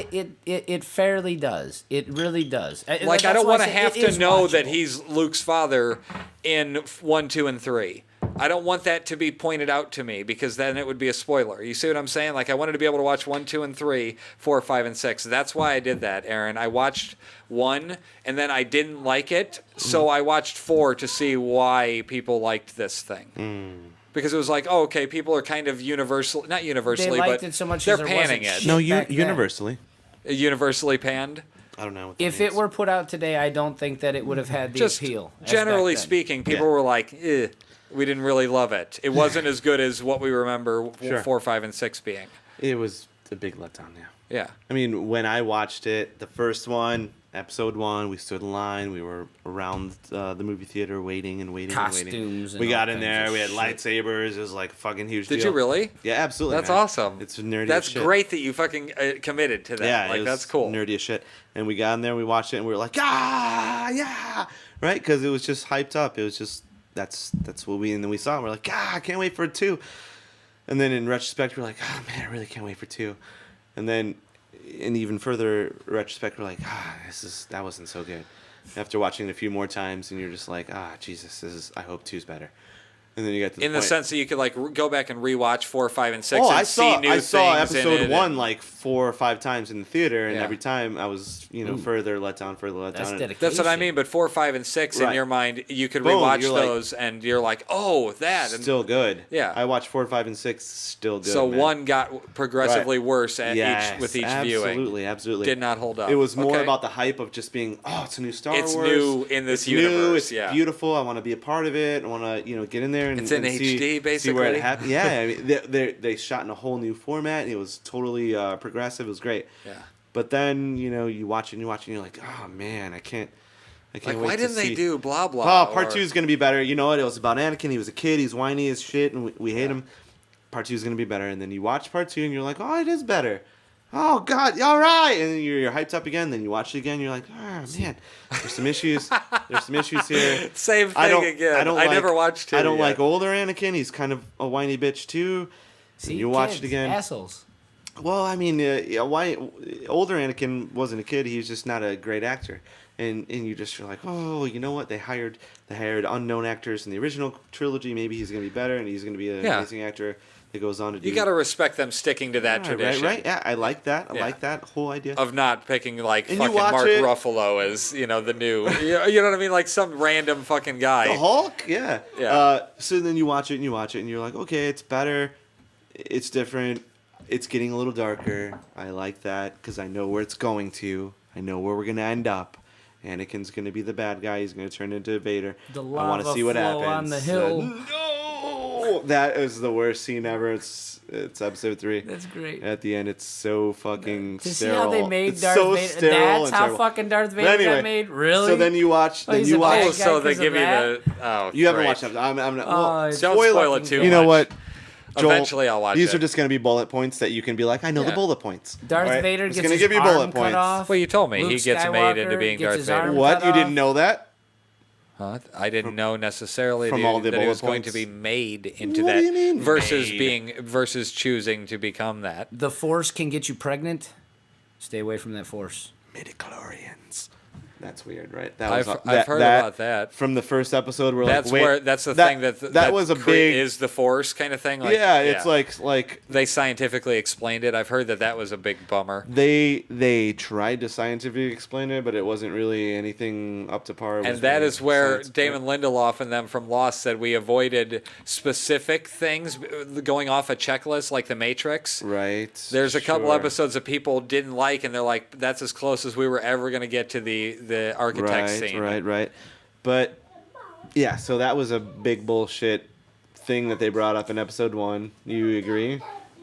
It fairly does. It really does. Like I don't want to have to know that he's Luke's father in 1, 2, and 3. I don't want that to be pointed out to me because then it would be a spoiler. You see what I'm saying? Like I wanted to be able to watch 1, 2, and 3, 4, 5, and 6. That's why I did that, Aaron. I watched 1 and then I didn't like it, so I watched 4 to see why people liked this thing. Because it was like, oh, okay, people are kind of not universally, liked but it so much they're as there wasn't panning it. shit No, back then. universally. Universally panned. I don't know. What that If means. it were put out today, I don't think that it would have had the Just appeal. as generally back then. speaking, people Yeah. were like, we didn't really love it. It wasn't as good as what we remember Sure. 4, 5, and 6 being. it was a big letdown. Yeah. Yeah. I mean, when I watched it, the first one, episode 1. We stood in line. We were around the movie theater waiting and waiting and waiting. Costumes and we got all in kinds there. of We had shit. lightsabers. It was like a fucking huge deal. Did you really? Yeah, absolutely. That's man. awesome. It's nerdy. That's as shit. great that you fucking committed to that. Yeah, like it was that's cool. Nerdy as shit. And we got in there. We watched it, and we were like, yeah, right? Because it was just hyped up. It was just that's what we and then we saw. And we're like, I can't wait for 2. And then in retrospect, we're like, oh man, I really can't wait for 2. And then in even further retrospect, we're like, that wasn't so good. After watching it a few more times, and you're just like, Jesus, I hope 2's better. And then you get to the in the point. sense that you could like go back and rewatch 4, 5, and 6 Oh, and I see new I saw things in episode it. 1 like 4 or 5 times in the theater, and Yeah. every time I was, further let down. That's And- dedication. That's what I mean. But 4, 5, and 6 in Right. your mind, you could Boom, rewatch you're like- those, and you're like, oh, that. And Still good. Yeah. I watched 4, 5, and 6. Still good. so man. 1 got progressively worse at Yes, each with each viewing. Absolutely. Did not hold up. It was more Okay. about the hype of just being, it's a new Star It's Wars. new in this it's universe, New, it's yeah. beautiful. I want to be a part of it. I want to, get in there and It's in and see, HD, see where basically. it happened. Yeah, I mean, they shot in a whole new format. And it was totally progressive. It was great. Yeah. But then, you watch it and you're like, oh man, I can't Like, wait why to didn't they see- do blah blah? Oh, part or- 2 is going to be better. You know what? It was about Anakin. He was a kid. He's whiny as shit, and we hate him. Part 2 is going to be better. And then you watch part 2, and you're like, it is better. Oh, God, all right. And then you're hyped up again. Then you watch it again. You're like, man, there's some issues. There's some issues here. Same thing again. I never watched 2 I don't yet. like older Anakin. He's kind of a whiny bitch, too. See, you watch kids, it again. Assholes. Well, I mean, why older Anakin wasn't a kid. He was just not a great actor, and you're like, you know what? They hired unknown actors in the original trilogy. Maybe he's gonna be better, and he's gonna be an amazing actor that goes on to do. You got to respect them sticking to that tradition. right? Yeah, I like that. I Yeah. like that whole idea. Of not picking like And you fucking watch Mark it- Ruffalo as the new, you know what I mean, like some random fucking guy. The Hulk, yeah. Yeah. So then you watch it, and you're like, okay, it's better, it's different, it's getting a little darker. I like that because I know where it's going to. I know where we're gonna end up. Anakin's gonna be the bad guy. He's gonna turn into Vader. The I want to lava see what flow happens. on the hill. No, that is the worst scene ever. It's episode 3. That's great. At the end, it's so fucking To see sterile. how they made It's Darth so Vader. sterile That's and how terrible. fucking Darth But Vader anyway, got made. Really? So then you watch. Oh, Then he's you a watch. bad Oh, guy so they 'cause of give you that? the. Oh, You haven't great. watched it. I'm not. Oh, Don't spoil it too You know much. what? Joel, Eventually I'll watch these it. are just going to be bullet points that you can be like, I know the Yeah. bullet points. Darth All right? Vader It's gets gonna his give you arm bullet cut points. off. Well, you told me Luke he gets made Skywalker into being gets Darth his Vader. arm What? cut You didn't off. know that? Huh? I didn't know necessarily From dude, all the that it bullet was going points? to be made into What that do you mean, versus made? versus choosing to become that. The Force can get you pregnant. Stay away from that Force. Midichlorians. That's weird, right? That I've heard about that. From the first episode. We're That's like, wait, where that's the thing that was a big. is the Force kind of thing. Like, yeah, it's like they scientifically explained it. I've heard that was a big bummer. they tried to scientifically explain it, but it wasn't really anything up to par. It And was that really is where science. Damon Lindelof and them from Lost said we avoided specific things going off a checklist like The Matrix. Right. There's a couple sure. episodes that people didn't like, and they're like, "That's as close as we were ever going to get to the architect scene." Right. But yeah, so that was a big bullshit thing that they brought up in episode 1. You agree?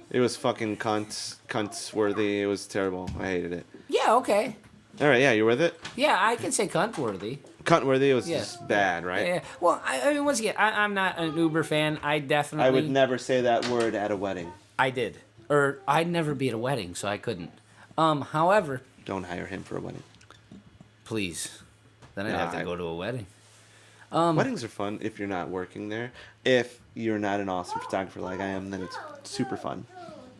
It was fucking cunts worthy. It was terrible. I hated it. Yeah, okay. All right, yeah, you with it? Yeah, I can say cunt worthy. Cunt worthy. It was Yeah. just bad, right? Yeah. Well, I mean, once again, I'm not an Uber fan. I definitely. I would never say that word at a wedding. I did, or I'd never be at a wedding, so I couldn't. However, Don't hire him for a wedding. please, then I'd Nah, have to go to a wedding. Weddings are fun if you're not working there. If you're not an awesome photographer like I am, then it's super fun.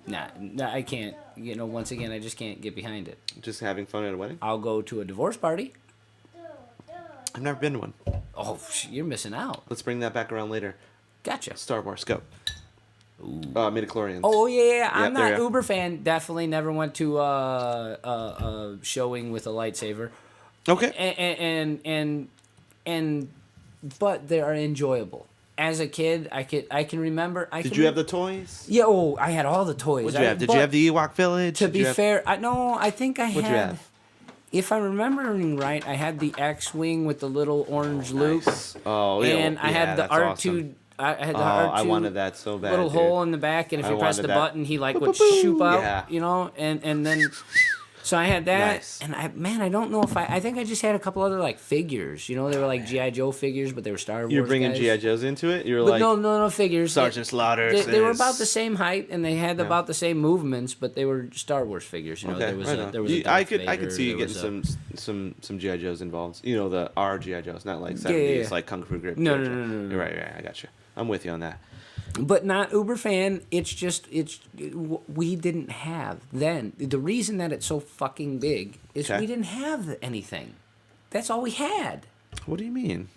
Nah, I can't. Once again, I just can't get behind it. Just having fun at a wedding. I'll go to a divorce party. I've never been to one. Oh, you're missing out. Let's bring that back around later. Gotcha. Star Wars, go. Midichlorians. Oh yeah, I'm Yep, there not you go. Uber fan. Definitely never went to a showing with a lightsaber. Okay. And but they are enjoyable. As a kid, I can remember. Did you have the toys? Yeah. Oh, I had all the toys. What'd you have? Did you have the Ewok Village? To Did be you have- fair, I think I had. What'd you have? If I'm remembering right, I had the X-wing with the little orange loop, Nice. Oh, yeah. and I had the that's R2. awesome. I had the Oh, R2. I wanted that so bad. Little dude. hole in the back, and if I you press wanted the that. button, he like would shoot out. Yeah. And then. So I had that, Nice. and I don't know if I think I just had a couple other like figures. You know, they were like G.I. Joe figures, but they were Star Wars. You're bringing guys. G.I. Joes into it. You're But like no figures. Sergeant Slaughter. They were about the same height, and they had about the same movements, but they were Star Wars figures. You know, Okay, there was right a, on. there was. A I Darth could Vader, see you there getting was some GI Joes involved. You know, the R GI Joes, not like 70s yeah. like Kung Fu Grip. No, GI no, Joe. no, no, no. You're right. I got you. I'm with you on that. But not uber fan. We didn't have then. The reason that it's so fucking big is Okay. we didn't have anything. That's all we had. What do you mean?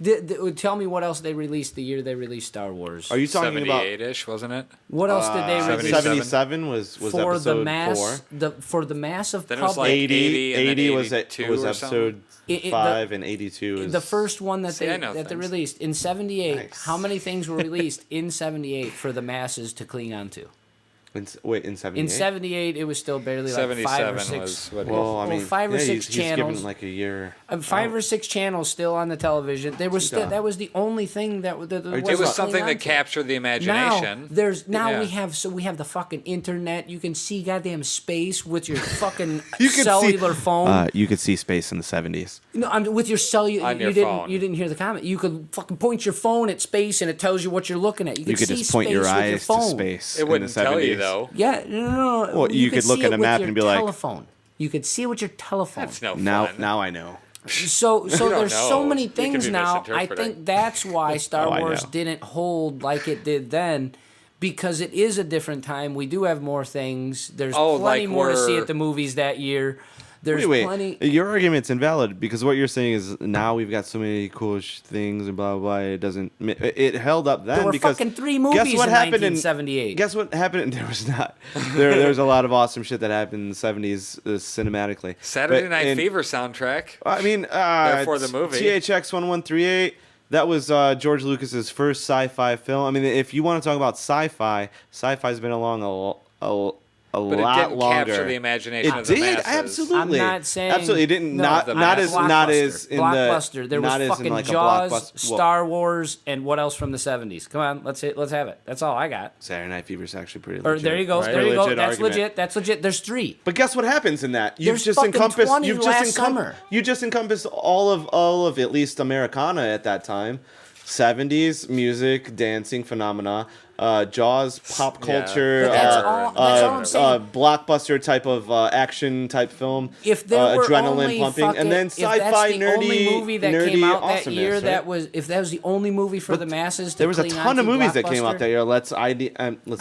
Tell me what else they released the year they released Star Wars. Are you talking about 78-ish, wasn't it? What else did they release 77 was for episode the mass? 4. For the mass of Then it was public. like 80 and then 80 was 82 was or episode It- 5 and 82 is the first one that See, I they know that they things. released in '78. Nice. How many things were released in '78 for the masses to cling on to? in 78. In '78, it was still barely like 5 or 77 6. was what Well, I well, mean, 5 or yeah, 6 he's channels. given like a year. 5 or 6 channels still on the television. They were still. Yeah. That was the only thing that you It was was Well, something that to. captured the Now imagination. now we Yeah. have the fucking internet. You can see goddamn space with your fucking You could cellular see, phone. You could see space in the 70s. No, with your cellular. On your you didn't. phone. You didn't hear the comment. You could fucking point your phone at space and it tells you what you're looking at. You You could could see just point your space with eyes your to phone. space. It in wouldn't the tell 70s. you though. Yeah, no. Well, you could could look see at it a with map your and be like- telephone. You could see it with your telephone. That's no Now, fun. now I know. So don't there's so know. many You could things be now. I misinterpreting. think that's why Star I Wars know. didn't hold like it did then, because it is a different time. We do have more things. There's Oh, plenty like more to see we're- at the movies that year. There's Wait, plenty. your argument's invalid because what you're saying is now we've got so many cool things and blah blah blah. It doesn't. It held up then There were because fucking 3 movies guess what in happened 1978. Guess what happened? There was not. There's a lot of awesome shit that happened in the 70s cinematically. Saturday But Night in- Fever soundtrack. I mean, Therefore the movie. THX 1138. That was George Lucas's first sci-fi film. I mean, if you want to talk about sci-fi, sci-fi's been along a But it lot didn't longer. capture the imagination It of the did masses. absolutely. I'm not saying absolutely. It didn't no, not the not mass. as not as in Blockbuster. the There was not as in fucking like Jaws, a blockbuster. Well, Star Wars, and what else from the '70s? Come on, let's have it. That's all I got. Saturday Night Fever's actually pretty. Or Legit. there you go. Right. There you go. Legit That's argument. legit. That's legit. There's 3. But guess what happens in that? There's fucking 20 last summer. You just encompassed all of at least Americana at that time. 70s music, dancing phenomena, Jaws, pop Yeah. culture, But that's all I'm saying. blockbuster type of action type film, If there were adrenaline only pumping, fucking, and then if sci-fi that's the nerdy, only movie that nerdy came out that awesomeness, year, right? that was if that was the only movie for the masses. To There was a cling ton of onto movies that came out Blockbuster. that year. Let's I'm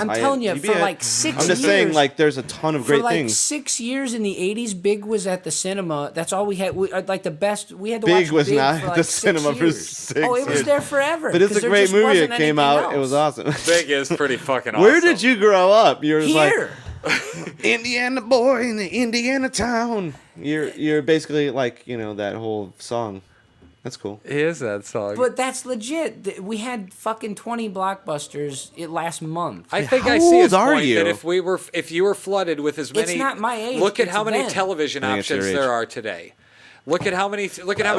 telling you, IMDb for it. like 6 I'm just saying, years- like, there's a ton of For great like things. 6 years in the '80s, Big was at the cinema. That's all we had. Like the best. We had to Big watch was Big not for at like the 6 cinema for years. 6 Oh, it was years. there forever. But it's 'cause a there great just movie. wasn't It came anything out. It was else. awesome. Big is pretty fucking awesome. Where did you grow up? You're just like Here. Indiana boy in the Indiana town. You're basically like, you know, that whole song. That's cool. He is that song. But that's legit. We had fucking 20 blockbusters last month. I think How I see his old are point you? that if you were flooded with as many, It's not my age, Look at it's how many then. television I think it's your options age. there are today. Look at how many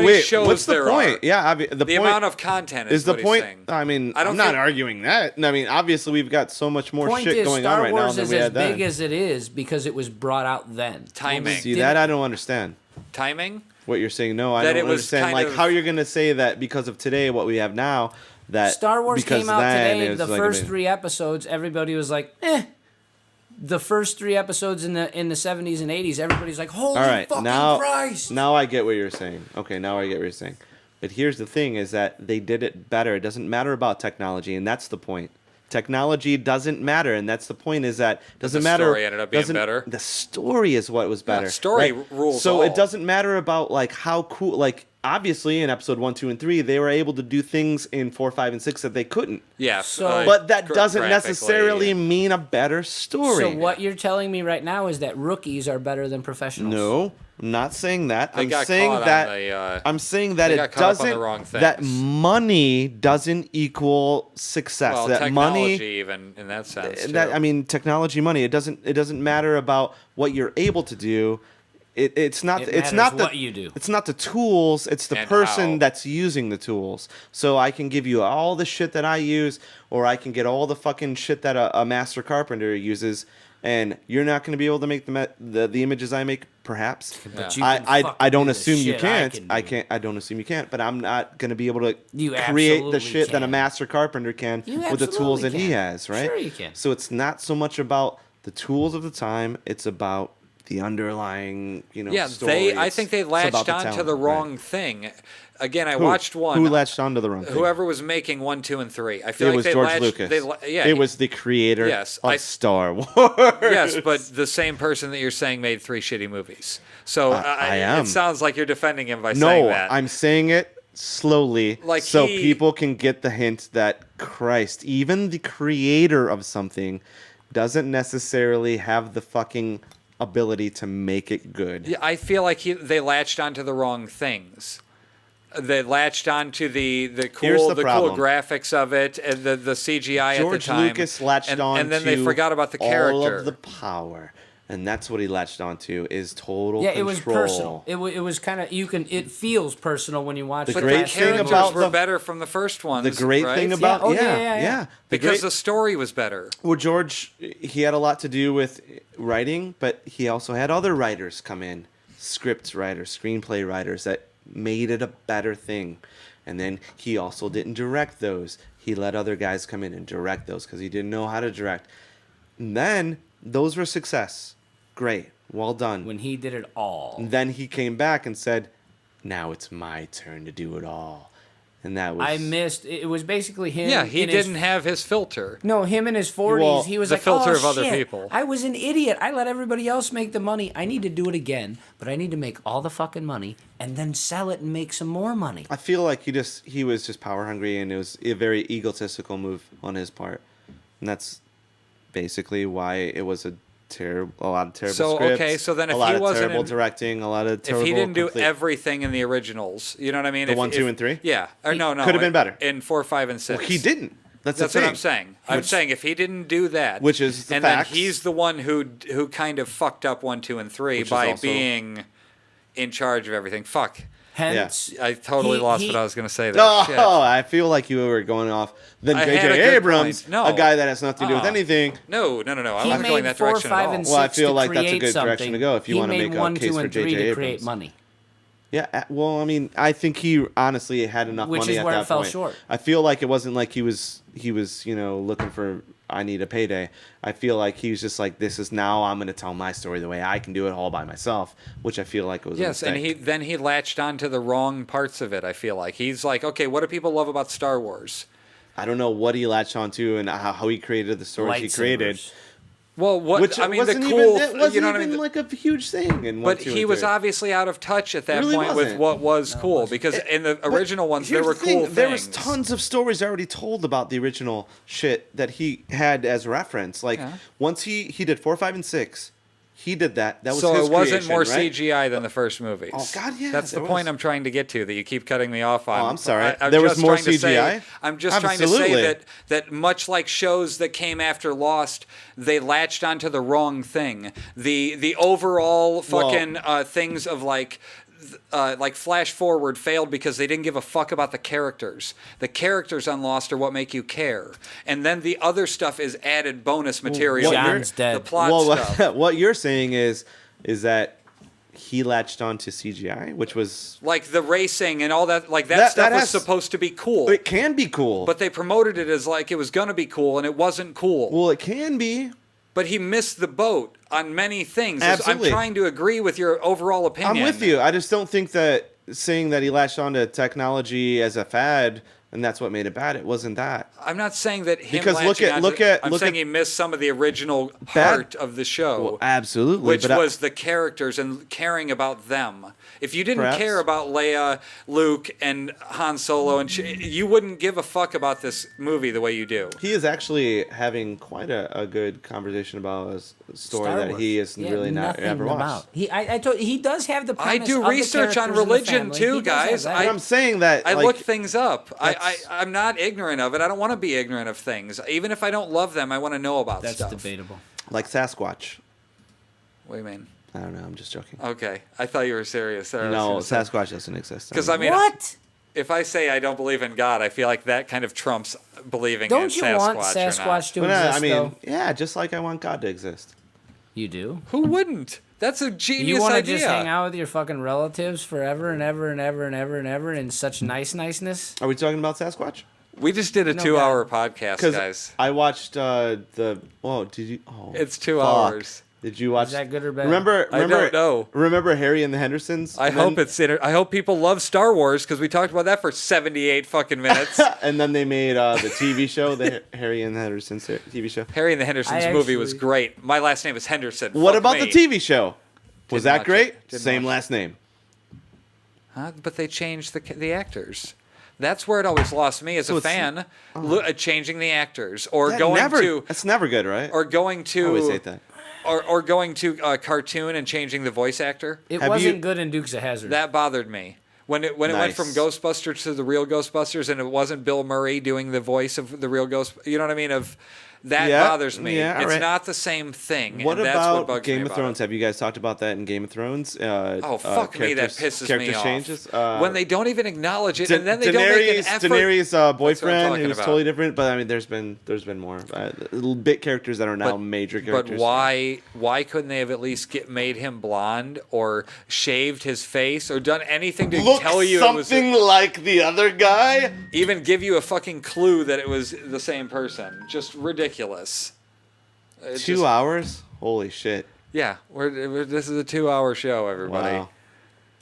Wait, shows what's the there point? are. Yeah, I mean, the The point amount of content is the what he's point. saying. I mean, I don't I'm not think- arguing that. I mean, obviously we've got so much more Point shit is, going Star on right now Wars than is we as had then. big as it is because it was brought out then. Timing. See, that I don't understand. Timing. What you're saying? No, I That don't it was understand. kind Like of- how you're gonna say that because of today, what we have now. That Star Wars because came out then today. it was The like a first bit- 3 episodes, everybody was like, eh. The first 3 episodes in the 70s and 80s, everybody's like, holy All right, fucking now Christ. now I get what you're saying. Okay, now I get what you're saying. But here's the thing: is that they did it better. It doesn't matter about technology, and that's the point. Technology doesn't matter, and that's the point. Is that doesn't the matter. story ended up being doesn't- better? The story is what was better. story right? rules So all. it doesn't matter about like how cool. Like obviously in episode 1, 2, and 3, they were able to do things in 4, 5, and 6 that they couldn't. Yeah. So- But that doesn't graphically, necessarily mean a better story. So what you're telling me right now is that rookies are better than professionals. No, I'm not saying that. They I'm got saying caught on that the, I'm saying that they it got caught up on the doesn't. wrong That things. money doesn't equal success. Well, that technology, money. even in that sense. That too. I mean, technology, money. It doesn't. It doesn't matter about what you're able to do. it's not It it's matters not the what you do. it's not the tools, it's the And person how. that's using the tools. So I can give you all the shit that I use, or I can get all the fucking shit that a master carpenter uses, and you're not going to be able to make the images I make, perhaps. But you I can I fucking don't do the assume you shit can't. can I do. can't. I don't assume you can't. But I'm not going to be able to You create the absolutely shit that a can. master carpenter can You with the tools that absolutely he can. has, right? Sure you can. So it's not so much about the tools of the time. It's about the underlying, Yeah, story. I think they It's about latched the on to talent, the right. wrong thing. Again, I Who? watched one. Who latched onto the wrong thing? Whoever was making 1, 2, and 3. I feel It like was they George latched. Lucas. Yeah, it was the creator Yes, of I- Star Wars. Yes, but the same person that you're saying made 3 shitty movies. So I am. It sounds like you're defending him by saying No, that. I'm saying it slowly, Like so he- people can get the hint that Christ, even the creator of something, doesn't necessarily have the fucking ability to make it good. Yeah, I feel like they latched onto the wrong things. They latched onto the Here's cool the cool problem. graphics of it and the CGI George at the time. Lucas latched on and then to they forgot about the all character. of the power, and that's what he latched onto is total Yeah, control. it was personal. It was kind of it feels personal when you watch The it. but great the thing characters about were the- better from the first ones. The great right? thing about oh, yeah, yeah. The because great- the story was better. Well, George, he had a lot to do with writing, but he also had other writers come in, script writers, screenplay writers that made it a better thing. And then he also didn't direct those. He let other guys come in and direct those because he didn't know how to direct. And then those were success. Great. Well done. when he did it all. And then he came back and said, "Now it's my turn to do it all." And that was I missed. It was basically him. Yeah, he in his- didn't have his filter. No, him in his 40s. Well, he was the like, filter oh, of other shit, people. I was an idiot. I let everybody else make the money. I need to do it again, but I need to make all the fucking money and then sell it and make some more money. I feel like he was just power hungry, and it was a very egotistical move on his part, and that's basically why it was a lot of terrible So, scripts. okay, so then if a lot he of wasn't terrible in- directing, a lot of terrible. If he didn't do complete- everything in the originals, you know what I mean? The If- 1, 2, if- and 3? Yeah, or no, Could have been better. in 4, 5, and 6. Well, he didn't. That's That's the what thing. I'm saying. I'm Which- saying if he didn't do that, Which is the and facts. then he's the one who kind of fucked up 1, 2, and 3 Which is by also- being in charge of everything. Fuck, Hence, I totally He- lost he- what I was gonna say there. No, Shit. I feel like you were going off. Then I had a J.J. good Abrams, point. No. a guy that has nothing to do with Uh-uh. anything. No. I he wasn't going made that 4, direction 5, at all. and 6 Well, I feel to like that's a create good direction something. to go if you He wanna made make a 1, case 2, for and J.J. 3 to Abrams. create money. Yeah, well, I mean, I think he honestly had enough Which money is at where it that fell point. short. I feel like it wasn't like he was looking for I need a payday. I feel like he was just like, this is now I'm going to tell my story the way I can do it all by myself, which I feel like was a Yes, and mistake. he latched onto the wrong parts of it. I feel like he's like, okay, what do people love about Star Wars? I don't know what he latched onto and how he created the stories he created. Lightsabers. Well, what Which I mean, the wasn't cool, even, it wasn't you know what I even mean. like a huge thing. In But 1, 2, he and was 3. obviously out of touch at that Really point with wasn't. what was cool because in the original ones there Here's were the thing, cool things. There was tons of stories already told about the original shit that he had as reference. Like Yeah. once he did 4, 5, and 6, he did that. That was So his it wasn't creation, more right? CGI than the first movies. Oh, God, yeah, That's the there point was. I'm trying to get to that you keep cutting me off on. Oh, I'm sorry. I'm There was just more trying to say- CGI? I'm just trying to Absolutely. say that much like shows that came after Lost, they latched onto the wrong thing. The overall fucking things of like Flash Forward failed because they didn't give a fuck about the characters. The characters on Lost are what make you care, and then the other stuff is added bonus material. what John's The dead. plot Well, stuff. what you're saying is that he latched onto CGI, which was Like the racing and all that, like that That stuff was has- supposed to be cool. it can be cool. But they promoted it as like it was gonna be cool, and it wasn't cool. well, it can be. But he missed the boat on many things. Absolutely. I'm trying to agree with your overall opinion. I'm with you. I just don't think that saying that he latched onto technology as a fad and that's what made it bad. It wasn't that. I'm not saying that him Because look latching at- onto- look at- I'm look saying at- he missed some of the original Bad- heart of the show. Well, absolutely. Which but was the characters and caring about them. If you didn't Perhaps. care about Leia, Luke, and Han Solo, and you wouldn't give a fuck about this movie the way you do. he is actually having quite a good conversation about a story Star that Wars. he has Yeah, really not nothing ever watched. about. I told he does have the. I premise do of the research on characters and the religion family. too, He does have guys. that. But I'm saying that I like, look things up. that's- I'm not ignorant of it. I don't want to be ignorant of things. Even if I don't love them, I want to know about That's stuff. debatable. like Sasquatch. What do you mean? I don't know. I'm just joking. Okay, I thought you were serious. There, No, Sasquatch doesn't exist. Because I mean, What? if I say I don't believe in God, I feel like that kind of trumps believing in Don't you Sasquatch want or not. Sasquatch to But, exist, I mean, though? yeah, just like I want God to exist. You do? Who wouldn't? That's a genius You want to idea. just hang out with your fucking relatives forever and ever and ever and ever and ever in such niceness? Are we talking about Sasquatch? We just did a No, 2-hour podcast, Because guys. I watched the. Oh, did you? Oh, It's 2 fuck. hours. Did you watch? Is that good or bad? Remember? I don't know. Remember Harry and the Hendersons? I And hope people love Star Wars because we talked about that for 78 fucking minutes. And then they made the TV show, the Harry and the Hendersons TV show. Harry and the Hendersons I movie was actually- great. My last name is Henderson. What Fuck about me. the TV show? Was Didn't that watch great? it. Didn't Same watch last name. Huh? But they changed the actors. That's where it always lost me as So a it's- fan, changing the actors or That going never, to That's never good, right? or going I always to hate that. or going to a cartoon and changing the voice actor. It Have wasn't you- good in Dukes of Hazzard. That bothered me. When it went Nice. from Ghostbusters to the real Ghostbusters and it wasn't Bill Murray doing the voice of the real Ghost, you know what I mean? That Yeah, bothers me. yeah, It's alright. not the same thing. What and that's about what bugs Game me of about Thrones? it. Have you guys talked about that in Game of Thrones? Oh fuck me! That pisses character me off. changes. When they don't even acknowledge it, and then they don't make an effort. Daenerys' boyfriend, talking who's about. totally different. But I mean, there's been more little bit characters that are now But- major But characters. why couldn't they have at least made him blonde or shaved his face or done anything to Look tell you it was something like the other guy? even give you a fucking clue that it was the same person? Just ridiculous. It's 2 just- hours? Holy shit! Yeah, this is a 2-hour show, everybody. Wow.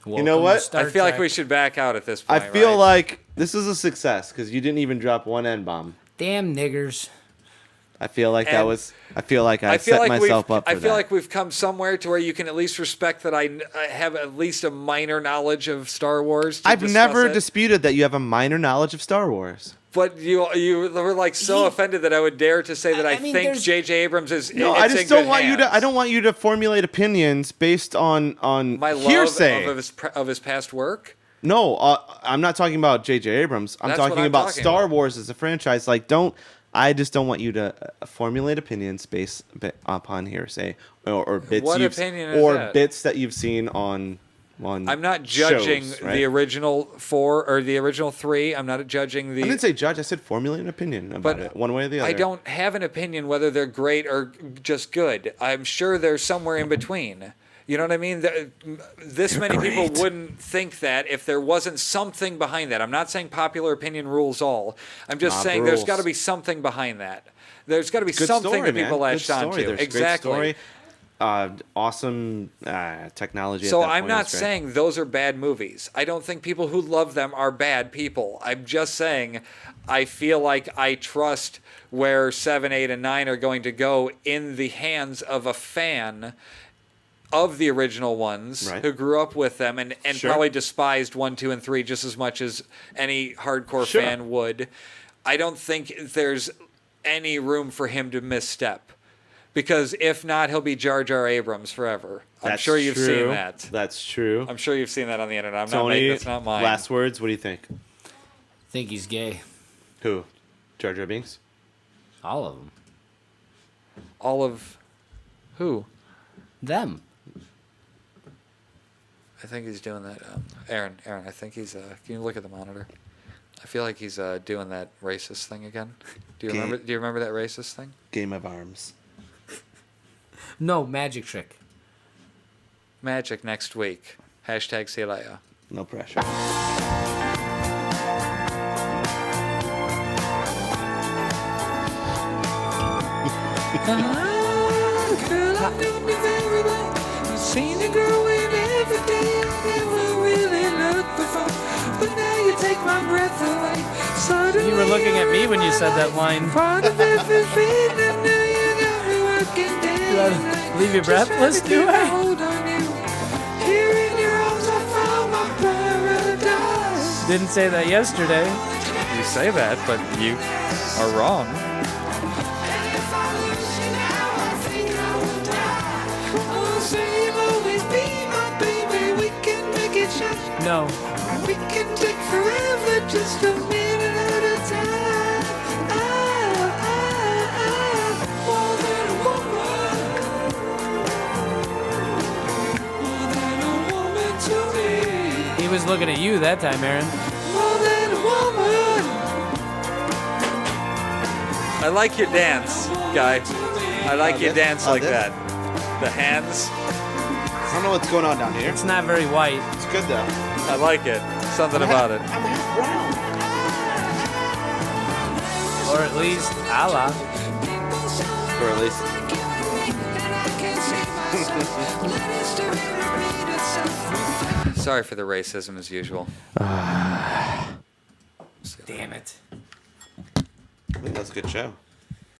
Welcome know to what? Star I feel like Trek. we should back out at this I point. feel right? like this is a success because you didn't even drop one N bomb. Damn niggers. I feel like And I feel like I feel set like myself we've, up for I feel that. like we've come somewhere to where you can at least respect that I have at least a minor knowledge of Star Wars. I've discuss never it. disputed that you have a minor knowledge of Star Wars. But you were like so offended that I would dare to say that I, I mean, think there's- J.J. Abrams is. No, it's I in just don't good want you to. I hands. don't want you to formulate opinions based on My love hearsay. of his past work. No, I'm not talking about J.J. Abrams. I'm That's what talking I'm about talking Star about. Wars as a franchise. Like, I just don't want you to formulate opinions based upon hearsay or bits What you've opinion is or that? bits that you've seen on. I'm not judging shows, right? the original 4 or the original 3. I'm not judging the. I didn't say judge. I said formulate an opinion about But it, one way or the other. I don't have an opinion whether they're great or just good. I'm sure they're somewhere in between. You know what I mean? This many people great. wouldn't think that if there wasn't something behind that. I'm not saying popular opinion rules all. I'm just Nah, saying there's rules. got to be something behind that. There's got to be Good something story, that man. people Good latched story. onto. There's Exactly. Great story. Awesome technology. So at that I'm point not was great. saying those are bad movies. I don't think people who love them are bad people. I'm just saying I feel like I trust where 7, 8, and 9 are going to go in the hands of a fan of the original ones Right. who grew up with them and Sure. probably despised 1, 2, and 3 just as much as any hardcore Sure. fan would. I don't think there's any room for him to misstep. Because if not, he'll be Jar Jar Abrams forever. I'm That's sure you've true. seen that. That's true. I'm sure you've seen that on the internet. I'm not Tony, making that's not mine. last words. What do you think? Think he's gay. Who? Jar Jar Binks? All of them. All of who? Them. I think he's doing that. Aaron, I think he's. Can you look at the monitor? I feel like he's doing that racist thing again. Do you Gay. remember? Do you remember that racist thing? Game of Arms. No, magic trick. Magic next week. Hashtag see you later. No pressure. Girl, I knew you very well. I've seen you growing every day. I never really looked before, but now you take my breath away. Suddenly You were looking at me when you said that line. part of everything I knew you got me working day and night. Leave you breathless, Just trying do to I? keep a hold on you. Here in your arms, I found my paradise. Didn't say that yesterday. You say that, but you are wrong. And if I lose you now, I think I will die. Oh, so you'll always be my baby. We can make it shine. No. We can take forever, just a minute at a time. More than a woman. was looking at you that time, Aaron. More than a woman. I like your dance, guy. I like your dance like this? that. The hands. I don't know what's going on down here. It's not very white. It's good though. I like it. Something about it. I'm half brown. Or at least, Allah. Or at least. Sorry for the racism as usual. Damn it. I think that was a good show.